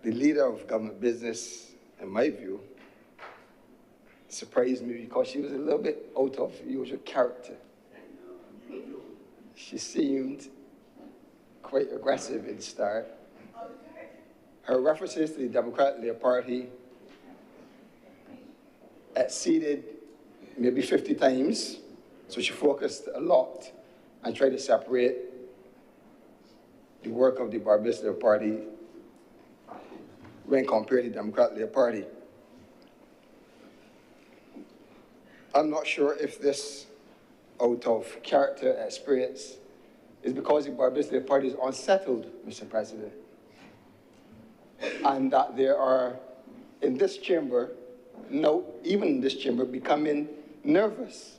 Speaker 4: the leader of government business, in my view, surprised me because she was a little bit out of usual character. She seemed quite aggressive in start. Her references to the Democratic Labour Party exceeded maybe 50 times, so she focused a lot and tried to separate the work of the Barbados Labour Party when compared to the Democratic Labour Party. I'm not sure if this out of character experience is because the Barbados Labour Party is unsettled, Mr. President, and that there are in this chamber, no, even in this chamber, becoming nervous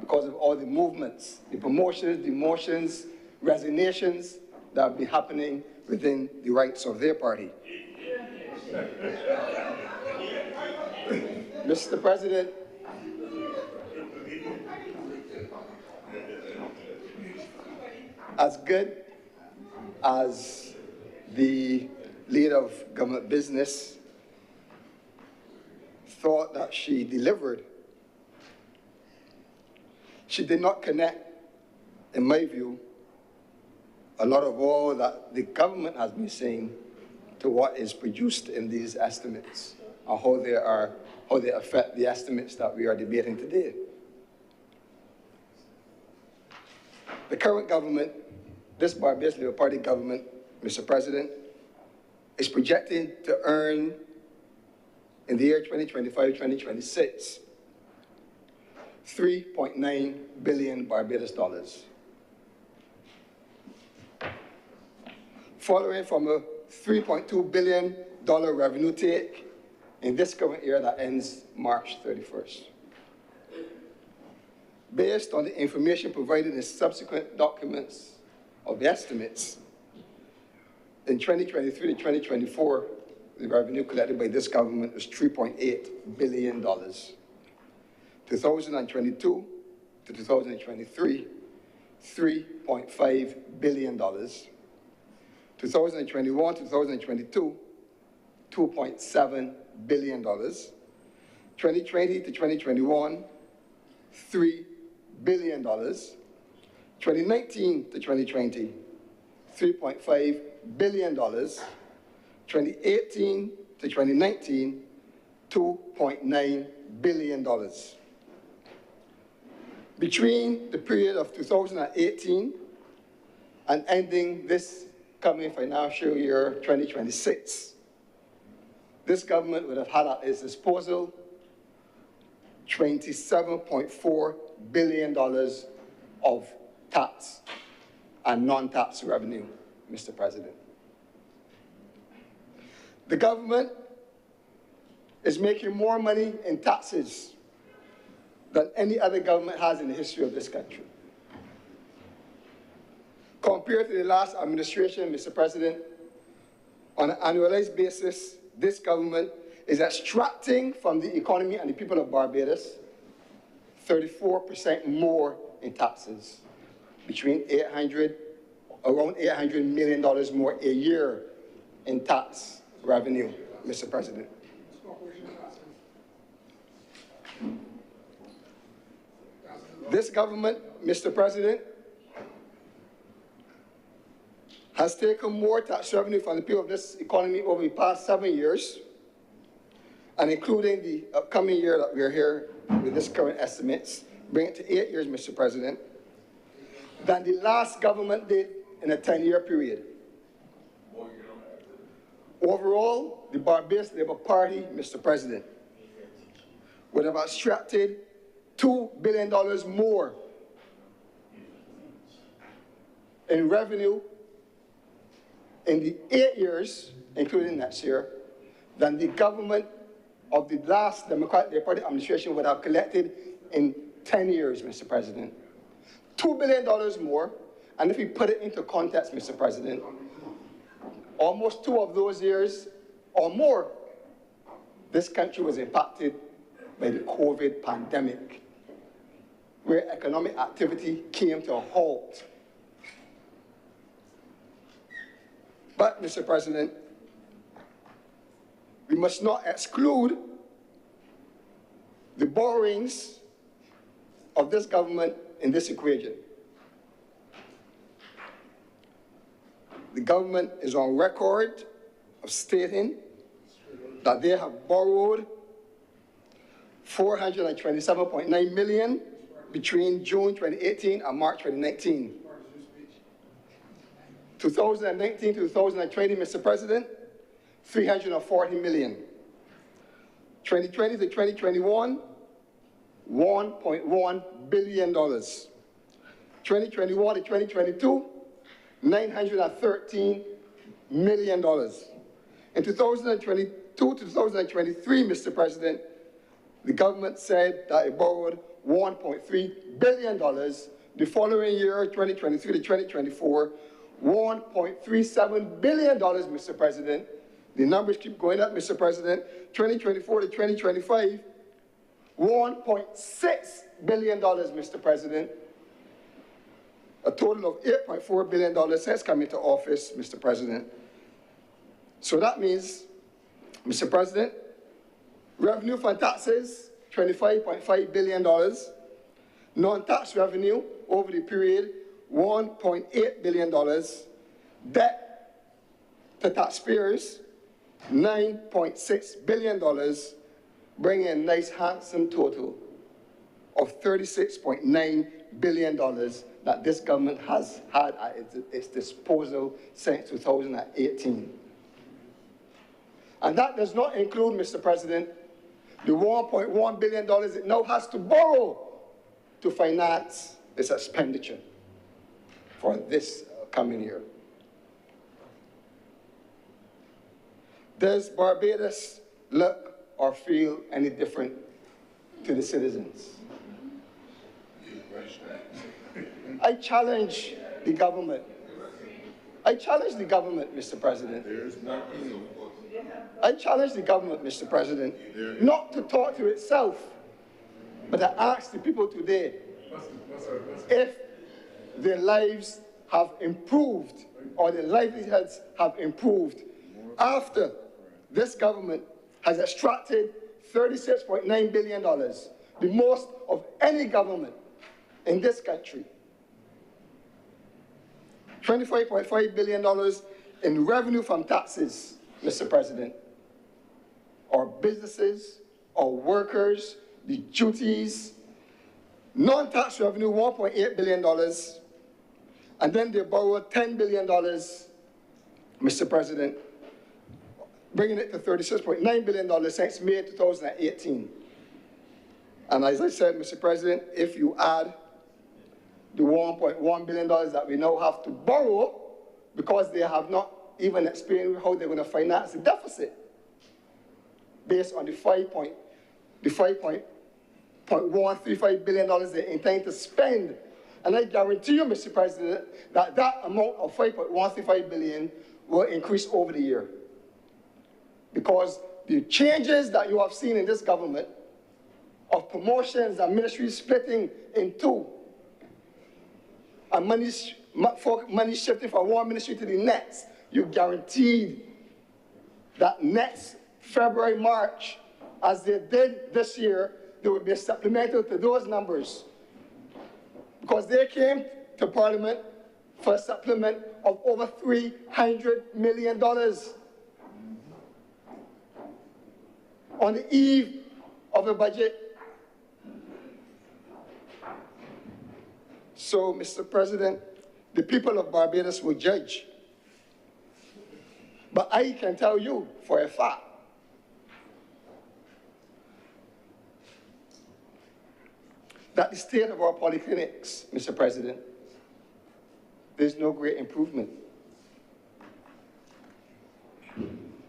Speaker 4: because of all the movements, the promotions, demotions, resignations that have been happening within the ranks of their party. Mr. President, as good as the leader of government business thought that she delivered, she did not connect, in my view, a lot of all that the government has been saying to what is produced in these estimates, and how they affect the estimates that we are debating today. The current government, this Barbados Labour Party government, Mr. President, is projecting to earn in the year 2025-2026 $3.9 billion Barbados dollars. Following from a $3.2 billion revenue take in this current year that ends March 31st. Based on the information provided in subsequent documents of the estimates, in 2023 to 2024, the revenue collected by this government was $3.8 billion. 2022 to 2023, $3.5 billion. 2021 to 2022, $2.7 billion. 2020 to 2021, $3 billion. 2019 to 2020, $3.5 billion. 2018 to 2019, $2.9 billion. Between the period of 2018 and ending this coming financial year 2026, this government would have had at its disposal $27.4 billion of tax and non-tax revenue, Mr. President. The government is making more money in taxes than any other government has in the history of this country. Compared to the last administration, Mr. President, on an annualized basis, this government is extracting from the economy and the people of Barbados 34% more in taxes, between around $800 million more a year in tax revenue, Mr. President. This government, Mr. President, has taken more tax revenue from the people of this economy over the past 7 years, and including the upcoming year that we're here with this current estimates, bring it to 8 years, Mr. President, than the last government did in a 10-year period. Overall, the Barbados Labour Party, Mr. President, would have extracted $2 billion more in revenue in the 8 years, including next year, than the government of the last Democratic Labour Party administration would have collected in 10 years, Mr. President. $2 billion more, and if we put it into context, Mr. President, almost 2 of those years or more, this country was impacted by the COVID pandemic, where economic activity came to a halt. But, Mr. President, we must not exclude the borrowings of this government in this equation. The government is on record of stating that they have borrowed $427.9 million between June 2018 and March 2019. 2019 to 2020, Mr. President, $340 million. 2020 to 2021, $1.1 billion. 2021 to 2022, $913 million. In 2022 to 2023, Mr. President, the government said that it borrowed $1.3 billion. The following year, 2023 to 2024, $1.37 billion, Mr. President. The numbers keep going up, Mr. President. 2024 to 2025, $1.6 billion, Mr. President. A total of $8.4 billion since coming to office, Mr. President. So that means, Mr. President, revenue from taxes, $25.5 billion. Non-tax revenue over the period, $1.8 billion. Debt to taxpayers, $9.6 billion, bringing a nice handsome total of $36.9 billion that this government has had at its disposal since 2018. And that does not include, Mr. President, the $1.1 billion it now has to borrow to finance its expenditure for this coming year. Does Barbados look or feel any different to the citizens? I challenge the government. I challenge the government, Mr. President. I challenge the government, Mr. President, not to talk to itself, but to ask the people today if their lives have improved or their livelihoods have improved after this government has extracted $36.9 billion, the most of any government in this country. $25.5 billion in revenue from taxes, Mr. President, or businesses, or workers, the duties, non-tax revenue, $1.8 billion, And then they borrowed $10 billion, Mr. President, bringing it to $36.9 billion since May 2018. And as I said, Mr. President, if you add the $1.1 billion that we now have to borrow, because they have not even explained how they're going to finance the deficit, based on the $5.135 billion they intend to spend. And I guarantee you, Mr. President, that that amount of $5.135 billion will increase over the year. Because the changes that you have seen in this government of promotions and ministries splitting in two, and money shifting from one ministry to the next, you guaranteed that next February, March, as they did this year, there would be a supplemental to those numbers. Because they came to Parliament for a supplement of over $300 million. On the eve of the budget. So, Mr. President, the people of Barbados will judge. But I can tell you for a fact that the state of our polyclinics, Mr. President, there's no great improvement.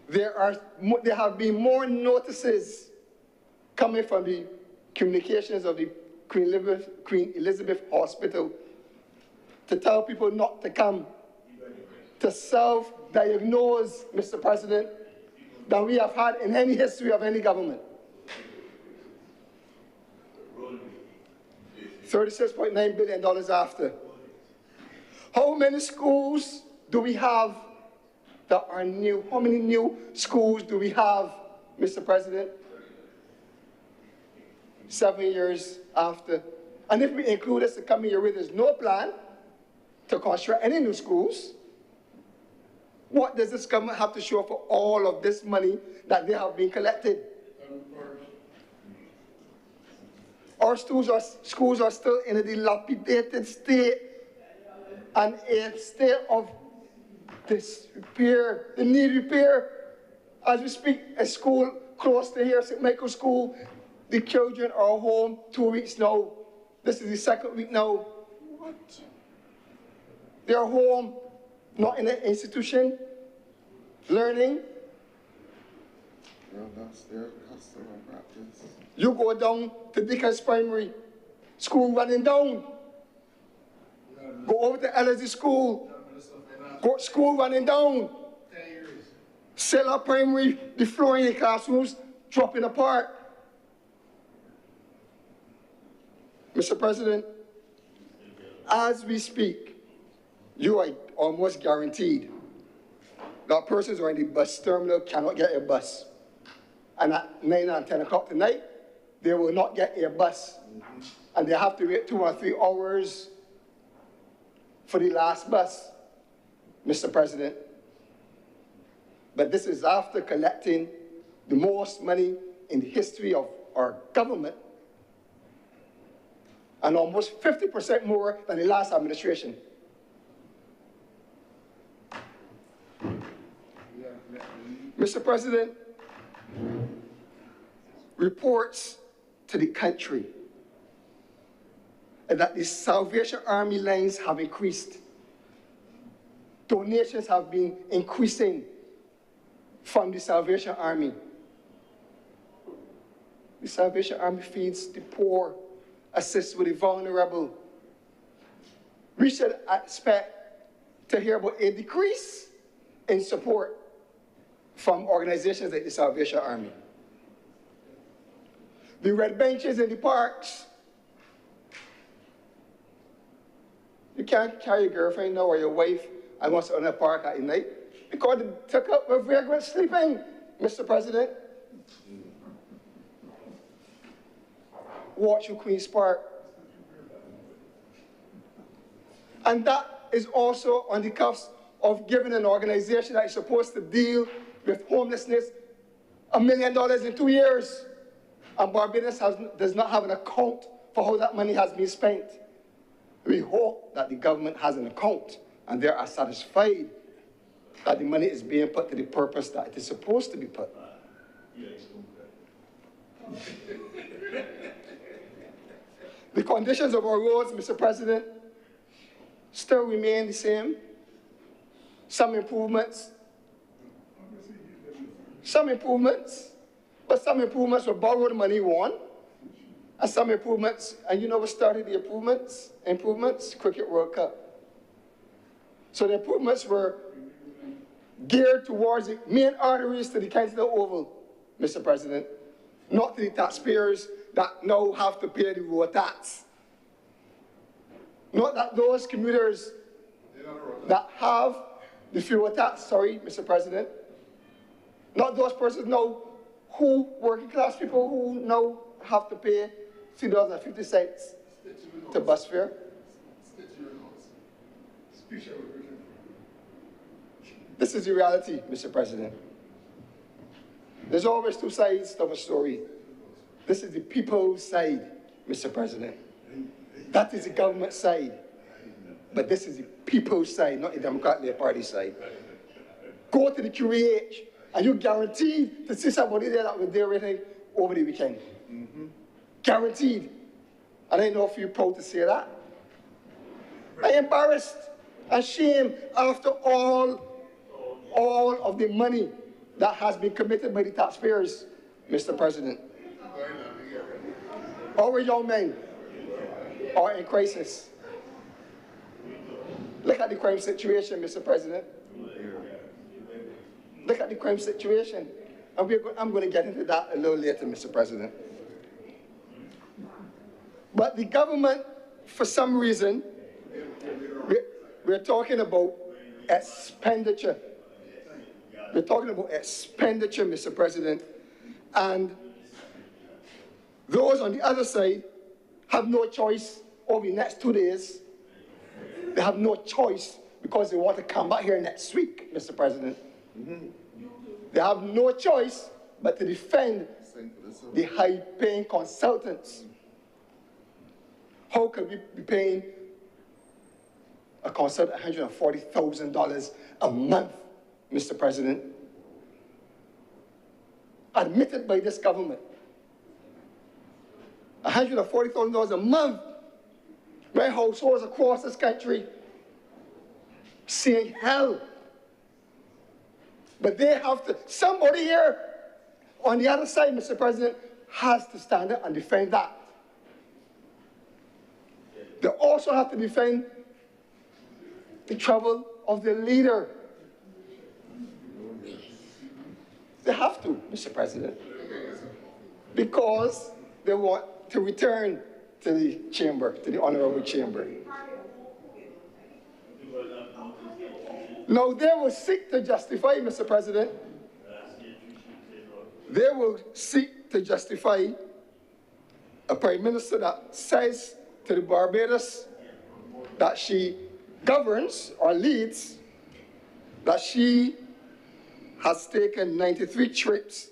Speaker 4: There have been more notices coming from the communications of the Queen Elizabeth Hospital to tell people not to come, to self-diagnose, Mr. President, than we have had in any history of any government. $36.9 billion after. How many schools do we have that are new? How many new schools do we have, Mr. President? 7 years after. And if we include this the coming year where there's no plan to construct any new schools, what does this government have to show for all of this money that they have been collected? Our schools are still in a dilapidated state and a state of disrepair. They need repair. As we speak, a school close to here, St. Michael's School, the children are home 2 weeks now. This is the second week now. What? They are home, not in an institution, learning.
Speaker 5: Well, that's their customer practice.
Speaker 4: You go down to Dickens Primary, school running down. Go over to LSD School, school running down. Sella Primary, the floor in the classrooms dropping apart. Mr. President, as we speak, you are almost guaranteed that persons who are in the bus terminal cannot get a bus. And at 9 and 10 o'clock tonight, they will not get a bus. And they have to wait 2 or 3 hours for the last bus, Mr. President. But this is after collecting the most money in the history of our government, and almost 50% more than the last administration. Mr. President, reports to the country that the Salvation Army lines have increased. Donations have been increasing from the Salvation Army. The Salvation Army feeds the poor, assists with the vulnerable. We should expect to hear about a decrease in support from organizations like the Salvation Army. The red benches in the parks. You can't carry your girlfriend now or your wife and go in a park at night because they took up with vagrant sleeping, Mr. President. Watch your Queen's Park. And that is also on the cuffs of giving an organization that is supposed to deal with homelessness $1 million in 2 years. And Barbados does not have an account for how that money has been spent. We hope that the government has an account and they are satisfied that the money is being put to the purpose that it is supposed to be put. The conditions of our roads, Mr. President, still remain the same. Some improvements, but some improvements were borrowed money, one, and some improvements, and you know what started the improvements? Cricket World Cup. So the improvements were geared towards the main arteries to the Kensington Oval, Mr. President, not to the taxpayers that now have to pay the road tax. Not that those commuters that have the fuel tax, sorry, Mr. President, not those persons now who, working class people who now have to pay $3.50 to bus fare. This is the reality, Mr. President. There's always two sides of a story. This is the people's side, Mr. President. That is the government side. But this is the people's side, not the Democratic Party side. Go to the QEH, and you're guaranteed to see somebody there that was there waiting over the weekend. Guaranteed. And I know if you're proud to say that. I'm embarrassed and ashamed after all of the money that has been committed by the taxpayers, Mr. President. Our young men are in crisis. Look at the crime situation, Mr. President. Look at the crime situation. And I'm going to get into that a little later, Mr. President. But the government, for some reason, we're talking about expenditure. We're talking about expenditure, Mr. President. And those on the other side have no choice over the next 2 days. They have no choice because they want to come back here next week, Mr. President. They have no choice but to defend the high-paying consultants. How can we be paying a consultant $140,000 a month, Mr. President? Admitted by this government. $140,000 a month. My households across this country seeing hell. But they have to, somebody here on the other side, Mr. President, has to stand up and defend that. They also have to defend the travel of the leader. They have to, Mr. President, because they want to return to the chamber, to the honorable chamber. Now, they will seek to justify, Mr. President, they will seek to justify a prime minister that says to the Barbados that she governs or leads, that she has taken 93 trips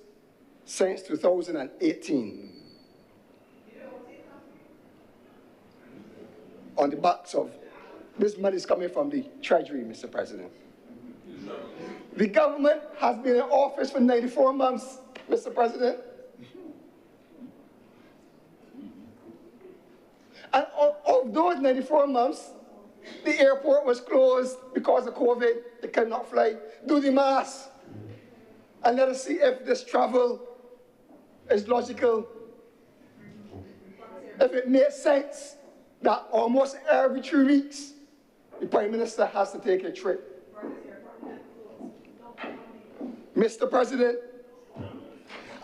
Speaker 4: since 2018 on the backs of, this money is coming from the Treasury, Mr. President. The government has been in office for 94 months, Mr. President. And of those 94 months, the airport was closed because of COVID. They could not fly. Do the math. And let us see if this travel is logical. If it makes sense that almost every 3 weeks, the Prime Minister has to take a trip. Mr. President,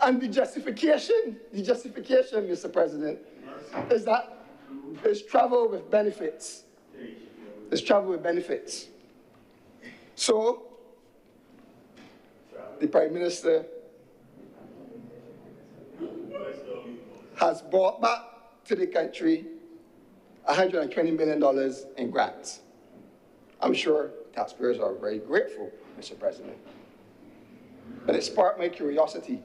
Speaker 4: and the justification, Mr. President, is that it's travel with benefits. It's travel with benefits. So, the Prime Minister has brought back to the country $120 million in grants. I'm sure taxpayers are very grateful, Mr. President. But it sparked my curiosity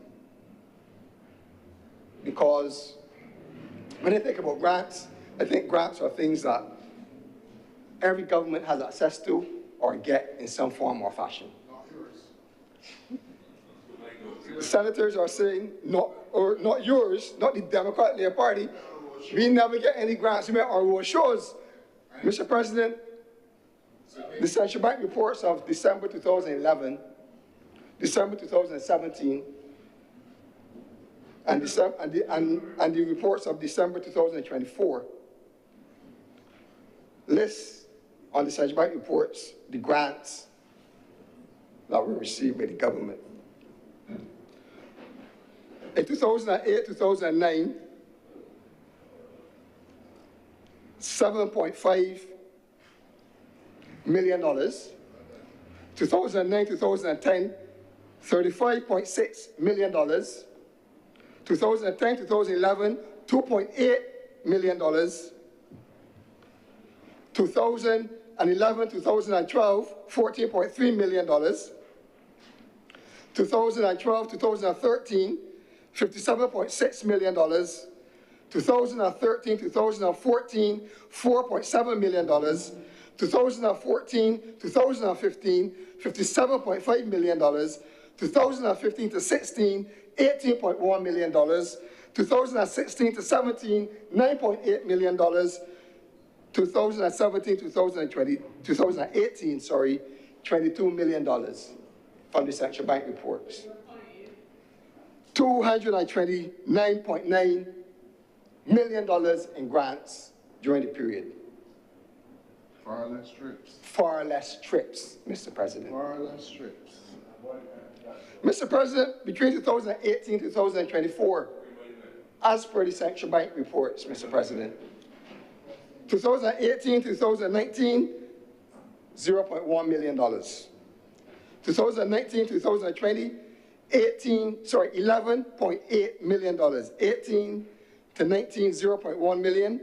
Speaker 4: because when I think about grants, I think grants are things that every government has access to or get in some form or fashion. The senators are saying, not yours, not the Democratic Labour Party. We never get any grants from our road shows. Mr. President, the Central Bank reports of December 2011, December 2017, and the reports of December 2024 lists on the Central Bank reports the grants that were received by the government. In 2008, 2009, $7.5 million. 2009, 2010, $35.6 million. 2010, 2011, $2.8 million. 2011, 2012, $14.3 million. 2012, 2013, $57.6 million. 2013, 2014, $4.7 million. 2014, 2015, $57.5 million. 2015 to 16, $18.1 million. 2016 to 17, $9.8 million. 2017, 2018, $22 million from the Central Bank reports. $229.9 million in grants during the period.
Speaker 5: Far less trips.
Speaker 4: Far less trips, Mr. President.
Speaker 5: Far less trips.
Speaker 4: Mr. President, between 2018 and 2024, as per the Central Bank reports, Mr. President, 2018 to 2019, $0.1 million. 2019 to 2020, $11.8 million. 18 to 19, $0.1 million.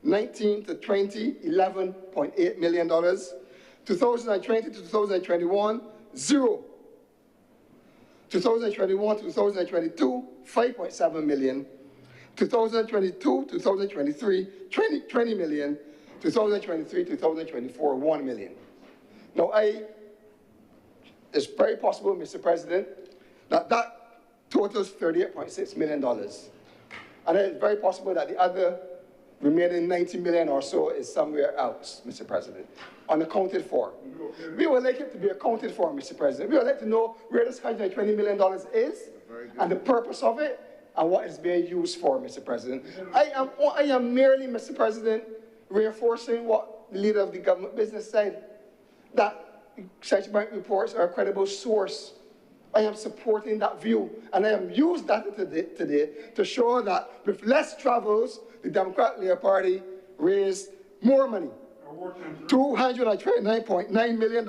Speaker 4: 19 to 20, $11.8 million. 2020 to 2021, $0. 2021 to 2022, $5.7 million. 2022 to 2023, $20 million. 2023 to 2024, $1 million. Now, it's very possible, Mr. President, that totals $38.6 million. And it's very possible that the other remaining $90 million or so is somewhere else, Mr. President, unaccounted for. We would like it to be accounted for, Mr. President. We would like to know where this $120 million is and the purpose of it and what it's being used for, Mr. President. I am merely, Mr. President, reinforcing what the leader of the government business said, that Central Bank reports are a credible source. I am supporting that view, and I have used that today to show that with less travels, the Democratic Labour Party raised more money, $229.9 million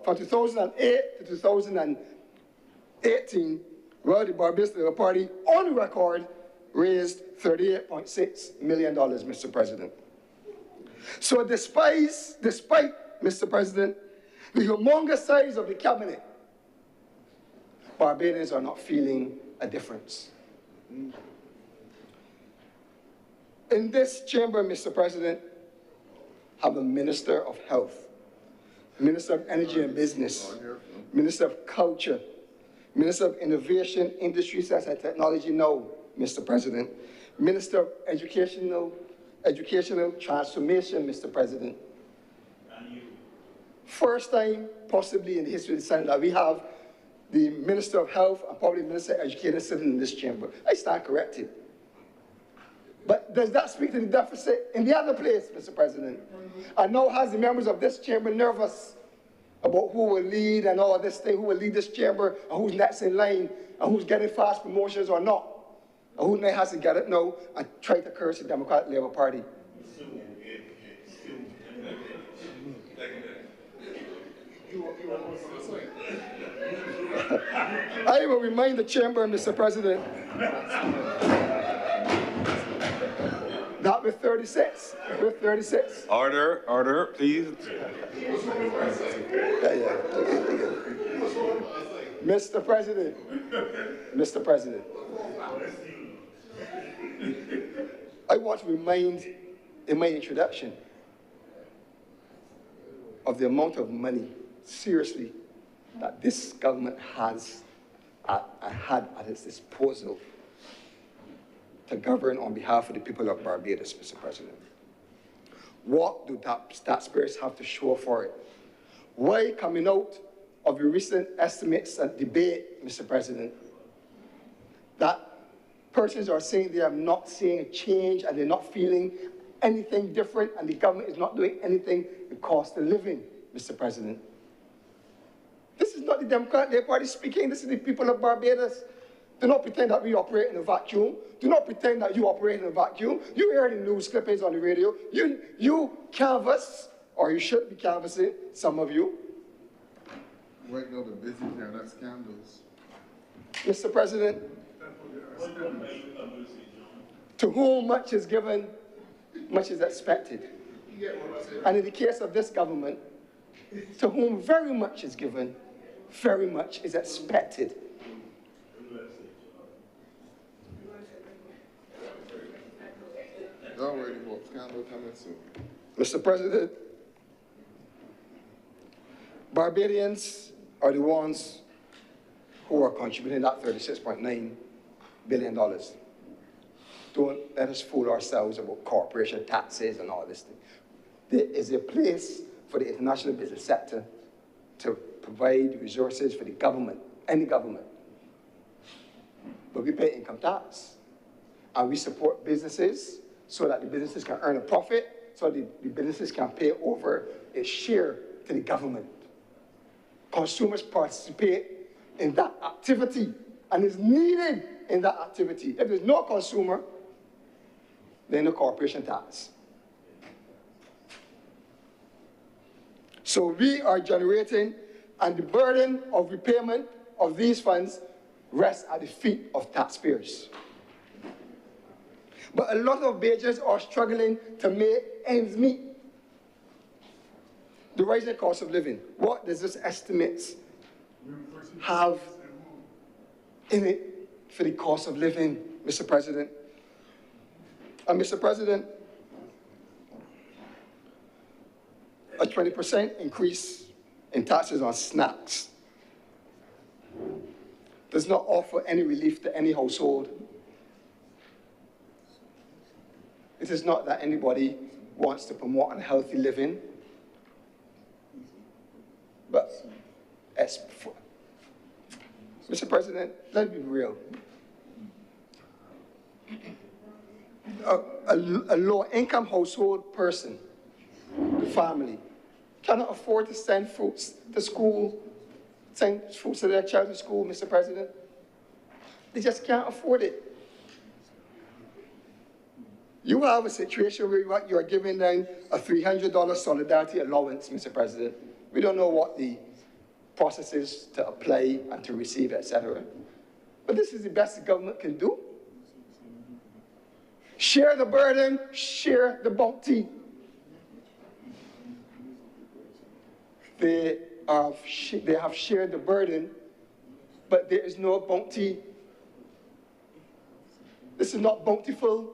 Speaker 4: from 2008 to 2018, while the Barbados Labour Party, on record, raised $38.6 million, Mr. President. So despite, Mr. President, the humongous size of the cabinet, Barbadians are not feeling a difference. In this chamber, Mr. President, have a Minister of Health, Minister of Energy and Business, Minister of Culture, Minister of Innovation, Industry, Science and Technology, no, Mr. President, Minister of Educational Transformation, Mr. President. First time, possibly in the history of the Senate, that we have the Minister of Health and probably Minister of Education sitting in this chamber. I stand corrected. But does that speak to the deficit in the other place, Mr. President? And now has the members of this chamber nervous about who will lead and all this thing, who will lead this chamber, and who's next in line, and who's getting fast promotions or not, and who has to get it now and try to curse the Democratic Labour Party. I will remind the chamber, Mr. President, that with 36.
Speaker 1: Order, please.
Speaker 4: Mr. President, I want to remind in my introduction of the amount of money, seriously, that this government has had at its disposal to govern on behalf of the people of Barbados, Mr. President. What do taxpayers have to show for it? Why, coming out of the recent estimates and debate, Mr. President, that persons are saying they are not seeing a change and they're not feeling anything different, and the government is not doing anything in cost of living, Mr. President? This is not the Democratic Labour Party speaking, this is the people of Barbados. Do not pretend that we operate in a vacuum. Do not pretend that you operate in a vacuum. You hear the news clippings on the radio. You canvass, or you should be canvassing, some of you.
Speaker 5: Right now, the busy carrying out scandals.
Speaker 4: Mr. President, to whom much is given, much is expected. And in the case of this government, to whom very much is given, very much is expected.
Speaker 5: Don't worry about scandal coming soon.
Speaker 4: Mr. President, Barbadians are the ones who are contributing that $36.9 billion. Don't let us fool ourselves about corporation taxes and all this thing. There is a place for the international business sector to provide resources for the government, any government. But we pay income tax, and we support businesses so that the businesses can earn a profit, so the businesses can pay over a share to the government. Consumers participate in that activity and is needed in that activity. If there's no consumer, then no corporation tax. So we are generating, and the burden of repayment of these funds rests at the feet of taxpayers. But a lot of Bajans are struggling to make ends meet. The rising cost of living, what does this estimate have in it for the cost of living, Mr. President? And Mr. President, a 20% increase in taxes on snacks does not offer any relief to any household. It is not that anybody wants to promote unhealthy living, but Mr. President, let's be real. A low-income household person, the family, cannot afford to send fruits to school, send fruits to their child to school, Mr. President. They just can't afford it. You have a situation where you are giving them a $300 solidarity allowance, Mr. President. We don't know what the process is to apply and to receive, etc. But this is the best the government can do. Share the burden, share the bounty. They have shared the burden, but there is no bounty. This is not bountiful.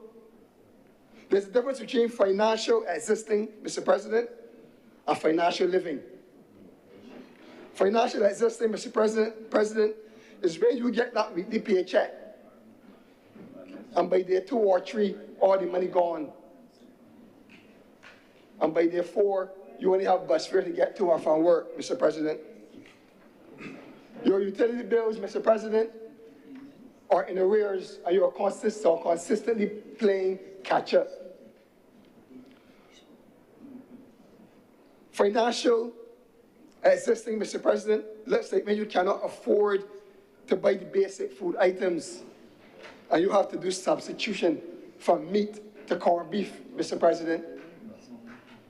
Speaker 4: There's a difference between financial existing, Mr. President, and financial living. Financial existing, Mr. President, is when you get that weekly paycheck, and by day 2 or 3, all the money gone. And by day 4, you only have bus fare to get to or from work, Mr. President. Your utility bills, Mr. President, are in arrears, and you are consistently playing catch up. Financial existing, Mr. President, let's say when you cannot afford to buy the basic food items, and you have to do substitution from meat to corned beef, Mr. President.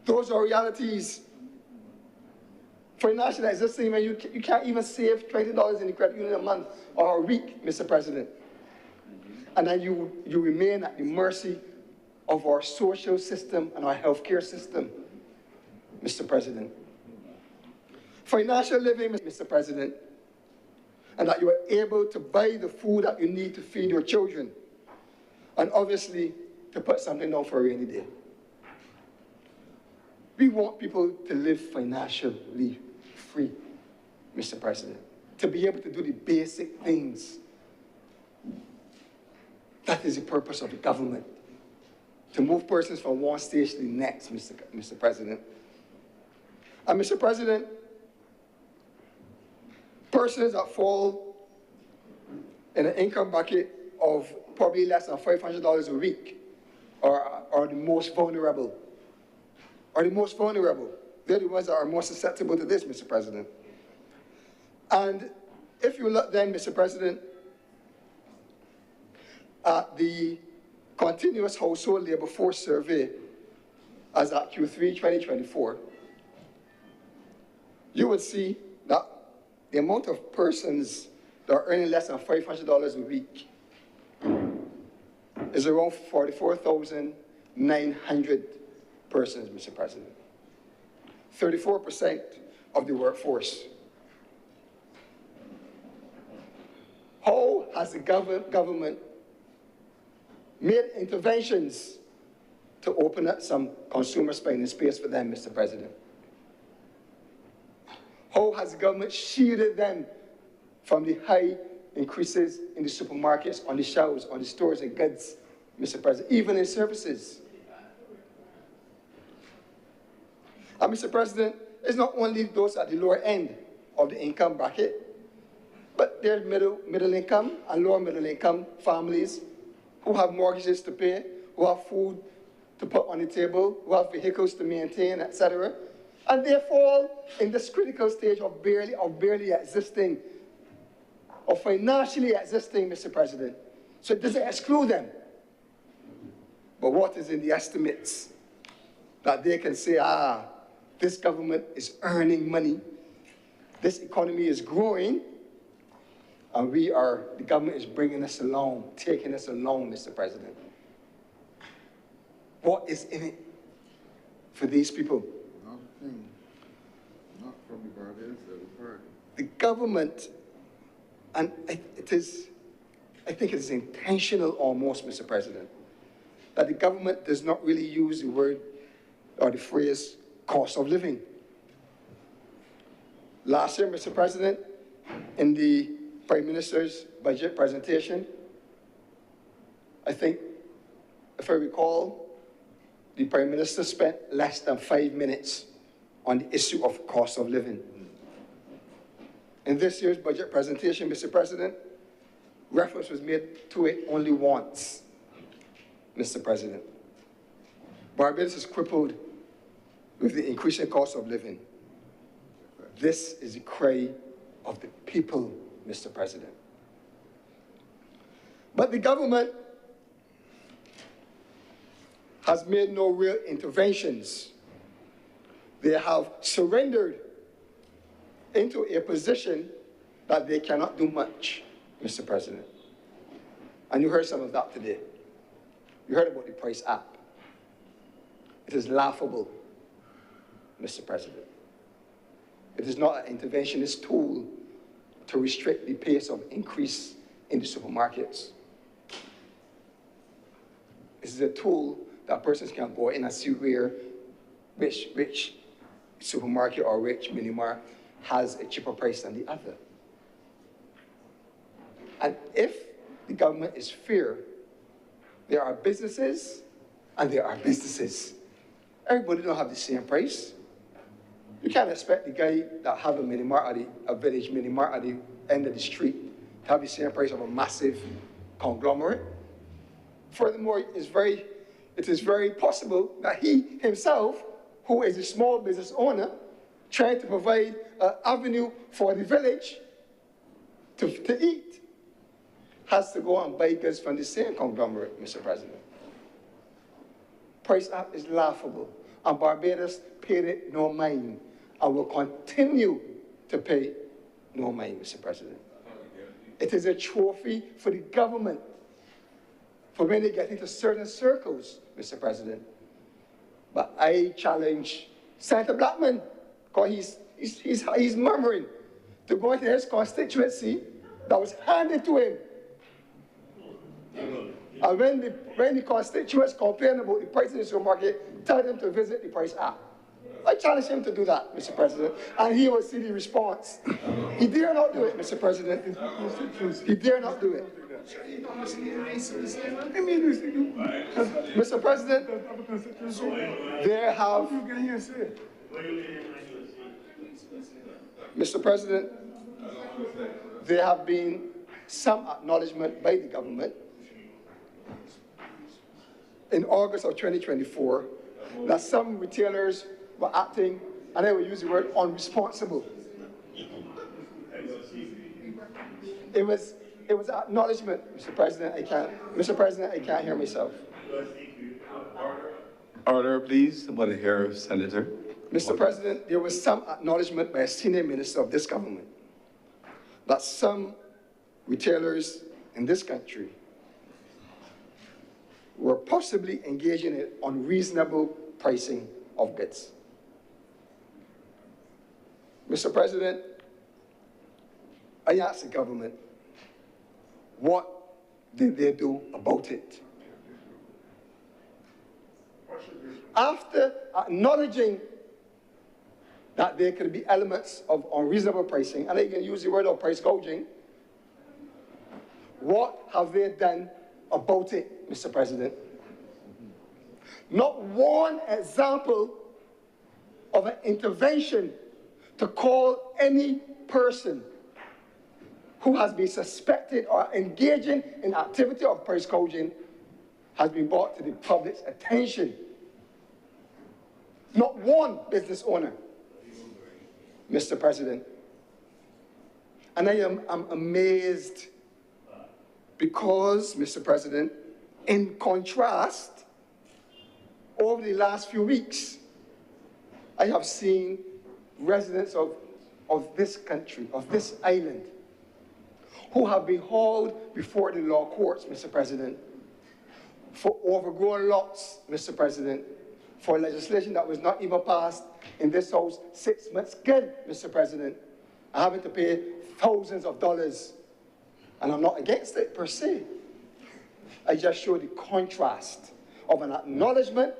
Speaker 4: Those are realities. Financial existing, when you can't even save $20 in the credit union a month or a week, Mr. President. And then you remain at the mercy of our social system and our healthcare system, Mr. President. Financial living, Mr. President, and that you are able to buy the food that you need to feed your children, and obviously to put something down for a rainy day. We want people to live financially free, Mr. President, to be able to do the basic things. That is the purpose of the government, to move persons from one stage to the next, Mr. President. And Mr. President, persons that fall in an income bracket of probably less than $500 a week are the most vulnerable. Are the most vulnerable. They're the ones that are more susceptible to this, Mr. President. And if you look then, Mr. President, at the continuous household labor force survey as at Q3 2024, you would see that the amount of persons that are earning less than $500 a week is around 44,900 persons, Mr. President. 34% of the workforce. How has the government made interventions to open up some consumer spending space for them, Mr. President? How has the government shielded them from the high increases in the supermarkets, on the shelves, on the stores and goods, Mr. President, even in services? And Mr. President, it's not only those at the lower end of the income bracket, but there are middle income and lower middle income families who have mortgages to pay, who have food to put on the table, who have vehicles to maintain, etc. And they fall in this critical stage of barely existing, of financially existing, Mr. President. So it doesn't exclude them. But what is in the estimates that they can say, this government is earning money, this economy is growing, and the government is bringing us along, taking us along, Mr. President. What is in it for these people?
Speaker 5: Nothing. Not from the Barbados or the party.
Speaker 4: The government, and I think it is intentional almost, Mr. President, that the government does not really use the word or the phrase cost of living. Last year, Mr. President, in the Prime Minister's budget presentation, I think, if I recall, the Prime Minister spent less than 5 minutes on the issue of cost of living. In this year's budget presentation, Mr. President, reference was made to it only once, Mr. President. Barbados is crippled with the increasing cost of living. This is the cry of the people, Mr. President. But the government has made no real interventions. They have surrendered into a position that they cannot do much, Mr. President. And you heard some of that today. You heard about the Price App. It is laughable, Mr. President. It is not an interventionist tool to restrict the pace of increase in the supermarkets. It is a tool that persons can go in and see where which supermarket or which mini-mart has a cheaper price than the other. And if the government is fair, there are businesses and there are businesses. Everybody don't have the same price. You can't expect the guy that have a mini-mart, a village mini-mart at the end of the street to have the same price of a massive conglomerate. Furthermore, it is very possible that he himself, who is a small business owner, trying to provide an avenue for the village to eat, has to go and buy goods from the same conglomerate, Mr. President. Price App is laughable, and Barbados paid it no mind, and will continue to pay no mind, Mr. President. It is a trophy for the government for when they get into certain circles, Mr. President. But I challenge Senator Blackman, because he's murmuring, to go into his constituency that was handed to him. And when the constituents complain about the price in the supermarket, tell them to visit the Price App. I challenge him to do that, Mr. President, and he will see the response. He dare not do it, Mr. President. He dare not do it. Mr. President, there have, Mr. President, there have been some acknowledgement by the government in August of 2024 that some retailers were acting, and I will use the word unresponsible. It was acknowledgement, Mr. President. I can't hear myself.
Speaker 1: Order, please. I want to hear Senator.
Speaker 4: Mr. President, there was some acknowledgement by a senior minister of this government that some retailers in this country were possibly engaging in unreasonable pricing of goods. Mr. President, I asked the government, what did they do about it? After acknowledging that there could be elements of unreasonable pricing, and I can use the word of price gouging, what have they done about it, Mr. President? Not one example of an intervention to call any person who has been suspected or engaging in activity of price gouging has been brought to the public's attention. Not one business owner, Mr. President. And I'm amazed because, Mr. President, in contrast, over the last few weeks, I have seen residents of this country, of this island, who have been hauled before the law courts, Mr. President, for overgrown lots, Mr. President, for legislation that was not even passed in this House 6 months ago, Mr. President, and having to pay thousands of dollars. And I'm not against it per se. I just show the contrast of an acknowledgement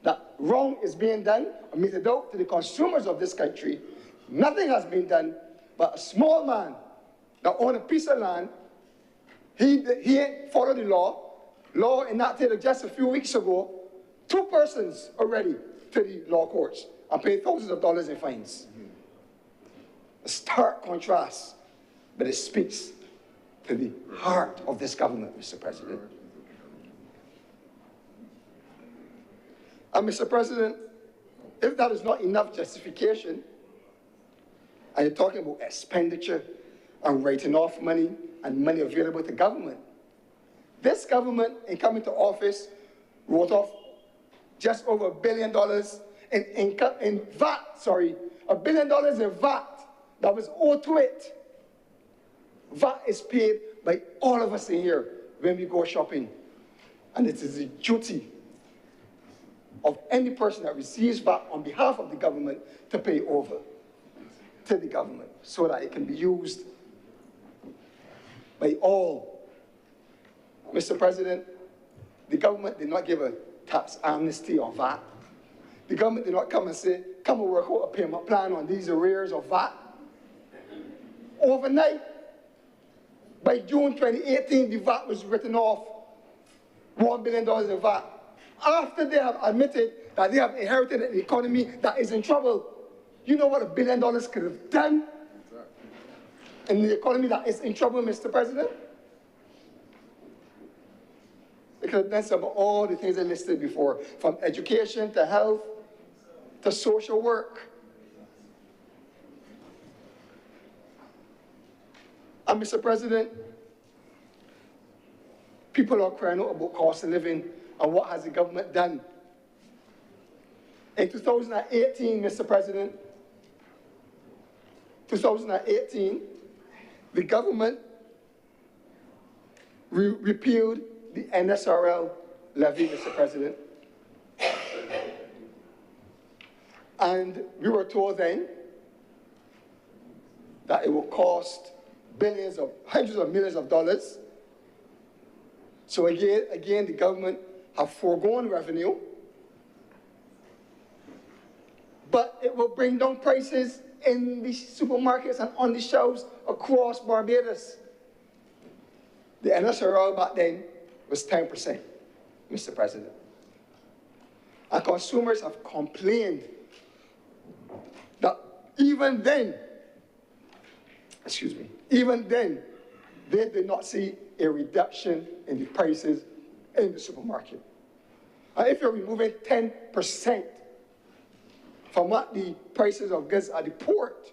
Speaker 4: that wrong is being done or meted out to the consumers of this country. Nothing has been done, but a small man that owned a piece of land, he followed the law. Law enacted just a few weeks ago, 2 persons already to the law courts and paid thousands of dollars in fines. A stark contrast, but it speaks to the heart of this government, Mr. President. And Mr. President, if that is not enough justification, and you're talking about expenditure and writing off money and money available to government, this government, in coming to office, wrote off just over $1 billion in VAT, $1 billion in VAT that was owed to it. VAT is paid by all of us in here when we go shopping. And it is the duty of any person that receives VAT on behalf of the government to pay over to the government so that it can be used by all. Mr. President, the government did not give a tax amnesty on VAT. The government did not come and say, come and work out a payment plan on these arrears of VAT. Overnight, by June 2018, the VAT was written off, $1 billion in VAT. After they have admitted that they have inherited an economy that is in trouble, you know what $1 billion could have done in the economy that is in trouble, Mr. President? They could have done some of all the things I listed before, from education to health to social work. And Mr. President, people are crying out about cost of living and what has the government done. In 2018, Mr. President, 2018, the government repealed the NSRL levy, Mr. President. And we were told then that it will cost hundreds of millions of dollars. So again, the government have foregone revenue, but it will bring down prices in the supermarkets and on the shelves across Barbados. The NSRL back then was 10%, Mr. President. And consumers have complained that even then, they did not see a reduction in the prices in the supermarket. And if you're removing 10% from what the prices of goods at the port,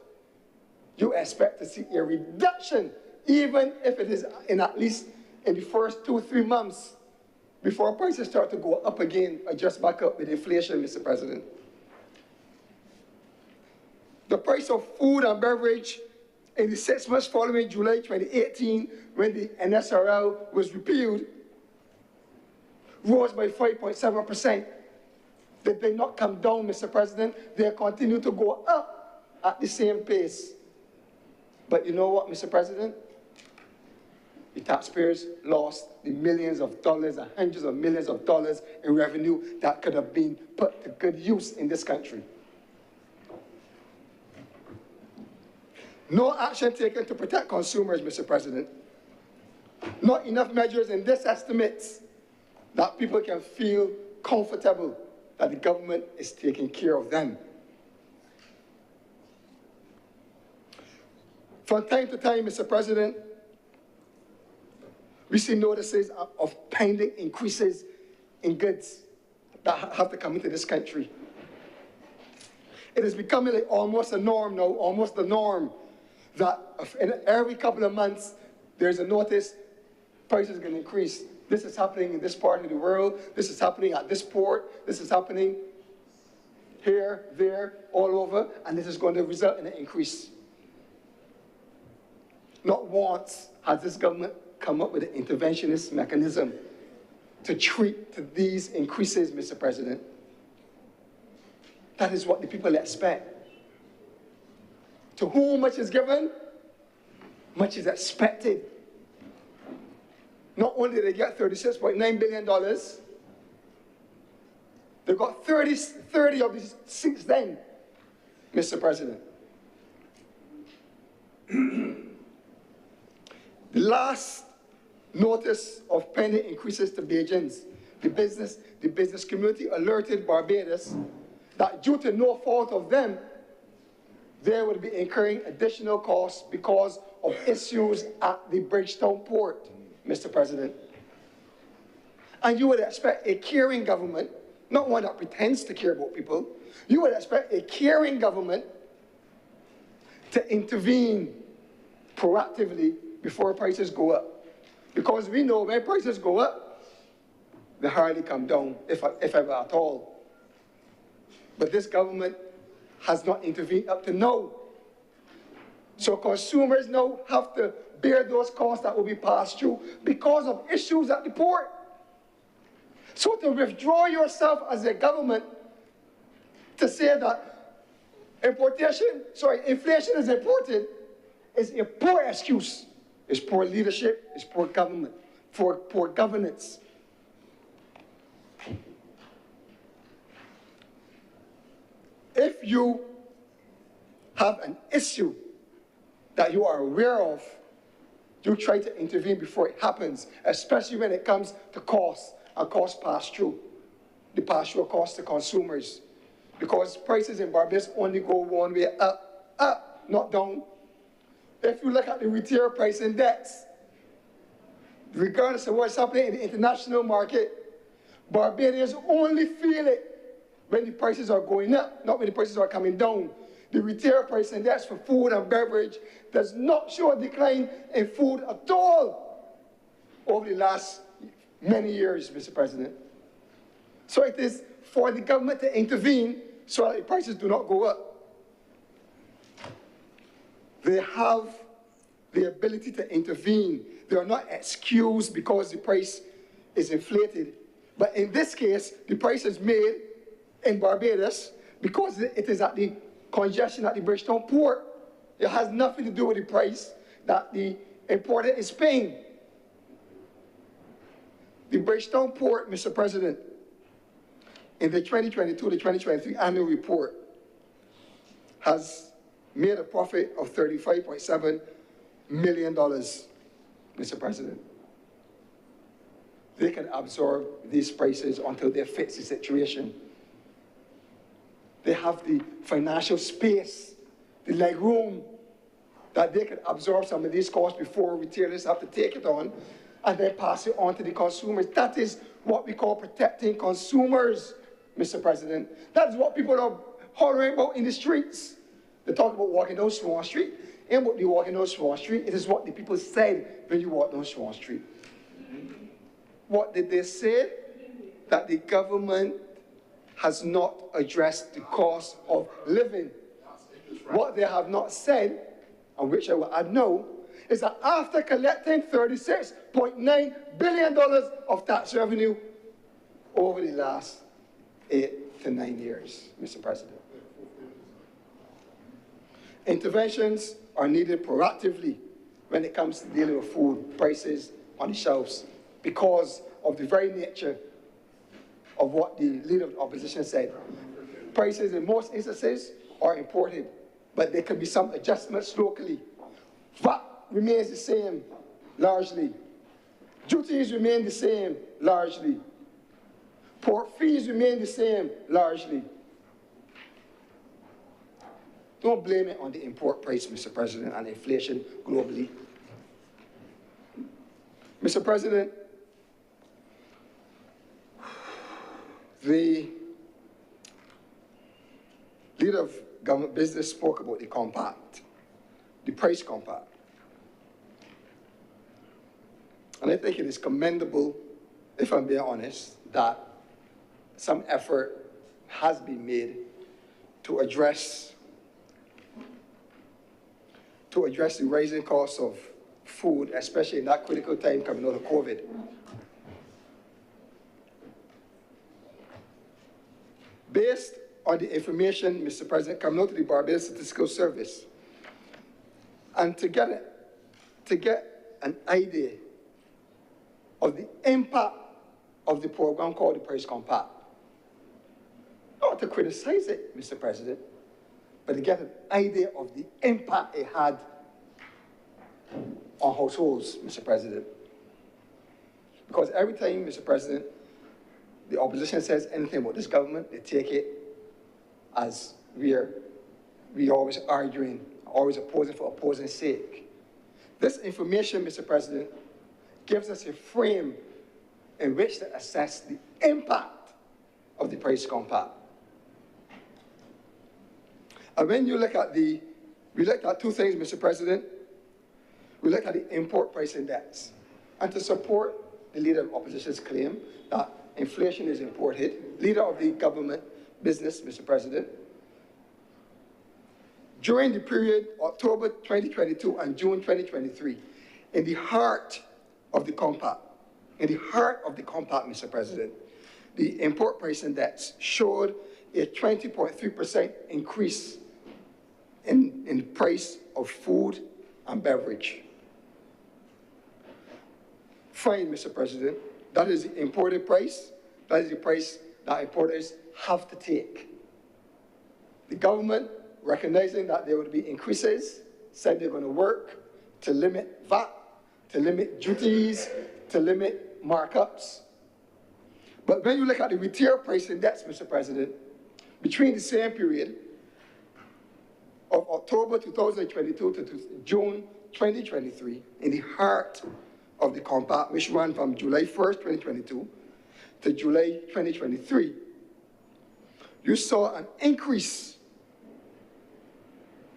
Speaker 4: you expect to see a reduction, even if it is in at least in the first 2 or 3 months before prices start to go up again, adjust back up with inflation, Mr. President. The price of food and beverage in the 6 months following July 2018, when the NSRL was repealed, rose by 5.7%. They did not come down, Mr. President. They continue to go up at the same pace. But you know what, Mr. President? The taxpayers lost the millions of dollars and hundreds of millions of dollars in revenue that could have been put to good use in this country. No action taken to protect consumers, Mr. President. Not enough measures in this estimates that people can feel comfortable that the government is taking care of them. From time to time, Mr. President, we see notices of pending increases in goods that have to come into this country. It is becoming like almost a norm now, almost the norm, that in every couple of months, there's a notice, prices are going to increase. This is happening in this part of the world. This is happening at this port. This is happening here, there, all over, and this is going to result in an increase. Not once has this government come up with an interventionist mechanism to treat these increases, Mr. President. That is what the people expect. To whom much is given, much is expected. Not only did they get $36.9 billion, they got 30 of these since then, Mr. President. The last notice of pending increases to Bajans, the business community alerted Barbados that due to no fault of them, they would be incurring additional costs because of issues at the Bridgetown port, Mr. President. And you would expect a caring government, not one that pretends to care about people, you would expect a caring government to intervene proactively before prices go up. Because we know when prices go up, they hardly come down, if ever at all. But this government has not intervened up to now. So consumers now have to bear those costs that will be passed through because of issues at the port. So to withdraw yourself as a government to say that inflation is imported is a poor excuse. It's poor leadership, it's poor government, poor governance. If you have an issue that you are aware of, you try to intervene before it happens, especially when it comes to costs and cost pass-through, the pass-through cost to consumers. Because prices in Barbados only go one way, up, not down. If you look at the retail price index, regardless of what's happening in the international market, Barbadians only feel it when the prices are going up, not when the prices are coming down. The retail price index for food and beverage does not show a decline in food at all over the last many years, Mr. President. So it is for the government to intervene so that the prices do not go up. They have the ability to intervene. They are not excused because the price is inflated. But in this case, the price is made in Barbados because it is at the congestion at the Bridgetown port. It has nothing to do with the price that the importer is paying. The Bridgetown port, Mr. President, in the 2022 to 2023 annual report, has made a profit of $35.7 million, Mr. President. They can absorb these prices until they fix the situation. They have the financial space, the leg room, that they can absorb some of these costs before retailers have to take it on and then pass it on to the consumers. That is what we call protecting consumers, Mr. President. That is what people are hollering about in the streets. They talk about walking down Swan Street. It ain't what they walking down Swan Street. It is what the people said when you walk down Swan Street. What did they say? That the government has not addressed the cost of living. What they have not said, and which I will add no, is that after collecting $36.9 billion of tax revenue over the last 8 to 9 years, Mr. President. Interventions are needed proactively when it comes to dealing with food prices on the shelves because of the very nature of what the Leader of the Opposition said. Prices in most instances are imported, but there can be some adjustments locally. VAT remains the same, largely. Duties remain the same, largely. Port fees remain the same, largely. Don't blame it on the import price, Mr. President, and inflation globally. Mr. President, the Leader of Government Business spoke about the compact, the price compact. And I think it is commendable, if I'm being honest, that some effort has been made to address the rising costs of food, especially in that critical time coming out of COVID. Based on the information, Mr. President, coming out of the Barbados Statistical Service, and to get an idea of the impact of the program called the Price Compact, not to criticize it, Mr. President, but to get an idea of the impact it had on households, Mr. President. Because every time, Mr. President, the opposition says anything about this government, they take it as we always arguing, always opposing for opposing's sake. This information, Mr. President, gives us a frame in which to assess the impact of the Price Compact. And when you look at we looked at two things, Mr. President. We looked at the import price index. And to support the Leader of Opposition's claim that inflation is imported, Leader of the Government Business, Mr. President, during the period October 2022 and June 2023, in the heart of the compact, Mr. President, the import price index showed a 20.3% increase in the price of food and beverage. Fine, Mr. President, that is the imported price. That is the price that importers have to take. The government, recognizing that there would be increases, said they're going to work to limit VAT, to limit duties, to limit markups. But when you look at the retail price index, Mr. President, between the same period of October 2022 to June 2023, in the heart of the compact, which ran from July 1st, 2022 to July 2023, you saw an increase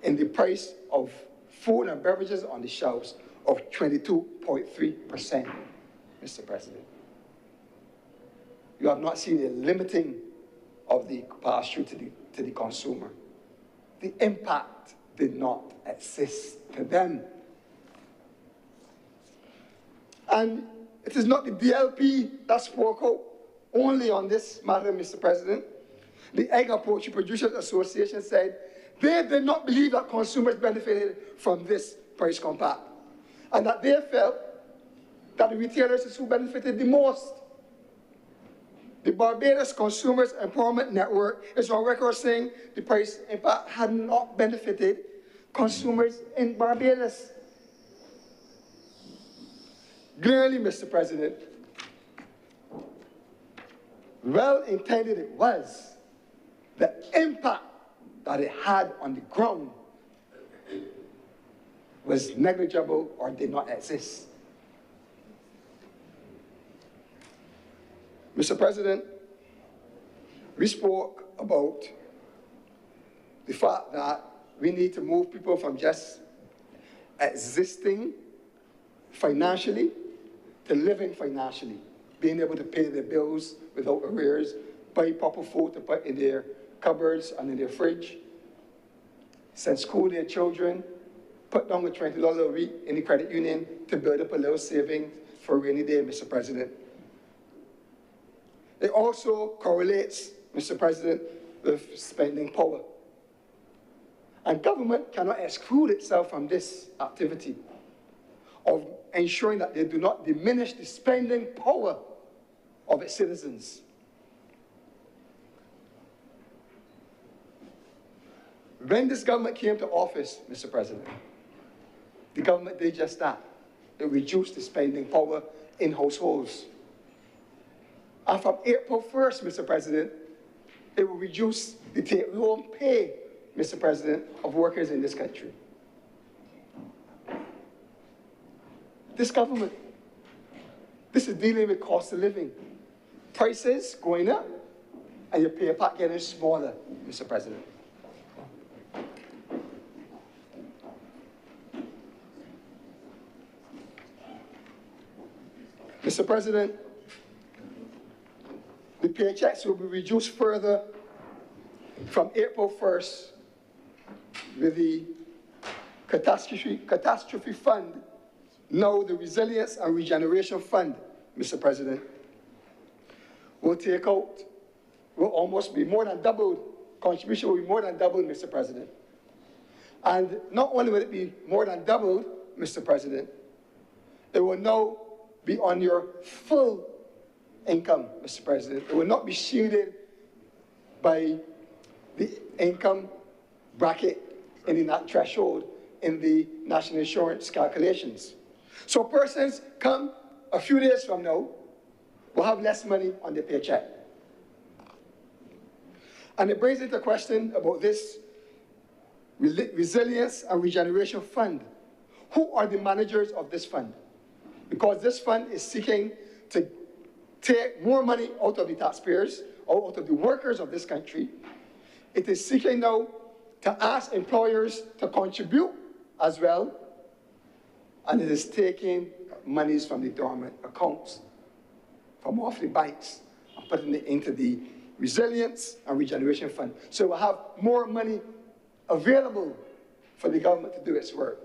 Speaker 4: in the price of food and beverages on the shelves of 22.3%, Mr. President. You have not seen a limiting of the pass-through to the consumer. The impact did not exist to them. And it is not the DLP that spoke out only on this matter, Mr. President. The Egg and Poultry Producers Association said they did not believe that consumers benefited from this price compact, and that they felt that the retailers is who benefited the most. The Barbados Consumers Empowerment Network is on record saying the price impact had not benefited consumers in Barbados. Clearly, Mr. President, well-intended it was, the impact that it had on the ground was negligible or did not exist. Mr. President, we spoke about the fact that we need to move people from just existing financially to living financially, being able to pay their bills without arrears, buy proper food to put in their cupboards and in their fridge, send school their children, put down the $20 a week in the credit union to build up a little savings for a rainy day, Mr. President. It also correlates, Mr. President, with spending power. And government cannot exclude itself from this activity of ensuring that they do not diminish the spending power of its citizens. When this government came to office, Mr. President, the government did just that. It reduced the spending power in households. And from April 1st, Mr. President, it will reduce the take-home pay, Mr. President, of workers in this country. This government, this is dealing with cost of living. Prices going up, and your pay pack getting smaller, Mr. President. Mr. President, the paychecks will be reduced further from April 1st with the catastrophe fund, now the Resilience and Regeneration Fund, Mr. President, will take out, will almost be more than doubled, contribution will be more than doubled, Mr. President. And not only will it be more than doubled, Mr. President, it will now be on your full income, Mr. President. It will not be shielded by the income bracket in the threshold in the national insurance calculations. So persons come a few days from now will have less money on their paycheck. And it brings into question about this Resilience and Regeneration Fund. Who are the managers of this fund? Because this fund is seeking to take more money out of the taxpayers, or out of the workers of this country. It is seeking now to ask employers to contribute as well, and it is taking monies from the dormant accounts, from off the banks, and putting it into the Resilience and Regeneration Fund. So we'll have more money available for the government to do its work.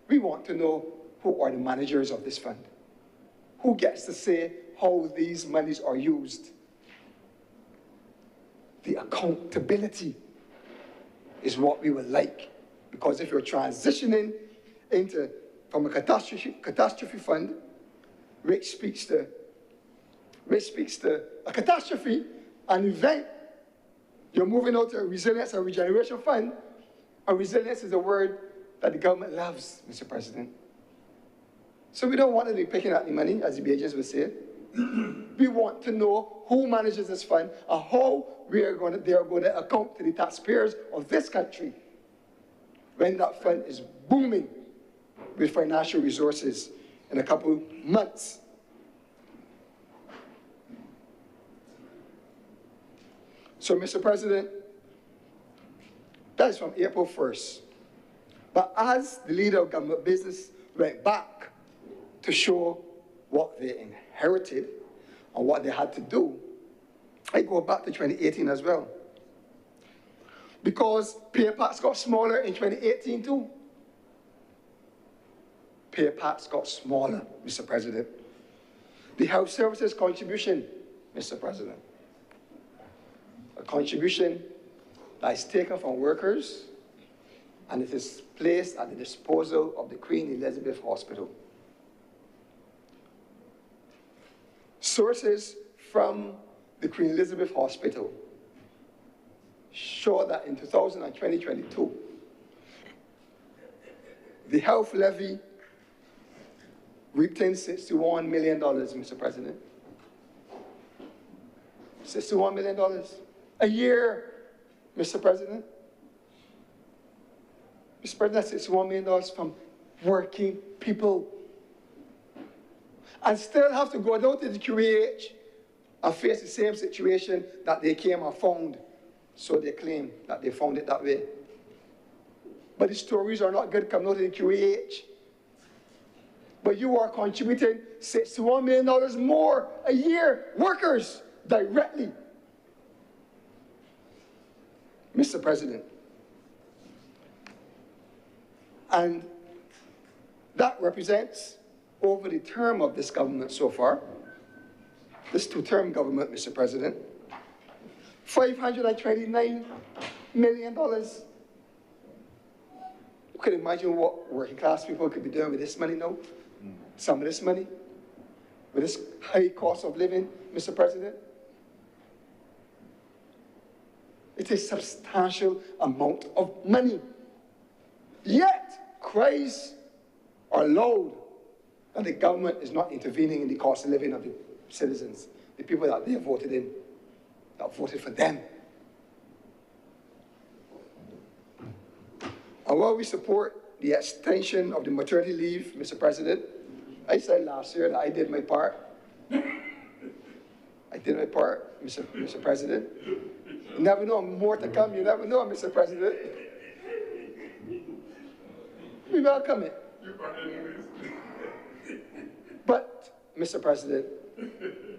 Speaker 4: We want to know who are the managers of this fund. Who gets to say how these monies are used? The accountability is what we would like. Because if you're transitioning from a catastrophe fund, which speaks to a catastrophe, an event, you're moving out to a Resilience and Regeneration Fund, and resilience is a word that the government loves, Mr. President. So we don't want to be picking up the money, as the BHS would say. We want to know who manages this fund and how they are going to account to the taxpayers of this country when that fund is booming with financial resources in a couple months. So, Mr. President, that is from April 1st. But as the leader of government business went back to show what they inherited and what they had to do, I go back to 2018 as well. Because pay packs got smaller in 2018 too. Pay packs got smaller, Mr. President. The health services contribution, Mr. President, a contribution that is taken from workers and it is placed at the disposal of the Queen Elizabeth Hospital. Sources from the Queen Elizabeth Hospital show that in 2022, the health levy reaped in $61 million, Mr. President. $61 million a year, Mr. President. Mr. President, that's $61 million from working people. And still have to go down to the QEH and face the same situation that they came and found. So they claim that they found it that way. But the stories are not good coming out of the QEH. But you are contributing $61 million more a year, workers, directly. Mr. President. And that represents, over the term of this government so far, this two-term government, Mr. President, $529 million. You could imagine what working class people could be doing with this money now. Some of this money, with this high cost of living, Mr. President. It's a substantial amount of money. Yet, cries are loud that the government is not intervening in the cost of living of the citizens, the people that they voted in, that voted for them. And while we support the extension of the maternity leave, Mr. President, I said last year that I did my part. I did my part, Mr. President. You never know, more to come. You never know, Mr. President. We welcome it. But, Mr. President,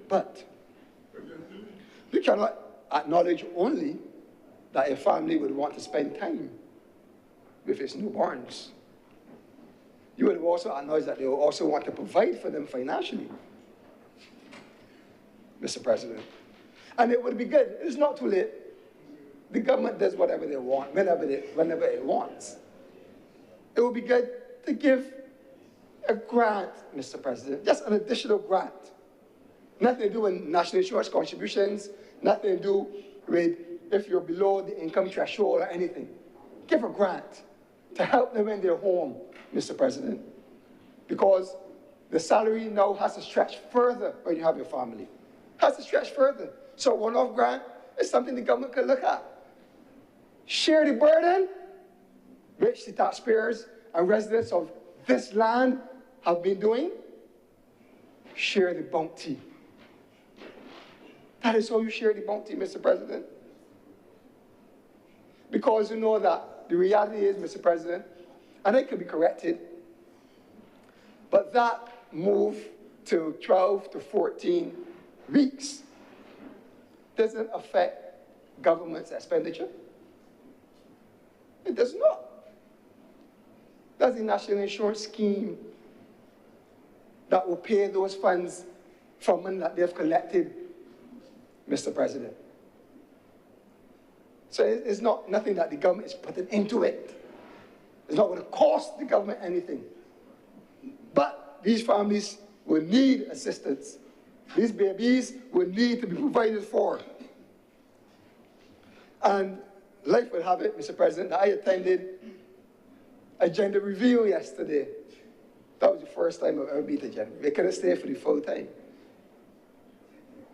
Speaker 4: but we cannot acknowledge only that a family would want to spend time with its newborns. You would also acknowledge that they will also want to provide for them financially, Mr. President. And it would be good. It's not too late. The government does whatever they want, whenever it wants. It would be good to give a grant, Mr. President, just an additional grant. Nothing to do with national insurance contributions, nothing to do with if you're below the income threshold or anything. Give a grant to help them in their home, Mr. President, because the salary now has to stretch further when you have your family. Has to stretch further. So one-off grant is something the government could look at. Share the burden, which the taxpayers and residents of this land have been doing. Share the bounty. That is how you share the bounty, Mr. President. Because you know that the reality is, Mr. President, and it could be corrected, but that move to 12 to 14 weeks doesn't affect government's expenditure. It does not. That's the national insurance scheme that will pay those funds from money that they've collected, Mr. President. So it's not nothing that the government is putting into it. It's not going to cost the government anything. But these families will need assistance. These babies will need to be provided for. And life will have it, Mr. President, that I attended a gender review yesterday. That was the first time I've ever been to gender review. I couldn't stay for the full time.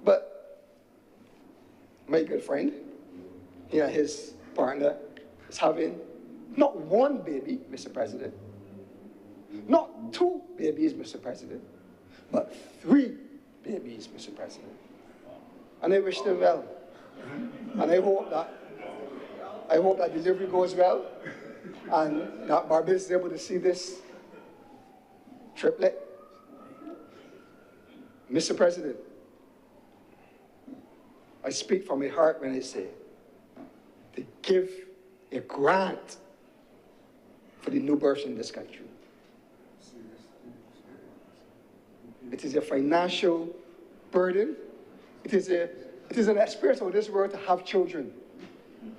Speaker 4: But my good friend, he and his partner is having not one baby, Mr. President, not 2 babies, Mr. President, but 3 babies, Mr. President. And I wish them well. And I hope that delivery goes well, and that Barbados is able to see this triplet. Mr. President, I speak from my heart when I say to give a grant for the new births in this country. It is a financial burden. It is an experience of this world to have children.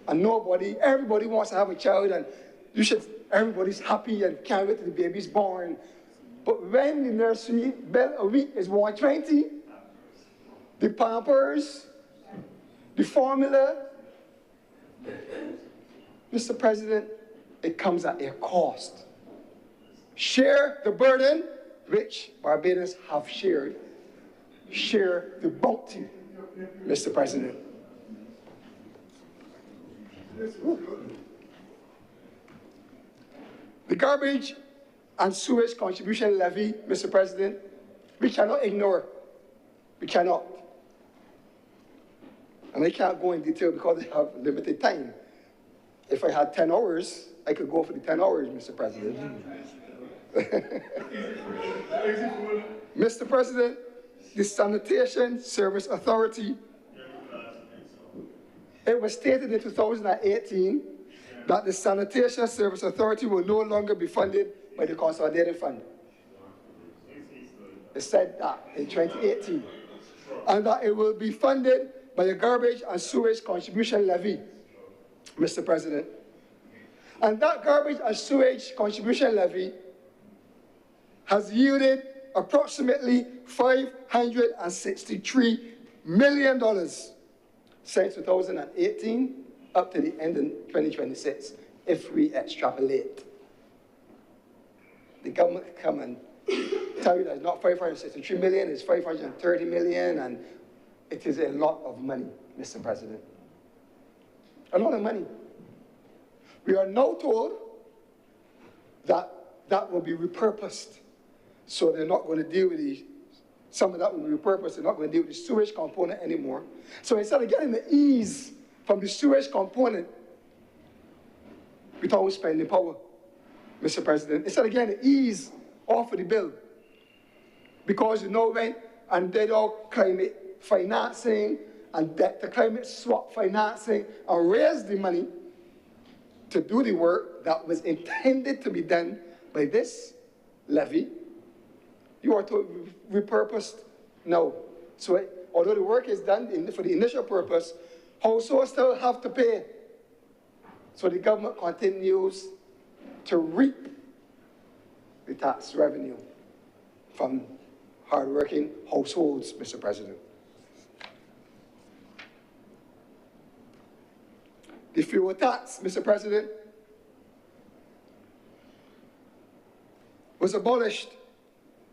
Speaker 4: And everybody wants to have a child, and everybody's happy and can't wait till the baby's born. But when the nursery bill a week is $120, the Pampers, The formula, Mr. President, it comes at a cost. Share the burden, which Barbadians have shared. Share the bounty, Mr. President. The garbage and sewage contribution levy, Mr. President, we cannot ignore. We cannot. And I can't go in detail because I have limited time. If I had 10 hours, I could go for the 10 hours, Mr. President. Mr. President, the Sanitation Service Authority, it was stated in 2018 that the Sanitation Service Authority will no longer be funded by the Consolidated Fund. It said that in 2018. And that it will be funded by the Garbage and Sewage Contribution Levy, Mr. President. And that Garbage and Sewage Contribution Levy has yielded approximately $563 million since 2018 up to the end of 2026, if we extrapolate. The government can come and tell you that it's not 563 million, it's 530 million, and it is a lot of money, Mr. President. A lot of money. We are now told that that will be repurposed. So they're not going to deal with some of that will be repurposed, they're not going to deal with the sewage component anymore. So instead of getting the ease from the sewage component without spending power, Mr. President, instead of getting the ease off of the bill, because you know when, and they all climate financing and the climate swap financing and raise the money to do the work that was intended to be done by this levy, you are to repurposed now. So although the work is done for the initial purpose, households still have to pay. So the government continues to reap the tax revenue from hardworking households, Mr. President. The fuel tax, Mr. President, was abolished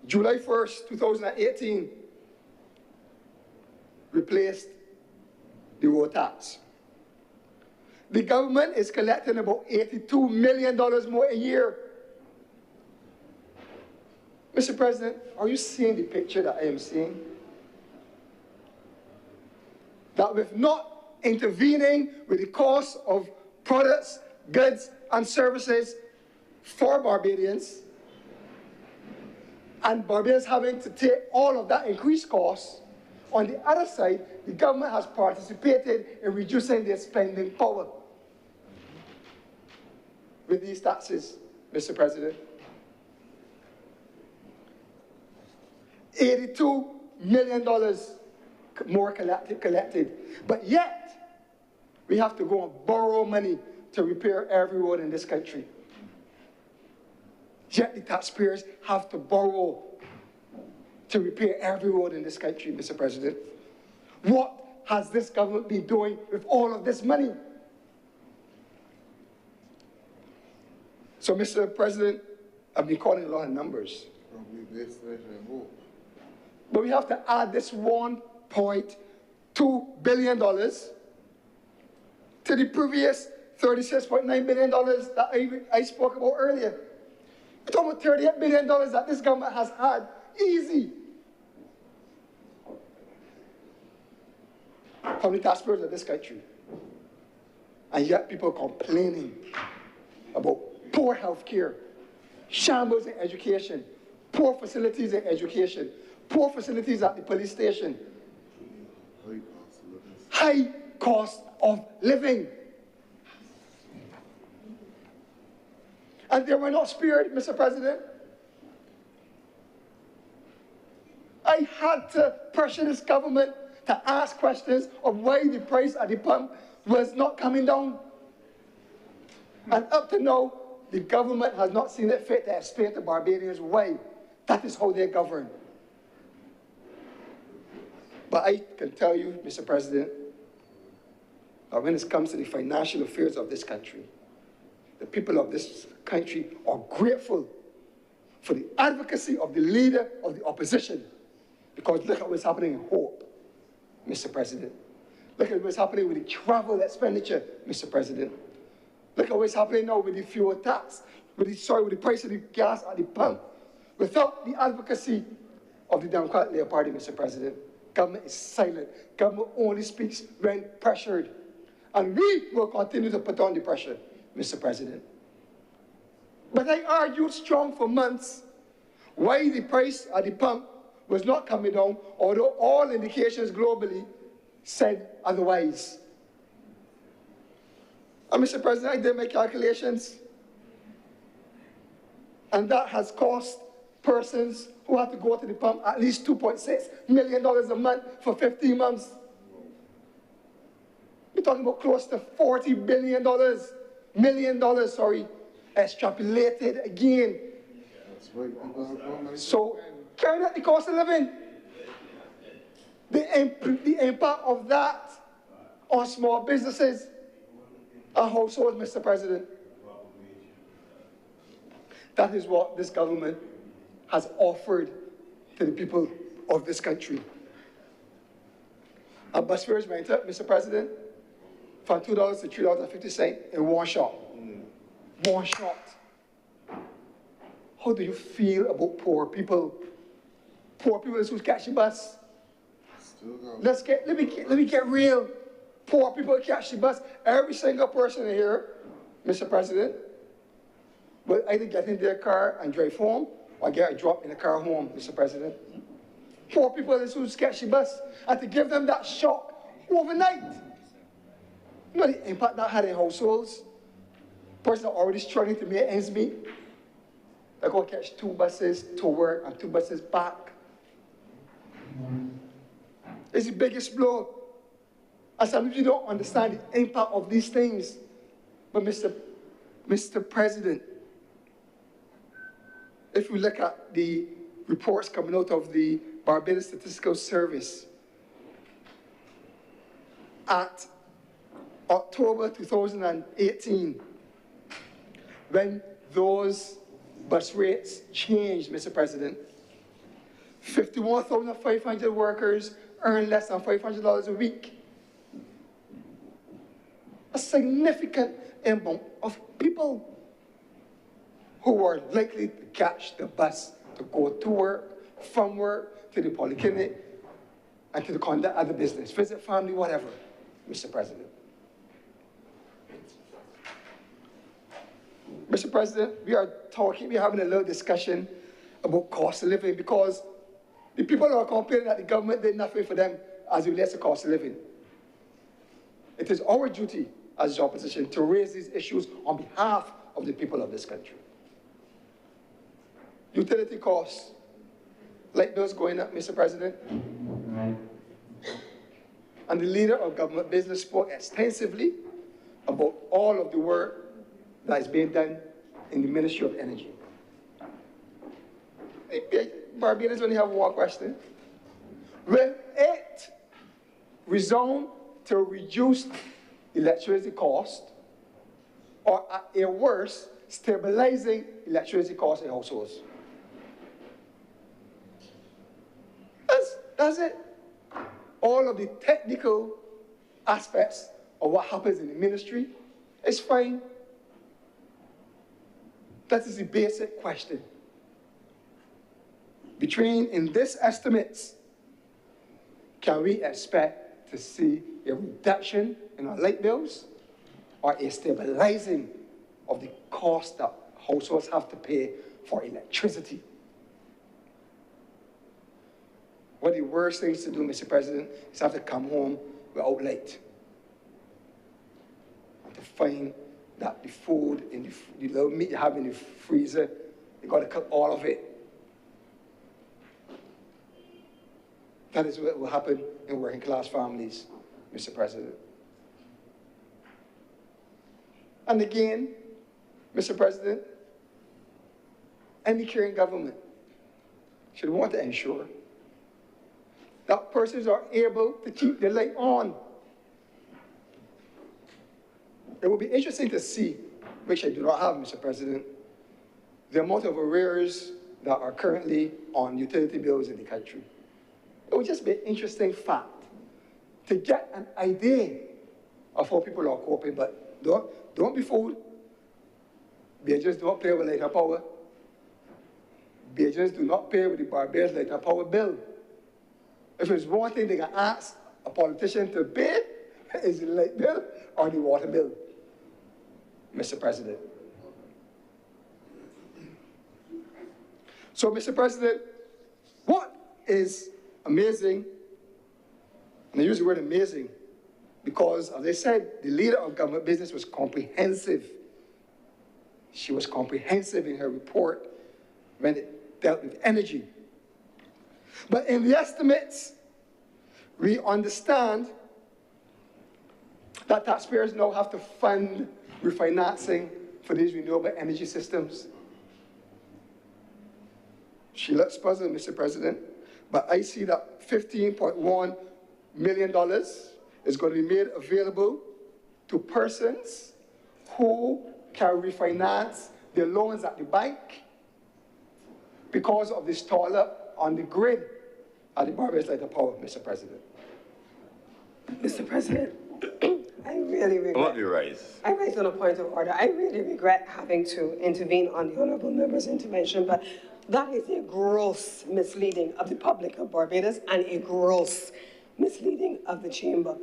Speaker 4: July 1st, 2018, replaced the road tax. The government is collecting about $82 million more a year. Mr. President, are you seeing the picture that I am seeing? That with not intervening with the cost of products, goods, and services for Barbadians, and Barbadians having to take all of that increased cost, on the other side, the government has participated in reducing their spending power with these taxes, Mr. President. $82 million more collected. But yet, we have to go and borrow money to repair every road in this country. Yet the taxpayers have to borrow to repair every road in this country, Mr. President. What has this government been doing with all of this money? So, Mr. President, I've been calling a lot of numbers. But we have to add this $1.2 billion to the previous $36.9 billion that I spoke about earlier. It's almost $38 billion that this government has had, easy, from the taxpayers of this country. And yet people complaining about poor health care, shambles in education, poor facilities in education, poor facilities at the police station, high cost of living. And they were not spared, Mr. President. I had to pressure this government to ask questions of why the price at the pump was not coming down. And up to now, the government has not seen it fit to explain to Barbadians why. That is how they govern. But I can tell you, Mr. President, that when it comes to the financial affairs of this country, the people of this country are grateful for the advocacy of the leader of the opposition. Because look at what's happening in Hope, Mr. President. Look at what's happening with the travel expenditure, Mr. President. Look at what's happening now with the fuel tax, with the price of the gas at the pump. Without the advocacy of the Democratic Labour Party, Mr. President, government is silent. Government only speaks when pressured. And we will continue to put on the pressure, Mr. President. But I argued strong for months why the price at the pump was not coming down, although all indications globally said otherwise. And Mr. President, I did my calculations, and that has cost persons who have to go to the pump at least $2.6 million a month for 15 months. We're talking about close to $40 million, extrapolated again. So, carry out the cost of living. The impact of that on small businesses and households, Mr. President. That is what this government has offered to the people of this country. And bus fares went up, Mr. President, from $2 to $3.50 in one shot. One shot. How do you feel about poor people? Poor people who catch the bus. Let me get real. Poor people catch the bus. Every single person here, Mr. President, will either get in their car and drive home or get a drop in the car home, Mr. President. Poor people who catch the bus, and to give them that shock overnight. You know the impact that had in households? Person already struggling to make ends meet. They go catch 2 buses to work and 2 buses back. It's the biggest blow. And some of you don't understand the impact of these things. But Mr. President, if we look at the reports coming out of the Barbados Statistical Service, at October 2018, when those bus rates changed, Mr. President, 51,500 workers earn less than $500 a week. A significant amount of people who are likely to catch the bus to go to work, from work, to the polyclinic, and to conduct other business, visit family, whatever, Mr. President. Mr. President, we're having a little discussion about cost of living because the people who are complaining that the government did nothing for them as it relates to cost of living. It is our duty as the opposition to raise these issues on behalf of the people of this country. Utility costs, light bills going up, Mr. President. And the leader of government business spoke extensively about all of the work that is being done in the Ministry of Energy. Barbados only have one question. Will it resound to reduce electricity cost, or at a worse, stabilizing electricity costs in households? That's it. All of the technical aspects of what happens in the ministry is fine. That is the basic question. In these estimates, can we expect to see a reduction in our light bills or a stabilizing of the cost that households have to pay for electricity? One of the worst things to do, Mr. President, is have to come home without light. And to find that the food and the little meat you have in the freezer, you got to cook all of it. That is what will happen in working class families, Mr. President. And again, Mr. President, any caring government should want to ensure that persons are able to keep the light on. It will be interesting to see, which I do not have, Mr. President, the amount of arrears that are currently on utility bills in the country. It would just be an interesting fact to get an idea of how people are coping, but don't be fooled. Bajans don't play with lighter power. Bajans do not pay with the Barbados lighter power bill. If there's one thing they can ask a politician to pay, is the light bill or the water bill, Mr. President. So, Mr. President, what is amazing, and I use the word amazing, because, as I said, the leader of government business was comprehensive. She was comprehensive in her report when it dealt with energy. But in the estimates, we understand that taxpayers now have to fund refinancing for these renewable energy systems. She looks puzzled, Mr. President, but I see that $15.1 million is going to be made available to persons who can refinance their loans at the bank because of the stall up on the grid at the Barbados Light and Power, Mr. President.
Speaker 3: Mr. President, I really regret.
Speaker 1: What do you raise?
Speaker 3: I raise on a point of order. I really regret having to intervene on the honourable member's intervention, but that is a gross misleading of the public of Barbados and a gross misleading of the chamber.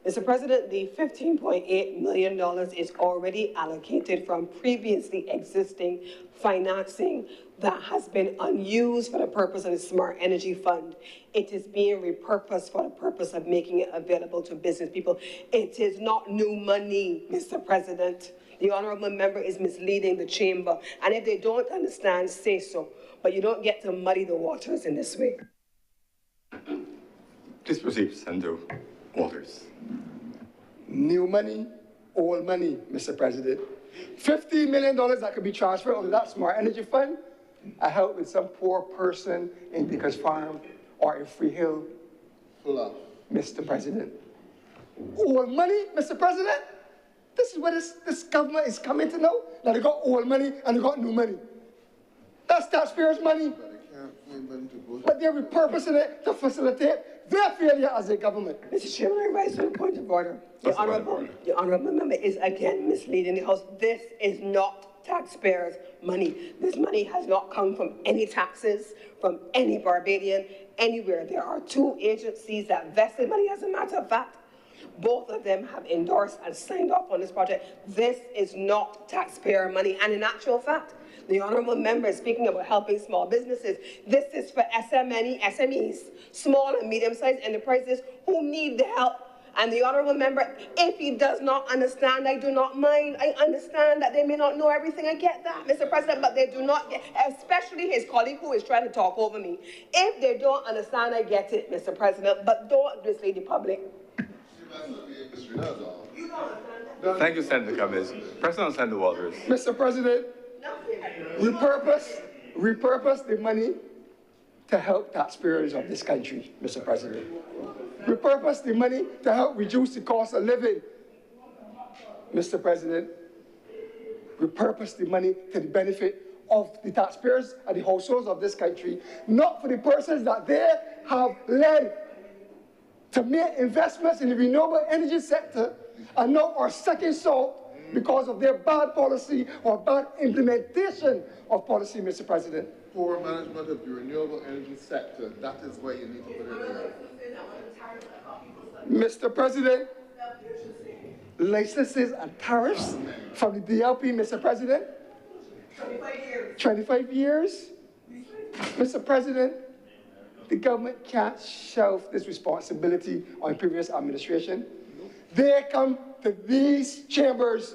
Speaker 3: Mr. President, the $15.8 million is already allocated from previously existing financing that has been unused for the purpose of the Smart Energy Fund. It is being repurposed for the purpose of making it available to business people. It is not new money, Mr. President. The honourable member is misleading the chamber. And if they don't understand, say so. But you don't get to muddy the waters in this way.
Speaker 1: Please proceed, Senator Walters.
Speaker 4: New money, old money, Mr. President. $15 million that could be transferred under that Smart Energy Fund. I help with some poor person in Dickers Farm or in Free Hill,
Speaker 5: Full up.
Speaker 4: Mr. President. Old money, Mr. President? This is what this government is coming to know, that they got old money and they got new money. That's taxpayers' money,
Speaker 5: But they can't find money to go.
Speaker 4: but they're repurposing it to facilitate their failure as a government.
Speaker 3: Mr. Chairman, I rise on a point of order.
Speaker 1: That's a point of order.
Speaker 3: The honourable member is again misleading the House. This is not taxpayers' money. This money has not come from any taxes, from any Barbadian, anywhere. There are two agencies that vested money, as a matter of fact. Both of them have endorsed and signed off on this project. This is not taxpayer money. And in actual fact, the honourable member is speaking about helping small businesses. This is for SMEs, small and medium-sized enterprises who need the help. And the honourable member, if he does not understand, I do not mind. I understand that they may not know everything. I get that, Mr. President, but they do not get, especially his colleague who is trying to talk over me. If they don't understand, I get it, Mr. President, but don't mislead the public.
Speaker 1: Thank you, Senator Cummings. President Senator Walters.
Speaker 4: Mr. President, repurpose the money to help taxpayers of this country, Mr. President. Repurpose the money to help reduce the cost of living, Mr. President. Repurpose the money to the benefit of the taxpayers and the households of this country, not for the persons that they have led to make investments in the renewable energy sector and now are second salt because of their bad policy or bad implementation of policy, Mr. President.
Speaker 5: Poor management of the renewable energy sector, that is where you need to put it there.
Speaker 4: Mr. President, licenses and tariffs from the DLP, Mr. President. 25 years. Mr. President, the government can't shelve this responsibility on previous administration. They come to these chambers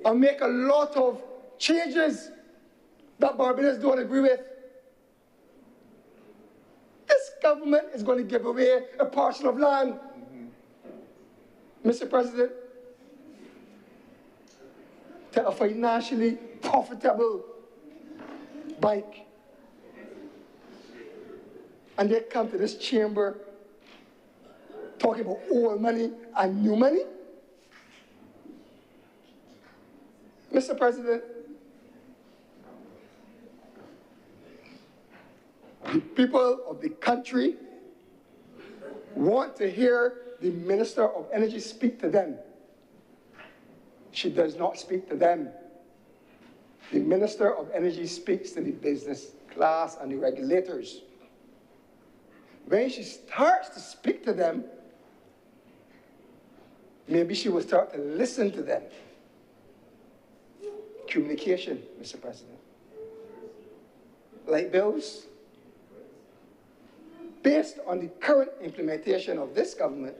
Speaker 4: and make a lot of changes that Barbados don't agree with. This government is going to give away a parcel of land. Mr. President, to a financially profitable bank. And they come to this chamber talking about old money and new money. Mr. President, the people of the country want to hear the Minister of Energy speak to them. She does not speak to them. The Minister of Energy speaks to the business class and the regulators. When she starts to speak to them, maybe she will start to listen to them. Communication, Mr. President. Light bills, based on the current implementation of this government,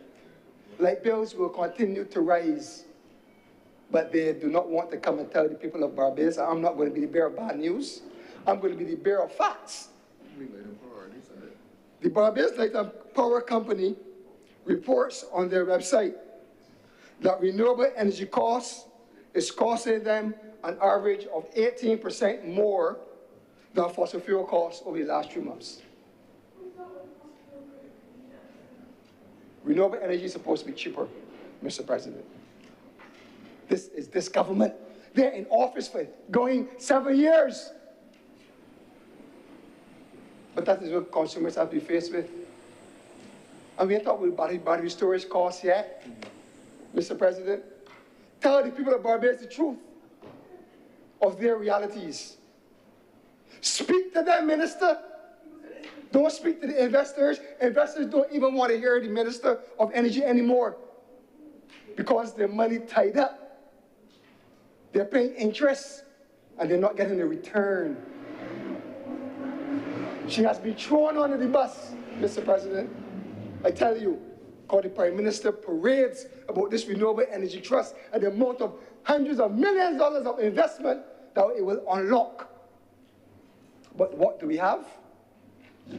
Speaker 4: light bills will continue to rise. But they do not want to come and tell the people of Barbados, I'm not going to be the bearer of bad news. I'm going to be the bearer of facts. The Barbados Light and Power Company reports on their website that renewable energy costs is costing them an average of 18% more than fossil fuel costs over the last 3 months. Renewable energy is supposed to be cheaper, Mr. President. This is this government. They're in office for going 7 years. But that is what consumers have to be faced with. And we ain't talking about battery storage costs yet, Mr. President. Tell the people of Barbados the truth of their realities. Speak to them, Minister. Don't speak to the investors. Investors don't even want to hear the Minister of Energy anymore because their money tied up. They're paying interest and they're not getting a return. She has been thrown under the bus, Mr. President. I tell you, because the Prime Minister parades about this renewable energy trust and the amount of hundreds of millions of dollars of investment that it will unlock. But what do we have?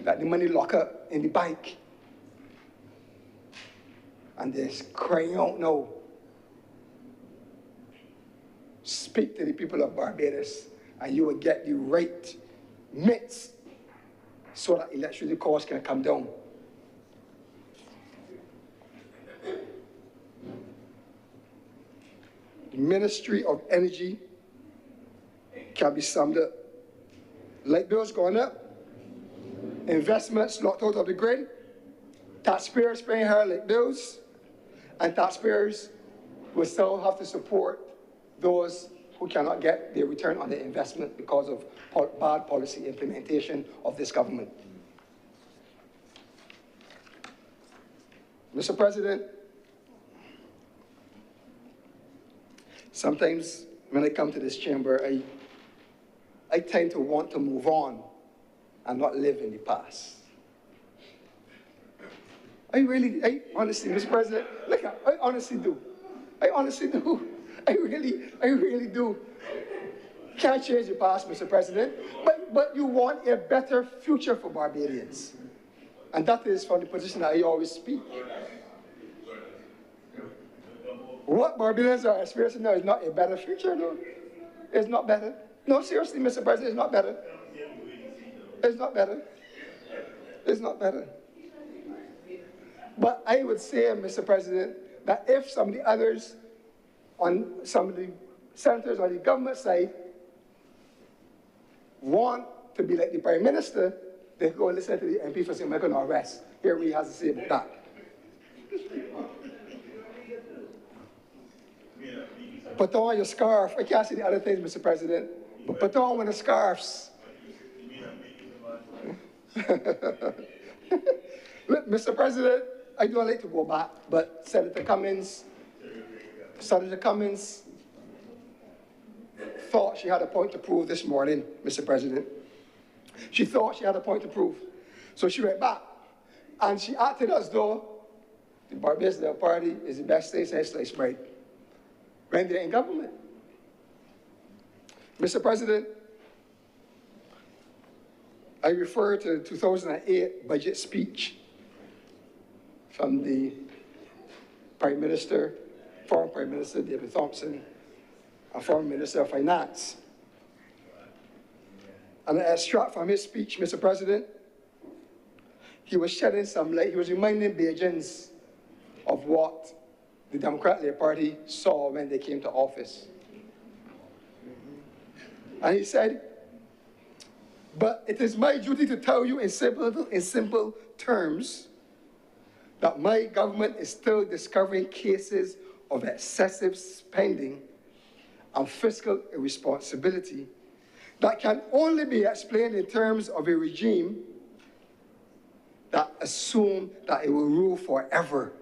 Speaker 4: That the money lock up in the bank. And they're crying out now. Speak to the people of Barbados and you will get the right mix so that electricity costs can come down. The Ministry of Energy can be summed up. Light bills going up, investments locked out of the grid, taxpayers paying higher light bills, and taxpayers will still have to support those who cannot get their return on their investment because of bad policy implementation of this government. Mr. President, sometimes when I come to this chamber, I tend to want to move on and not live in the past. I honestly, Mr. President, look, I honestly do. I honestly do. I really do. Can't change the past, Mr. President, but you want a better future for Barbadians. And that is from the position that I always speak. What Barbadians are experiencing now is not a better future, no. It's not better. No, seriously, Mr. President, it's not better. It's not better. It's not better. But I would say, Mr. President, that if some of the others, on some of the senators on the government side, want to be like the Prime Minister, they go and listen to the MP for saying, we're going to arrest. Hear what he has to say about that. Put on your scarf. I can't see the other things, Mr. President, but put on one of the scarves. Look, Mr. President, I don't like to go back, but Senator Cummings thought she had a point to prove this morning, Mr. President. She thought she had a point to prove. So she went back, and she acted as though the Barbados Labour Party is the best thing since sliced bread when they're in government. Mr. President, I refer to the 2008 budget speech from the Prime Minister, former Prime Minister David Thompson, and former Minister of Finance. And an extract from his speech, Mr. President, he was shedding some light. He was reminding Bajans of what the Democratic Labour Party saw when they came to office. And he said, but it is my duty to tell you in simple terms that my government is still discovering cases of excessive spending and fiscal irresponsibility that can only be explained in terms of a regime that assumed that it will rule forever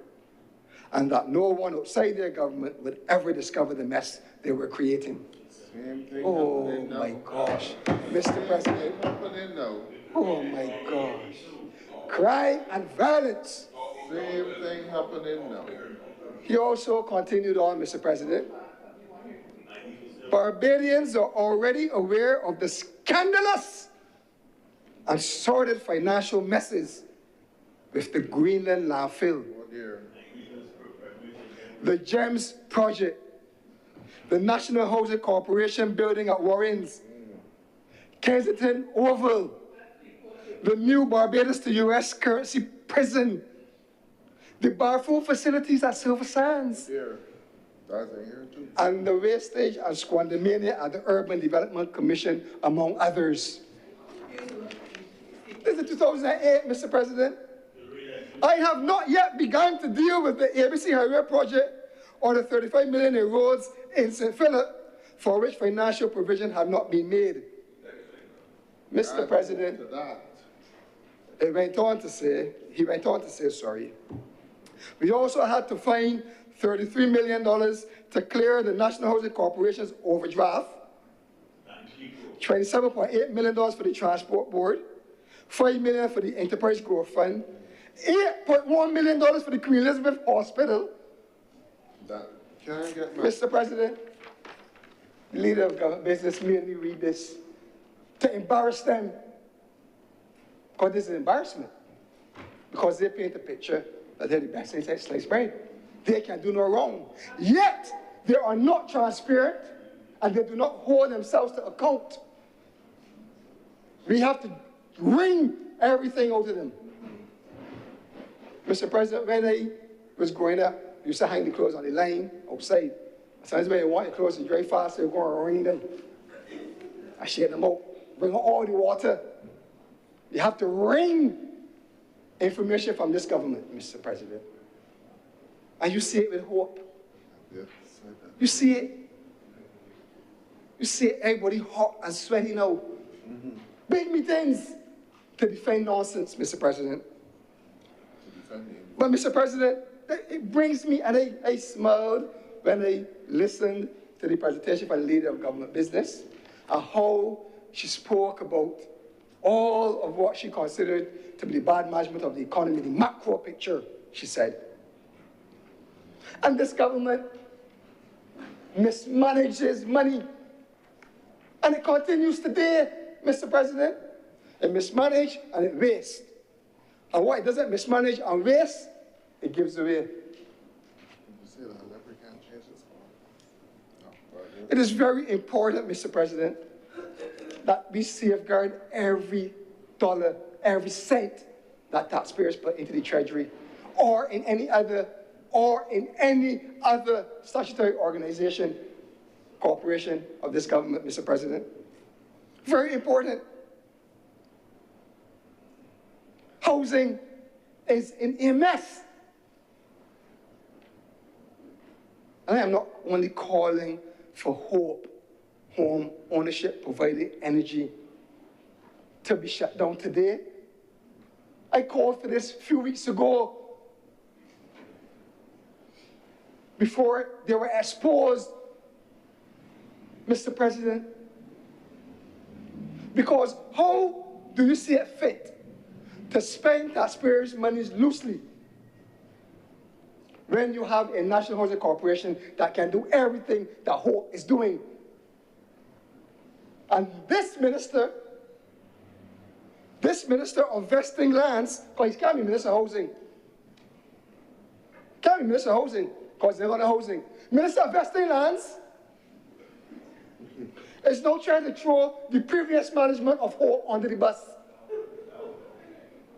Speaker 4: and that no one outside their government would ever discover the mess they were creating.
Speaker 5: Same thing
Speaker 4: Oh
Speaker 5: happening now.
Speaker 4: my gosh, Mr. President.
Speaker 5: Happening now.
Speaker 4: Oh my gosh. Crime and violence.
Speaker 5: Same thing happening now.
Speaker 4: He also continued on, Mr. President. Barbadians are already aware of the scandalous and sordid financial messes with the Greenland landfill,
Speaker 5: Oh dear.
Speaker 4: the GEMS project, the National Housing Corporation building at Warrens, Kensington Oval, the new Barbados to US currency prison, the Barfoot facilities at Silver Sands,
Speaker 5: Here. That's in here too.
Speaker 4: and the wastage and squandermania at the Urban Development Commission, among others. This is 2008, Mr. President. I have not yet begun to deal with the ABC Highway project or the 35 million in roads in St. Philip, for which financial provision have not been made. Mr. President,
Speaker 5: To that.
Speaker 4: he went on to say, we also had to find $33 million to clear the National Housing Corporation's overdraft, $27.8 million for the Transport Board, $5 million for the Enterprise Growth Fund, $8.1 million for the Queen Elizabeth Hospital.
Speaker 5: That can't get much.
Speaker 4: Mr. President, the leader of government business made me read this to embarrass them. Because this is an embarrassment. Because they paint a picture that they're the best inside sliced bread. They can do no wrong. Yet, they are not transparent and they do not hold themselves to account. We have to wring everything out of them. Mr. President, when I was growing up, you used to hang the clothes on the line outside. Sometimes when you want your clothes to dry fast, you're going to wring them. I shake them out, bring out all the water. You have to wring information from this government, Mr. President. And you see it with hope.
Speaker 5: Yes,
Speaker 4: You see it. You see everybody hot and sweaty now. Big meetings to defend nonsense, Mr. President. But Mr. President, it brings me, and I smiled when I listened to the presentation by the leader of government business and how she spoke about all of what she considered to be the bad management of the economy, the macro picture, she said. And this government mismanages money. And it continues today, Mr. President. It mismanages and it wastes. And what it doesn't mismanage and waste, it gives away.
Speaker 5: You see that leprechaun changes? No,
Speaker 4: It is very important, Mr. President, that we safeguard every dollar, every cent that taxpayers put into the Treasury or in any other statutory organization, corporation of this government, Mr. President. Very important. Housing is in a mess. And I am not only calling for hope, home ownership providing energy to be shut down today. I called for this a few weeks ago before they were exposed, Mr. President. Because how do you see it fit to spend taxpayers' money loosely when you have a National Housing Corporation that can do everything that Hope is doing? And this minister of vesting lands, because he can't be Minister of Housing. Can't be Minister of Housing, because they're not housing. Minister of vesting lands is now trying to throw the previous management of Hope under the bus.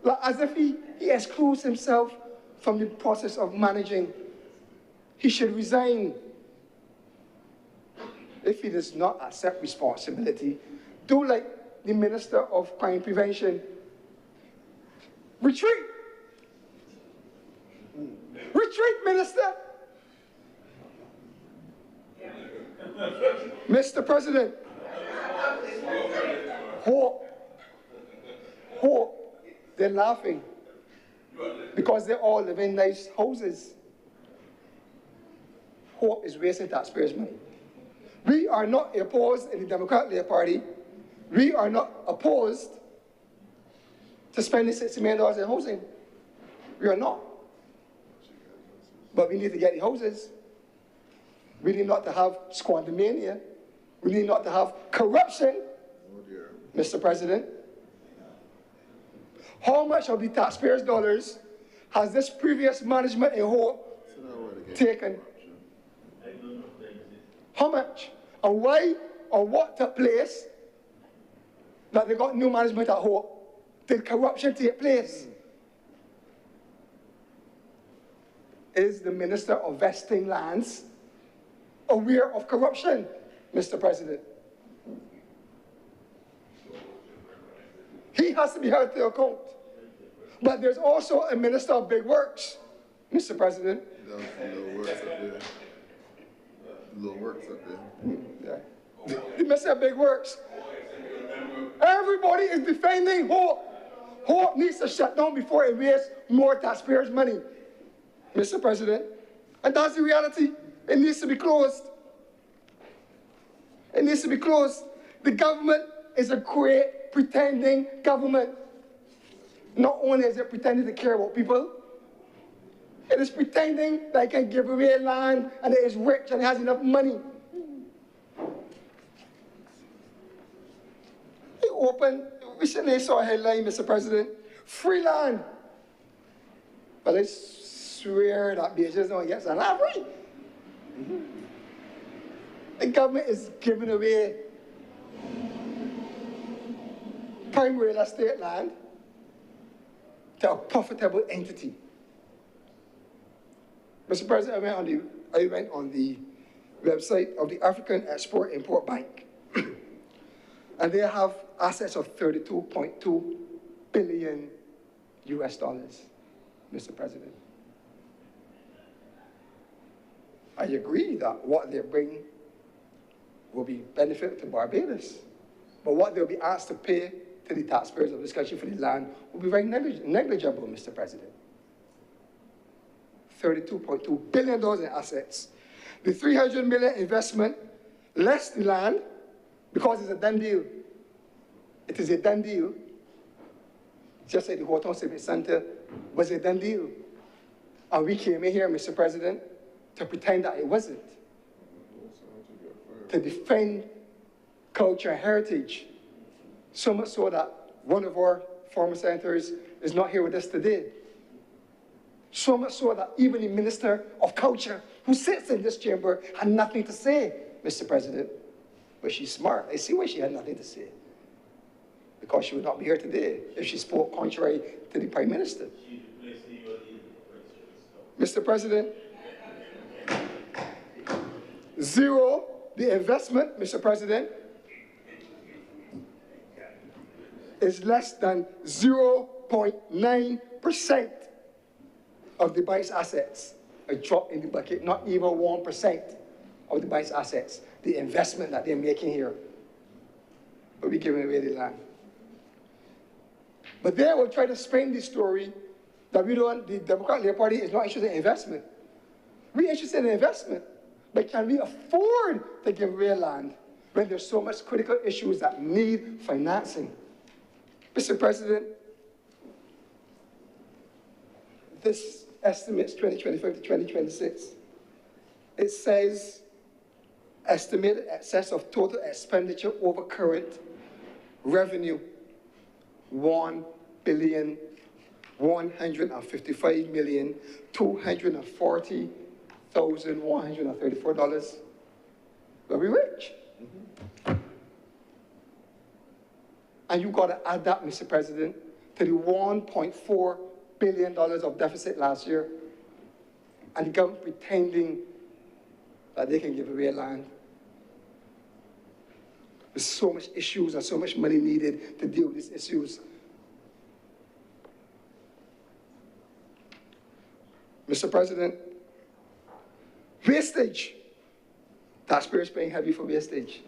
Speaker 4: Like, as if he excludes himself from the process of managing. He should resign. if he does not accept responsibility, do like the Minister of Crime Prevention. Retreat! Retreat, Minister! Mr. President, hope, they're laughing because they all live in nice houses. Hope is wasting taxpayers' money. We are not opposed in the Democratic Labour Party. We are not opposed to spending $60 million in housing. We are not. But we need to get the houses. We need not to have squandermania. We need not to have corruption, Mr. President. How much of the taxpayers' dollars has this previous management in Hope taken? How much? And why or what took place that they got new management at Hope? Did corruption take place? Is the Minister of Vesting Lands aware of corruption, Mr. President? He has to be held to account. But there's also a Minister of Big Works, Mr. President.
Speaker 5: Little works up there.
Speaker 4: Yeah. The Minister of Big Works. Everybody is defending Hope. Hope needs to shut down before it wastes more taxpayers' money, Mr. President. And that's the reality. It needs to be closed. It needs to be closed. The government is a great pretending government. Not only is it pretending to care about people, it is pretending that it can give away land and it is rich and it has enough money. Recently I saw a headline, Mr. President, free land. But I swear that Beatrice don't get some land free. The government is giving away prime real estate land to a profitable entity. Mr. President, I went on the website of the African Export-Import Bank, and they have assets of $32.2 billion US dollars, Mr. President. I agree that what they bring will be benefit to Barbados, but what they'll be asked to pay to the taxpayers of this country for the land will be very negligible, Mr. President. $32.2 billion in assets. The $300 million investment, less the land, because it's a done deal. It is a done deal. Just like the Horton Civic Center was a done deal. And we came in here, Mr. President, to pretend that it wasn't. To defend culture and heritage. So much so that one of our former senators is not here with us today. So much so that even the Minister of Culture, who sits in this chamber, had nothing to say, Mr. President. But she's smart. I see why she had nothing to say. Because she would not be here today if she spoke contrary to the Prime Minister. Mr. President, zero, the investment, Mr. President, is less than 0.9% of the bank's assets. A drop in the bucket, not even 1% of the bank's assets. The investment that they're making here will be giving away the land. But they will try to spin the story that the Democratic Labour Party is not interested in investment. We're interested in investment, but can we afford to give away land when there's so much critical issues that need financing? Mr. President, this estimates 2025 to 2026. It says estimated excess of total expenditure over current revenue, $1,155,240,134. We'll be rich. And you've got to add that, Mr. President, to the $1.4 billion of deficit last year, and the government pretending that they can give away land. There's so much issues and so much money needed to deal with these issues. Mr. President, wastage. Taxpayers paying heavy for wastage.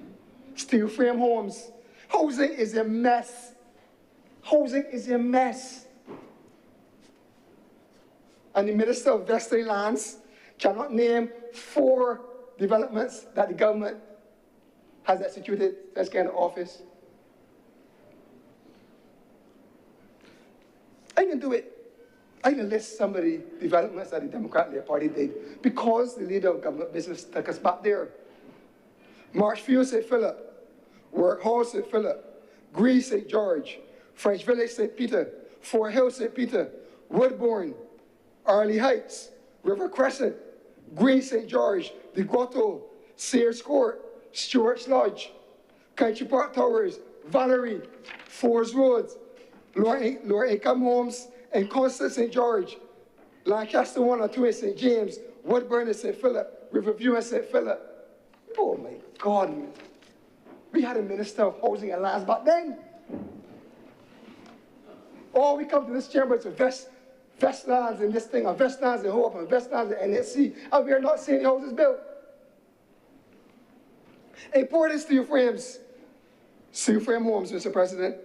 Speaker 4: Steel frame homes. Housing is a mess. Housing is a mess. And the Minister of Vesting Lands cannot name 4 developments that the government has executed since getting into office. I can do it. I can list some of the developments that the Democratic Party did because the leader of government business took us back there. Marshfield, St. Philip, Work Hall, St. Philip, Greece, St. George, French Village, St. Peter, Fort Hill, St. Peter, Woodbourne, Arley Heights, River Crescent, Green St. George, The Grotto, Sears Court, Stewart's Lodge, Country Park Towers, Valerie, Fords Roads, lower income homes in Constant St. George, Lancaster 1 and 2 in St. James, Woodburn in St. Philip, Riverview in St. Philip. Oh my God, we had a Minister of Housing and Lands back then. Oh, we come to this chamber to vest lands in this thing, and vest lands in Hope, and vest lands in NSC, and we are not seeing the houses built. Important steel frames. Steel frame homes, Mr. President.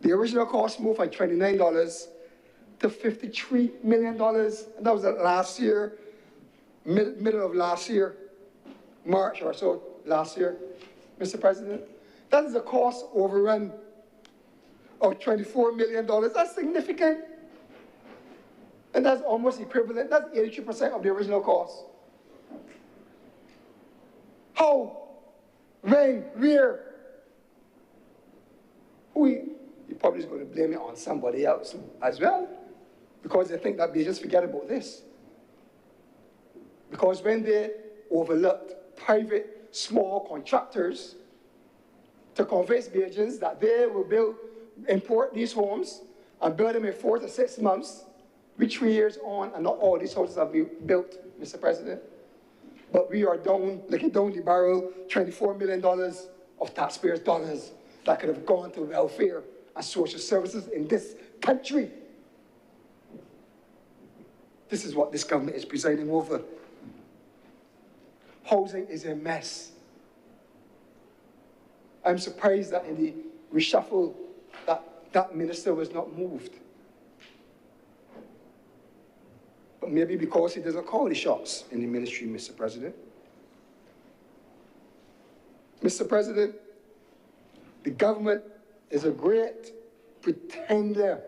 Speaker 4: The original cost moved from $29 to $53 million. And that was last year, middle of last year, March or so last year, Mr. President. That is a cost overrun of $24 million. That's significant. And that's almost equivalent. That's 82% of the original cost. How? When? Where? You're probably just going to blame it on somebody else as well, because they think that they just forget about this. Because when they overlooked private small contractors to convince Bajans that they will import these homes and build them in 4 to 6 months, we're 3 years on and not all these houses have been built, Mr. President. But we are looking down the barrel, $24 million of taxpayers' dollars that could have gone to welfare and social services in this country. This is what this government is presiding over. Housing is a mess. I'm surprised that in the reshuffle, that minister was not moved. But maybe because he doesn't call the shots in the ministry, Mr. President. Mr. President, the government is a great pretender,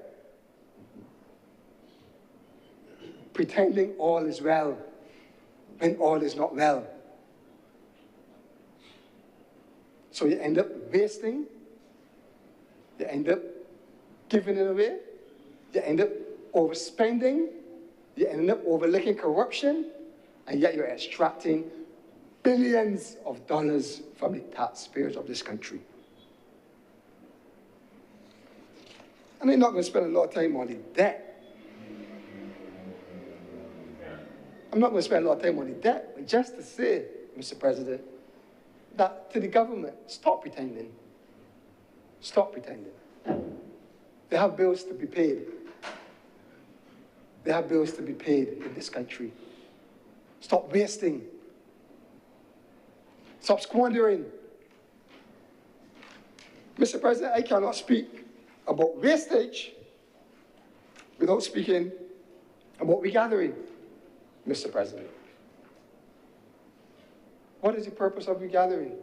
Speaker 4: pretending all is well when all is not well. So you end up wasting, you end up giving it away, you end up overspending, you end up overlooking corruption, and yet you're extracting billions of dollars from the taxpayers of this country. And I'm not going to spend a lot of time on the debt. I'm not going to spend a lot of time on the debt, but just to say, Mr. President, that to the government, stop pretending. Stop pretending. They have bills to be paid. They have bills to be paid in this country. Stop wasting. Stop squandering. Mr. President, I cannot speak about wastage without speaking about regathering, Mr. President. What is the purpose of regathering?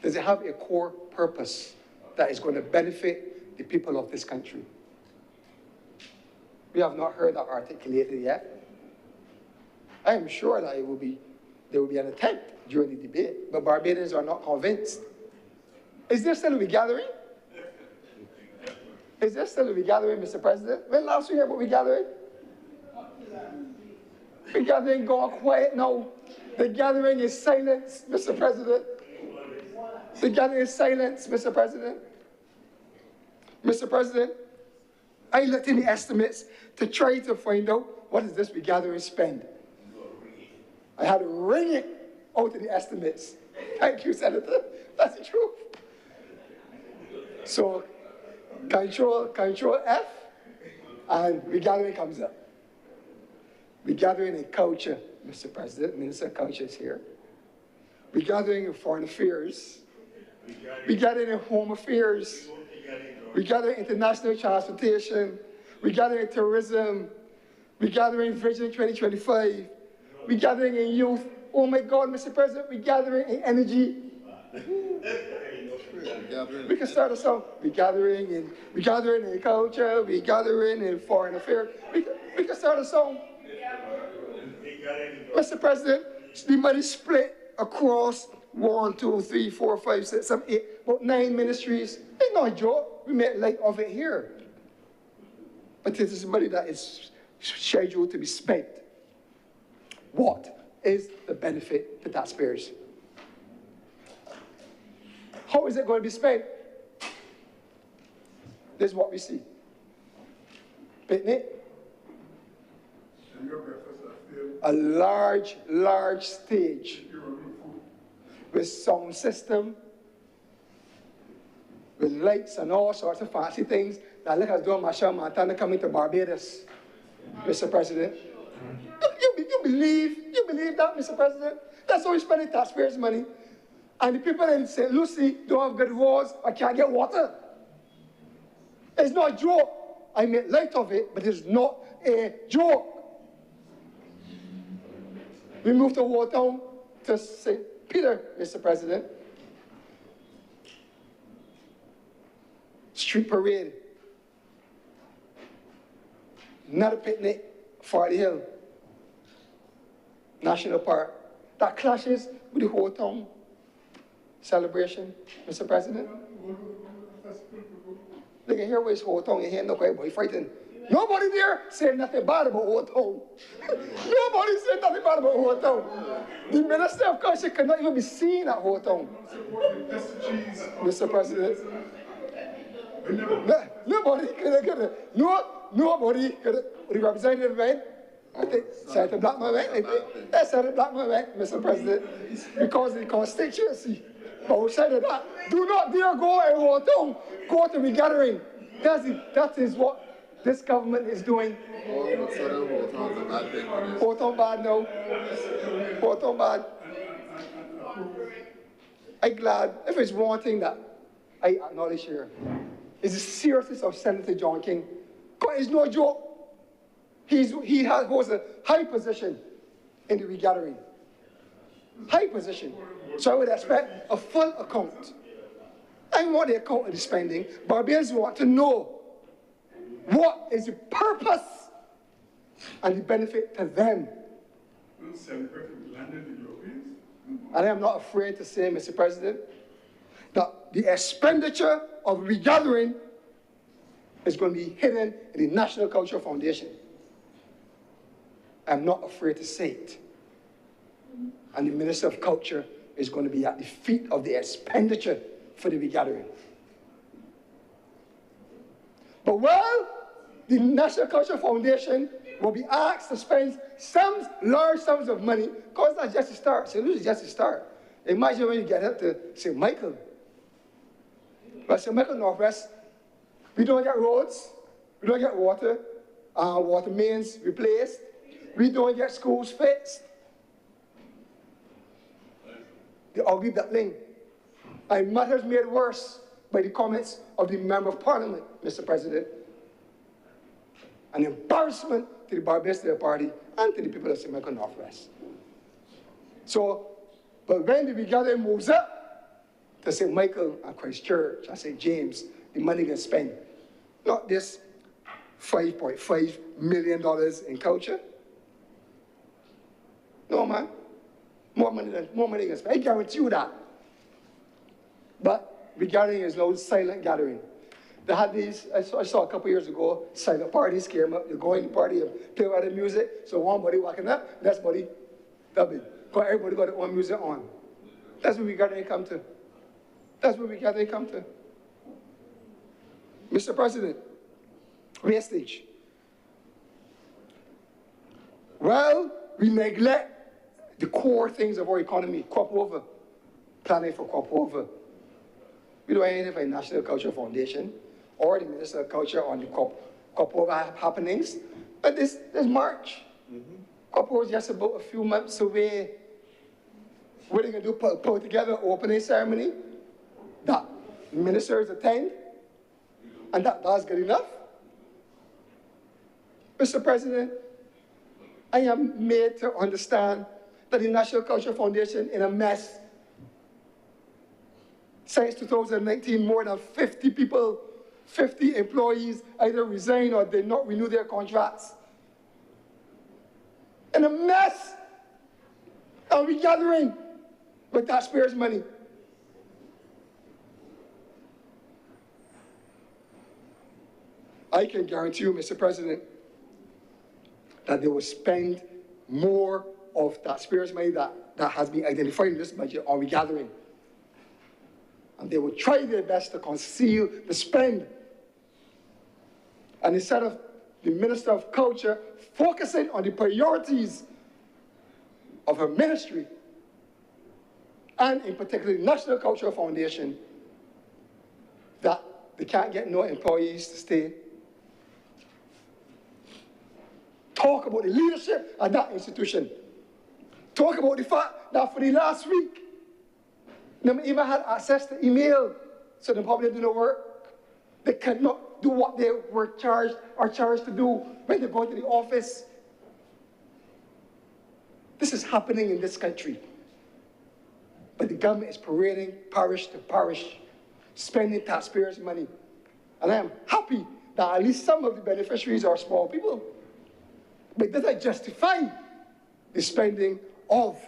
Speaker 4: Does it have a core purpose that is going to benefit the people of this country? We have not heard that articulated yet. I am sure that there will be an attempt during the debate, but Barbadians are not convinced. Is there still a regathering? Is there still a regathering, Mr. President? When last we heard about regathering? Regathering gone quiet now. The gathering is silence, Mr. President. The gathering is silence, Mr. President. Mr. President, I looked in the estimates to try to find out what does this regathering spend. I had to wring it out of the estimates. Thank you, Senator. That's the truth. So, control F, and regathering comes up. Regathering in culture, Mr. President, Minister of Culture is here. Regathering in foreign affairs. Regathering in home affairs. Regathering international transportation. Regathering in tourism. Regathering Vision 2025. Regathering in youth. Oh my God, Mr. President, regathering in energy. We can start us out. Regathering in culture. Regathering in foreign affairs. We can start us out. Mr. President, the money split across 1, 2, 3, 4, 5, 6, 7, 8, about 9 ministries. It's not a joke. We make light of it here. But this is money that is scheduled to be spent. What is the benefit to taxpayers? How is it going to be spent? This is what we see. Picnic. A large stage with sound system, with lights and all sorts of fancy things that look as though Machel Montana coming to Barbados, Mr. President. You believe that, Mr. President? That's how we spend the taxpayers' money. And the people in St. Lucie don't have good roads or can't get water. It's not a joke. I make light of it, but it's not a joke. We moved the whole town to St. Peter, Mr. President. Street parade. Not a picnic, Farley Hill. National Park. That clashes with the whole town celebration, Mr. President. They can hear what's whole town, you hear no quiet boy fighting. Nobody there said nothing bad about whole town. Nobody said nothing bad about whole town. The Minister of Culture could not even be seen at whole town. Mr. President. Nobody could have, the representative went, I think Senator Blackman went, Senator Blackman went, Mr. President, because of the constituency. But outside of that, do not dare go in whole town, go to regathering. That is what this government is doing. Whole town bad now. Whole town bad. I'm glad, if it's one thing that I acknowledge here, is the seriousness of Senator John King. It's no joke. He holds a high position in the regathering. High position. So I would expect a full account. I want the account of the spending. Barbadians want to know what is the purpose and the benefit to them. And I am not afraid to say, Mr. President, that the expenditure of regathering is going to be hidden in the National Cultural Foundation. I'm not afraid to say it. And the Minister of Culture is going to be at the feet of the expenditure for the regathering. But while the National Cultural Foundation will be asked to spend large sums of money, because that's just a start. St. Lucie is just a start. Imagine when you get up to St. Michael. But St. Michael Northwest, we don't get roads, we don't get water, water mains replaced, we don't get schools fixed. The ugly duckling. And matters made worse by the comments of the Member of Parliament, Mr. President. An embarrassment to the Barbados Labour Party and to the people of St. Michael Northwest. So, but when the regathering moves up to St. Michael and Christchurch and St. James, the money gets spent. Not this $5.5 million in culture. No, man. More money gets spent. I guarantee you that. But regathering is no silent gathering. They had these, I saw a couple years ago, silent parties came up. You go in the party and play with the music. So one body walking up, next body dubbing. Because everybody got their own music on. That's what regathering come to. That's what regathering come to. Mr. President, wastage. Well, we neglect the core things of our economy, crop over. planning for Crop-Over. We don't have anything for the National Cultural Foundation or the Minister of Culture on the Crop-Over happenings. But this March, Crop-Over is just about a few months away. What are they going to do? Put together an opening ceremony that ministers attend? And that's good enough? Mr. President, I am made to understand that the National Cultural Foundation in a mess. Since 2019, more than 50 people, 50 employees either resigned or did not renew their contracts. In a mess. And we're gathering with taxpayers' money. I can guarantee you, Mr. President, that they will spend more of taxpayers' money that has been identified in this budget on regathering. And they will try their best to conceal the spend. And instead of the Minister of Culture focusing on the priorities of her ministry, and in particular the National Cultural Foundation, that they can't get no employees to stay. Talk about the leadership of that institution. Talk about the fact that for the last week, they even had access to email, so they probably didn't work. They could not do what they were charged to do when they go to the office. This is happening in this country. But the government is parading parish to parish, spending taxpayers' money. And I am happy that at least some of the beneficiaries are small people. But does that justify the spending of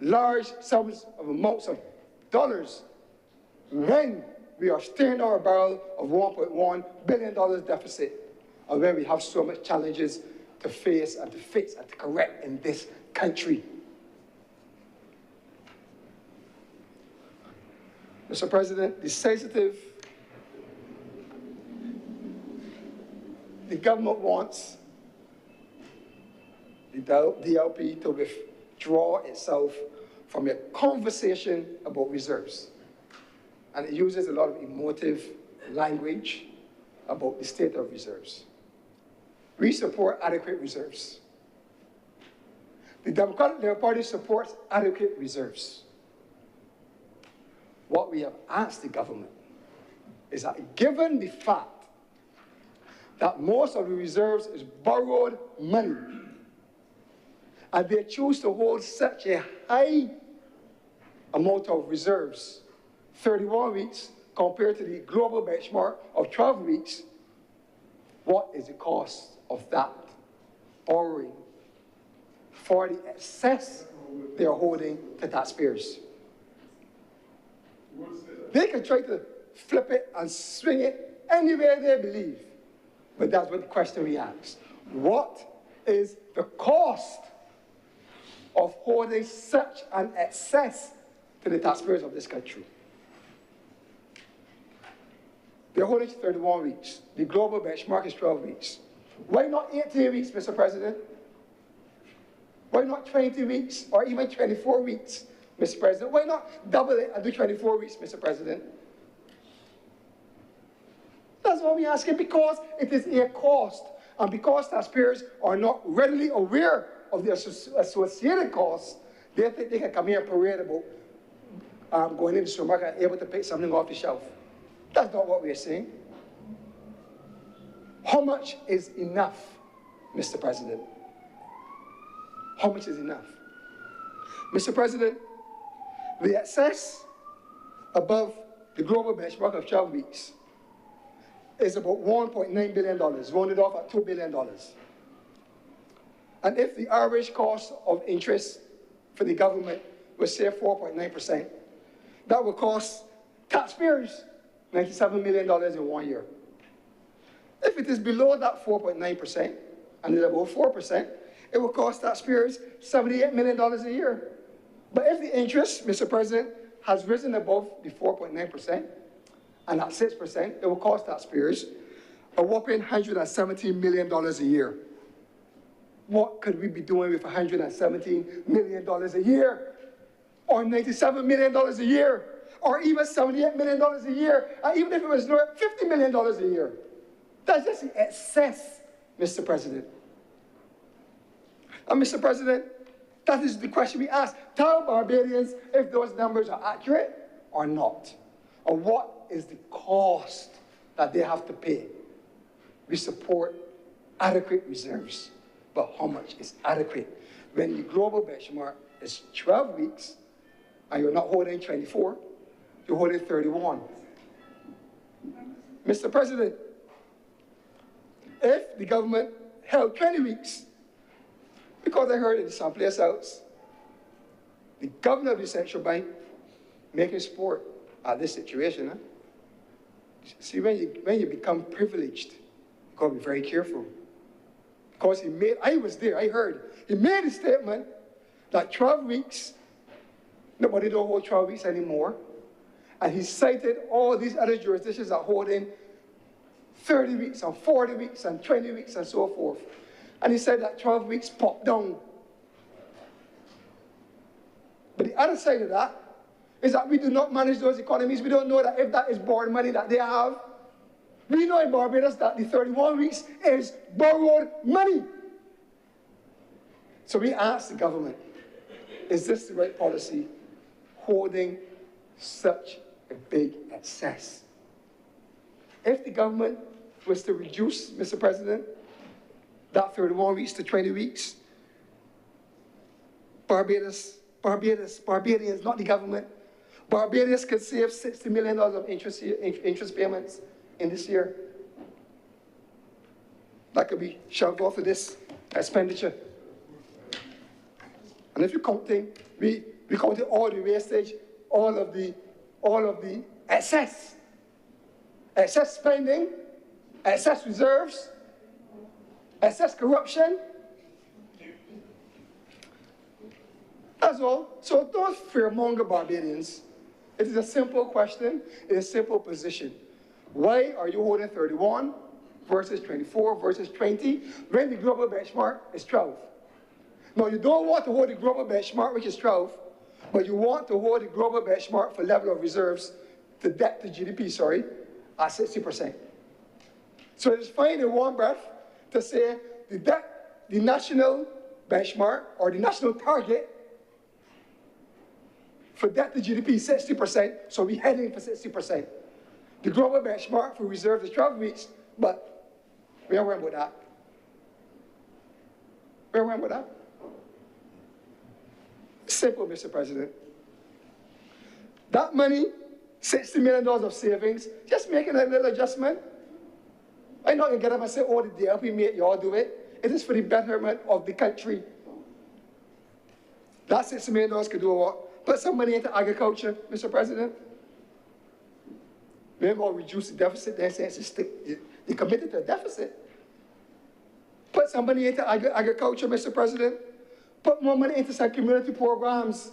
Speaker 4: large sums of amounts of dollars when we are staring down a barrel of $1.1 billion deficit, and when we have so much challenges to face and to fix and to correct in this country? Mr. President, the government wants the DLP to withdraw itself from a conversation about reserves. And it uses a lot of emotive language about the state of reserves. We support adequate reserves. The Democratic Labour Party supports adequate reserves. What we have asked the government is that given the fact that most of the reserves is borrowed money, and they choose to hold such a high amount of reserves, 31 weeks, compared to the global benchmark of 12 weeks, what is the cost of that borrowing for the excess they are holding to taxpayers? They can try to flip it and swing it anywhere they believe, but that's what the question we ask. What is the cost of holding such an excess to the taxpayers of this country? They're holding 31 weeks. The global benchmark is 12 weeks. Why not 18 weeks, Mr. President? Why not 20 weeks or even 24 weeks, Mr. President? Why not double it and do 24 weeks, Mr. President? That's what we're asking, because it is a cost, and because taxpayers are not readily aware of the associated costs, they think they can come here and parade about going into the supermarket and able to pick something off the shelf. That's not what we're saying. How much is enough, Mr. President? How much is enough? Mr. President, the excess above the global benchmark of 12 weeks is about $1.9 billion, rounded off at $2 billion. And if the average cost of interest for the government was, say, 4.9%, that would cost taxpayers $97 million in 1 year. If it is below that 4.9% and is above 4%, it will cost taxpayers $78 million a year. But if the interest, Mr. President, has risen above the 4.9% and at 6%, it will cost taxpayers a whopping $117 million a year. What could we be doing with $117 million a year? or $97 million a year, or even $78 million a year, and even if it was $50 million a year. That's just excess, Mr. President. And Mr. President, that is the question we ask. Tell Barbadians if those numbers are accurate or not, or what is the cost that they have to pay. We support adequate reserves, but how much is adequate? When the global benchmark is 12 weeks, and you're not holding 24, you're holding 31. Mr. President, if the government held 20 weeks, because I heard in someplace else, the governor of the central bank making sport at this situation. Huh? See, when you become privileged, you've got to be very careful. Because I was there, I heard, he made a statement that 12 weeks, nobody don't hold 12 weeks anymore. And he cited all these other jurisdictions that hold in 30 weeks and 40 weeks and 20 weeks and so forth. And he said that 12 weeks popped down. But the other side of that is that we do not manage those economies. We don't know that if that is borrowed money that they have. We know in Barbados that the 31 weeks is borrowed money. So we ask the government, is this the right policy, holding such a big excess? If the government was to reduce, Mr. President, that 31 weeks to 20 weeks, Barbadians, not the government, Barbadians could save $60 million of interest payments in this year. That could be shoved off of this expenditure. And if you're counting, we counted all the wastage, all of the excess spending, excess reserves, excess corruption. That's all. So don't fearmonger Barbadians. It is a simple question, it's a simple position. Why are you holding 31 versus 24 versus 20 when the global benchmark is 12? Now, you don't want to hold the global benchmark, which is 12, but you want to hold the global benchmark for level of reserves, the debt to GDP, sorry, at 60%. So it's fine in one breath to say the national benchmark or the national target for debt to GDP is 60%, so we're heading for 60%. The global benchmark for reserves is 12 weeks, but we don't worry about that. We don't worry about that. Simple, Mr. President. That money, $60 million of savings, just making a little adjustment. I'm not going to get up and say, oh, the DLP made y'all do it. It is for the betterment of the country. That $60 million could do what? Put some money into agriculture, Mr. President. We're going to reduce the deficit, then since they committed to a deficit. Put some money into agriculture, Mr. President. Put more money into some community programs.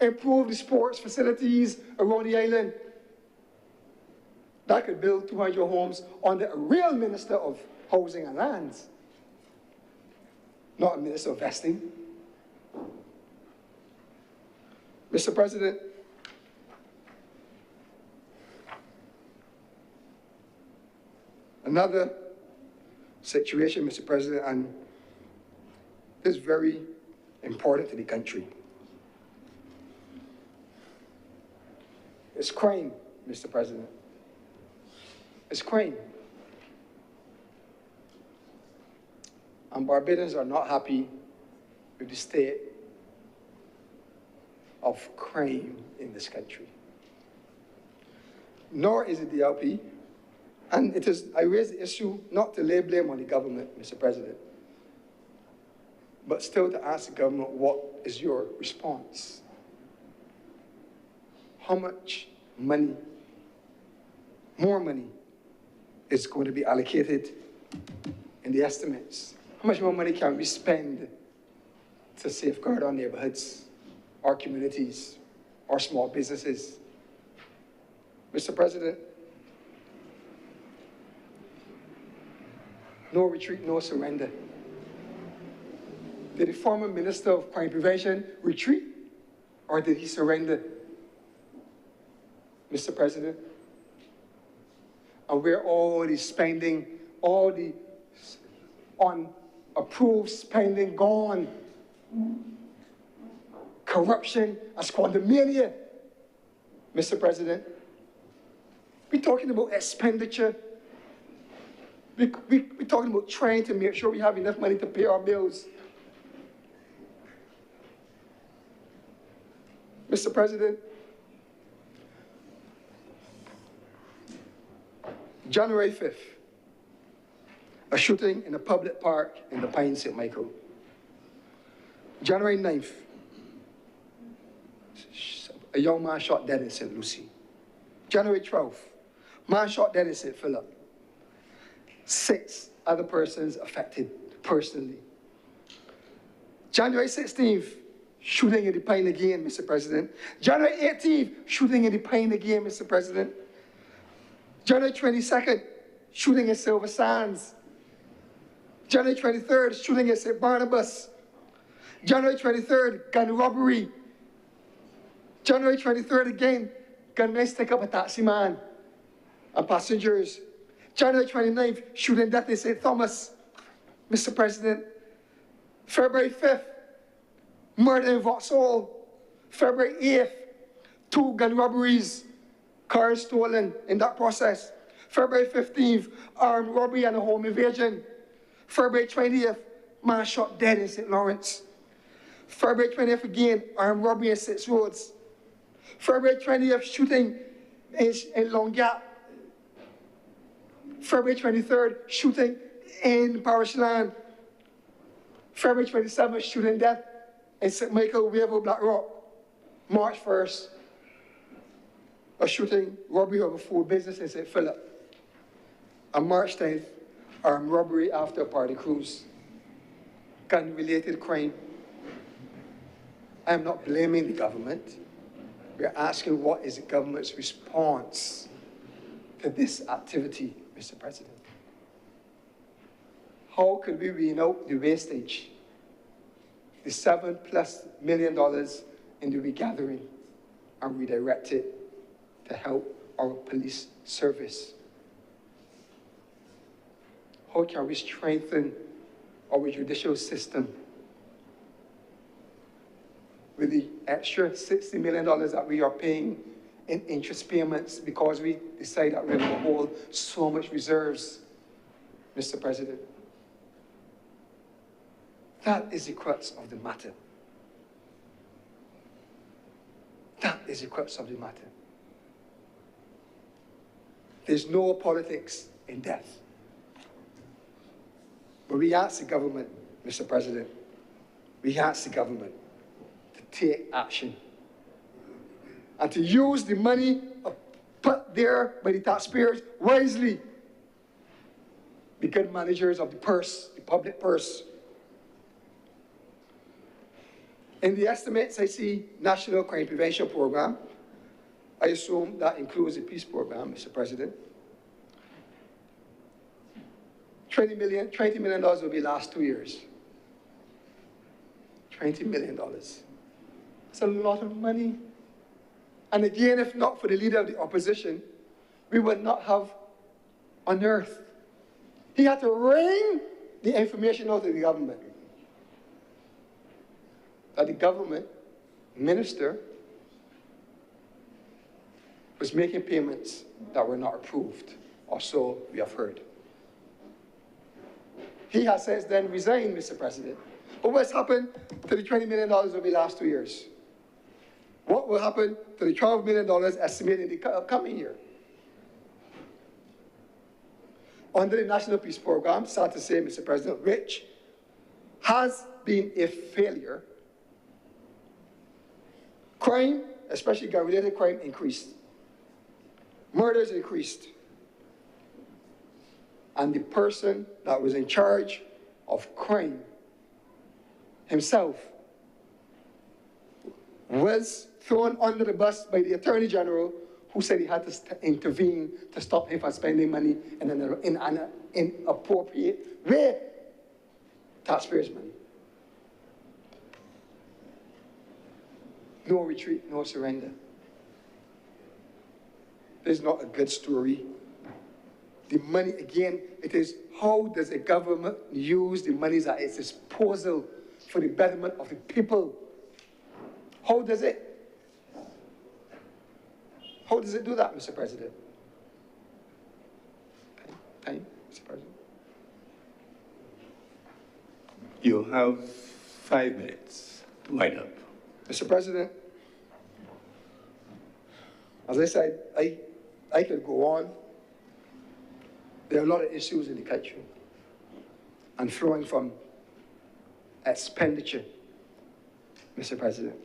Speaker 4: Improve the sports facilities around the island. That could build 200 homes under a real Minister of Housing and Lands, not a Minister of Vesting. Mr. President, another situation, Mr. President, and this is very important to the country. It's crime, Mr. President. It's crime. And Barbadians are not happy with the state of crime in this country. Nor is it the LP. And it is, I raise the issue not to lay blame on the government, Mr. President, but still to ask the government, what is your response? How much money, more money, is going to be allocated in the estimates? How much more money can we spend to safeguard our neighborhoods, our communities, our small businesses? Mr. President, no retreat, no surrender. Did the former Minister of Crime Prevention retreat Or did he surrender? Mr. President? And where all the spending, all the unapproved spending gone? Corruption and squandermania. Mr. President, we're talking about expenditure. We're talking about trying to make sure we have enough money to pay our bills. Mr. President, January 5th, a shooting in a public park in the Pine St. Michael. January 9th, a young man shot dead in St. Lucie. January 12th, man shot dead in St. Philip. 6 other persons affected personally. January 16th, shooting in the Pine again, Mr. President. January 18th, shooting in the Pine again, Mr. President. January 22nd, shooting in Silver Sands. January 23rd, shooting in St. Barnabas. January 23rd, gun robbery. January 23rd again, gunmen take up a taxi man and passengers. January 29th, shooting death in St. Thomas. Mr. President, February 5th, murder in Vauxhall. February 8th, 2 gun robberies, cars stolen in that process. February 15th, armed robbery and a home invasion. February 20th, man shot dead in St. Lawrence. February 20th again, armed robbery in 6 Roads. February 20th, shooting in Long Gap. February 23rd, shooting in Parishland. February 27th, shooting death in St. Michael, Wavell, Black Rock. March 1st, a shooting, robbery of a food business in St. Philip. On March 10th, armed robbery after a party cruise. Gun-related crime. I am not blaming the government. We are asking what is the government's response to this activity, Mr. President? How could we wean out the wastage, the $7+ million in the regathering, and redirect it to help our police service? How can we strengthen our judicial system with the extra $60 million that we are paying in interest payments because we decide that we're going to hold so much reserves, Mr. President? That is the crux of the matter. That is the crux of the matter. There's no politics in death. But we ask the government, Mr. President, we ask the government to take action and to use the money put there by the taxpayers wisely. Be good managers of the purse, the public purse. In the estimates, I see National Crime Prevention Program. I assume that includes the Peace Program, Mr. President. $20 million will be last 2 years. $20 million. That's a lot of money. And again, if not for the leader of the opposition, we would not have unearthed. He had to wring the information out of the government. That the government minister was making payments that were not approved, or so we have heard. He has since then resigned, Mr. President. But what's happened to the $20 million over the last 2 years? What will happen to the $12 million estimated in the coming year? Under the National Peace Program, sad to say, Mr. President, which has been a failure, crime, especially gun-related crime, increased. Murders increased. And the person that was in charge of crime himself was thrown under the bus by the Attorney General, who said he had to intervene to stop him from spending money in an inappropriate way, taxpayers' money. No retreat, no surrender. This is not a good story. The money, again, it is how does a government use the monies at its disposal for the betterment of the people? How does it do that, Mr. President? Time, Mr. President.
Speaker 1: You have 5 minutes to wind up.
Speaker 4: Mr. President, as I said, I could go on. There are a lot of issues in the country, and flowing from expenditure, Mr. President.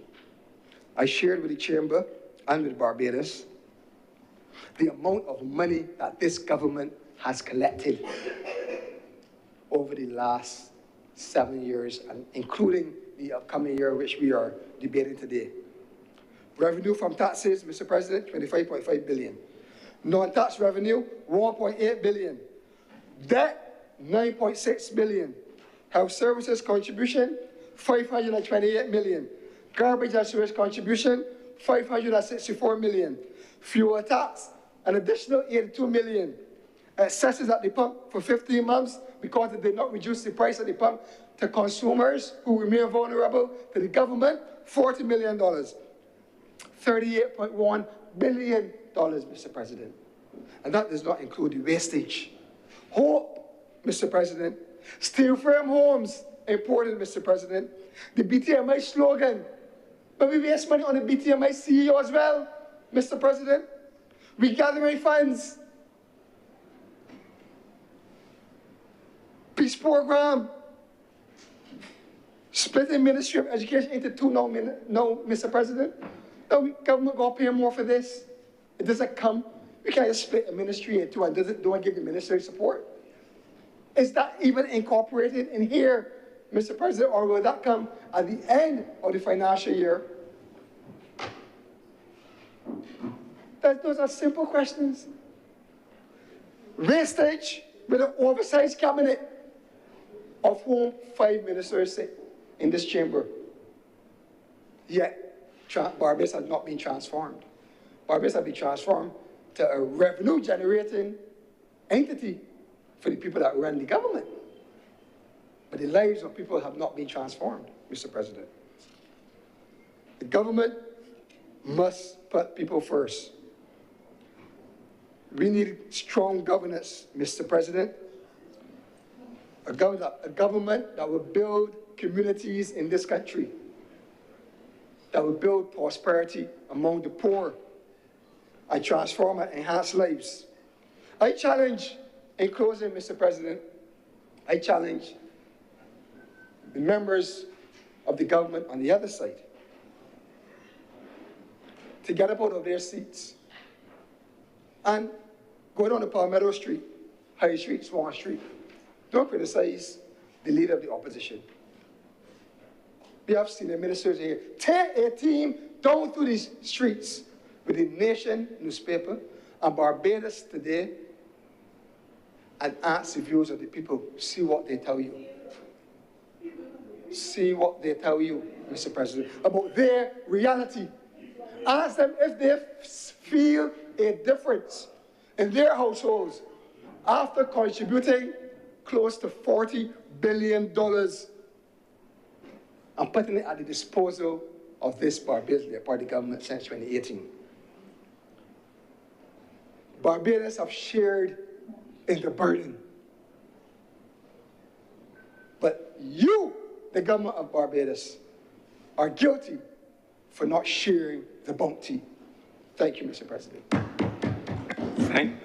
Speaker 4: I shared with the Chamber and with Barbados the amount of money that this government has collected over the last 7 years, and including the upcoming year which we are debating today. Revenue from taxes, Mr. President, 25.5 billion. Non-tax revenue, 1.8 billion. Debt, 9.6 billion. Health services contribution, 528 million. Garbage and sewage contribution, 564 million. Fuel tax, an additional 82 million. Excesses at the pump for 15 months because they did not reduce the price at the pump to consumers who remain vulnerable to the government, $40 million. $38.1 billion, Mr. President. And that does not include the wastage. Hope, Mr. President. Steel frame homes, important, Mr. President. The BTMI slogan. But we waste money on the BTMI CEO as well, Mr. President. We gathering funds. Peace program. Splitting Ministry of Education into two now, Mr. President. The government going to pay more for this. It doesn't come. We can't just split a ministry in two and don't give the ministry support. Is that even incorporated in here, Mr. President, or will that come at the end of the financial year? Those are simple questions. Wastage with an oversized cabinet, of whom 5 ministers sit in this chamber. Yet, Barbados has not been transformed. Barbados has been transformed to a revenue-generating entity for the people that run the government. But the lives of people have not been transformed, Mr. President. The government must put people first. We need strong governance, Mr. President. A government that will build communities in this country, that will build prosperity among the poor and transform and enhance lives. I challenge, in closing, Mr. President, I challenge the members of the government on the other side to get up out of their seats and go down to Palmetto Street, High Street, Swan Street. Don't criticize the leader of the opposition. We have senior ministers here. Take a team down through these streets with the Nation newspaper and Barbados Today and ask the views of the people. See what they tell you. See what they tell you, Mr. President, about their reality. Ask them if they feel a difference in their households after contributing close to $40 billion and putting it at the disposal of this Barbados Party government since 2018. Barbados have shared in the burden. But you, the government of Barbados, are guilty for not sharing the bounty. Thank you, Mr. President.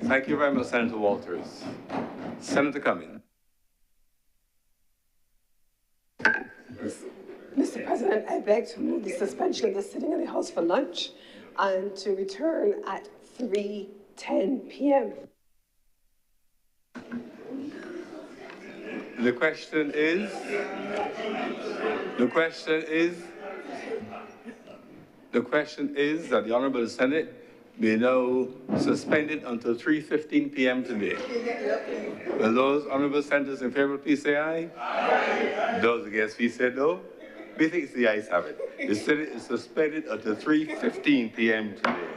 Speaker 1: Thank you very much, Senator Walters. Senator Cummings.
Speaker 3: Mr. President, I beg to move the suspension of the sitting of the House for lunch and to return at 3:10 p.m.
Speaker 1: The question is that the Honorable Senate be now suspended until 3:15 p.m. today. Will those honorable senators in favor please say aye? Aye. Those against please say no. Basically, it's the ayes have it. The Senate is suspended until 3:15 p.m. today.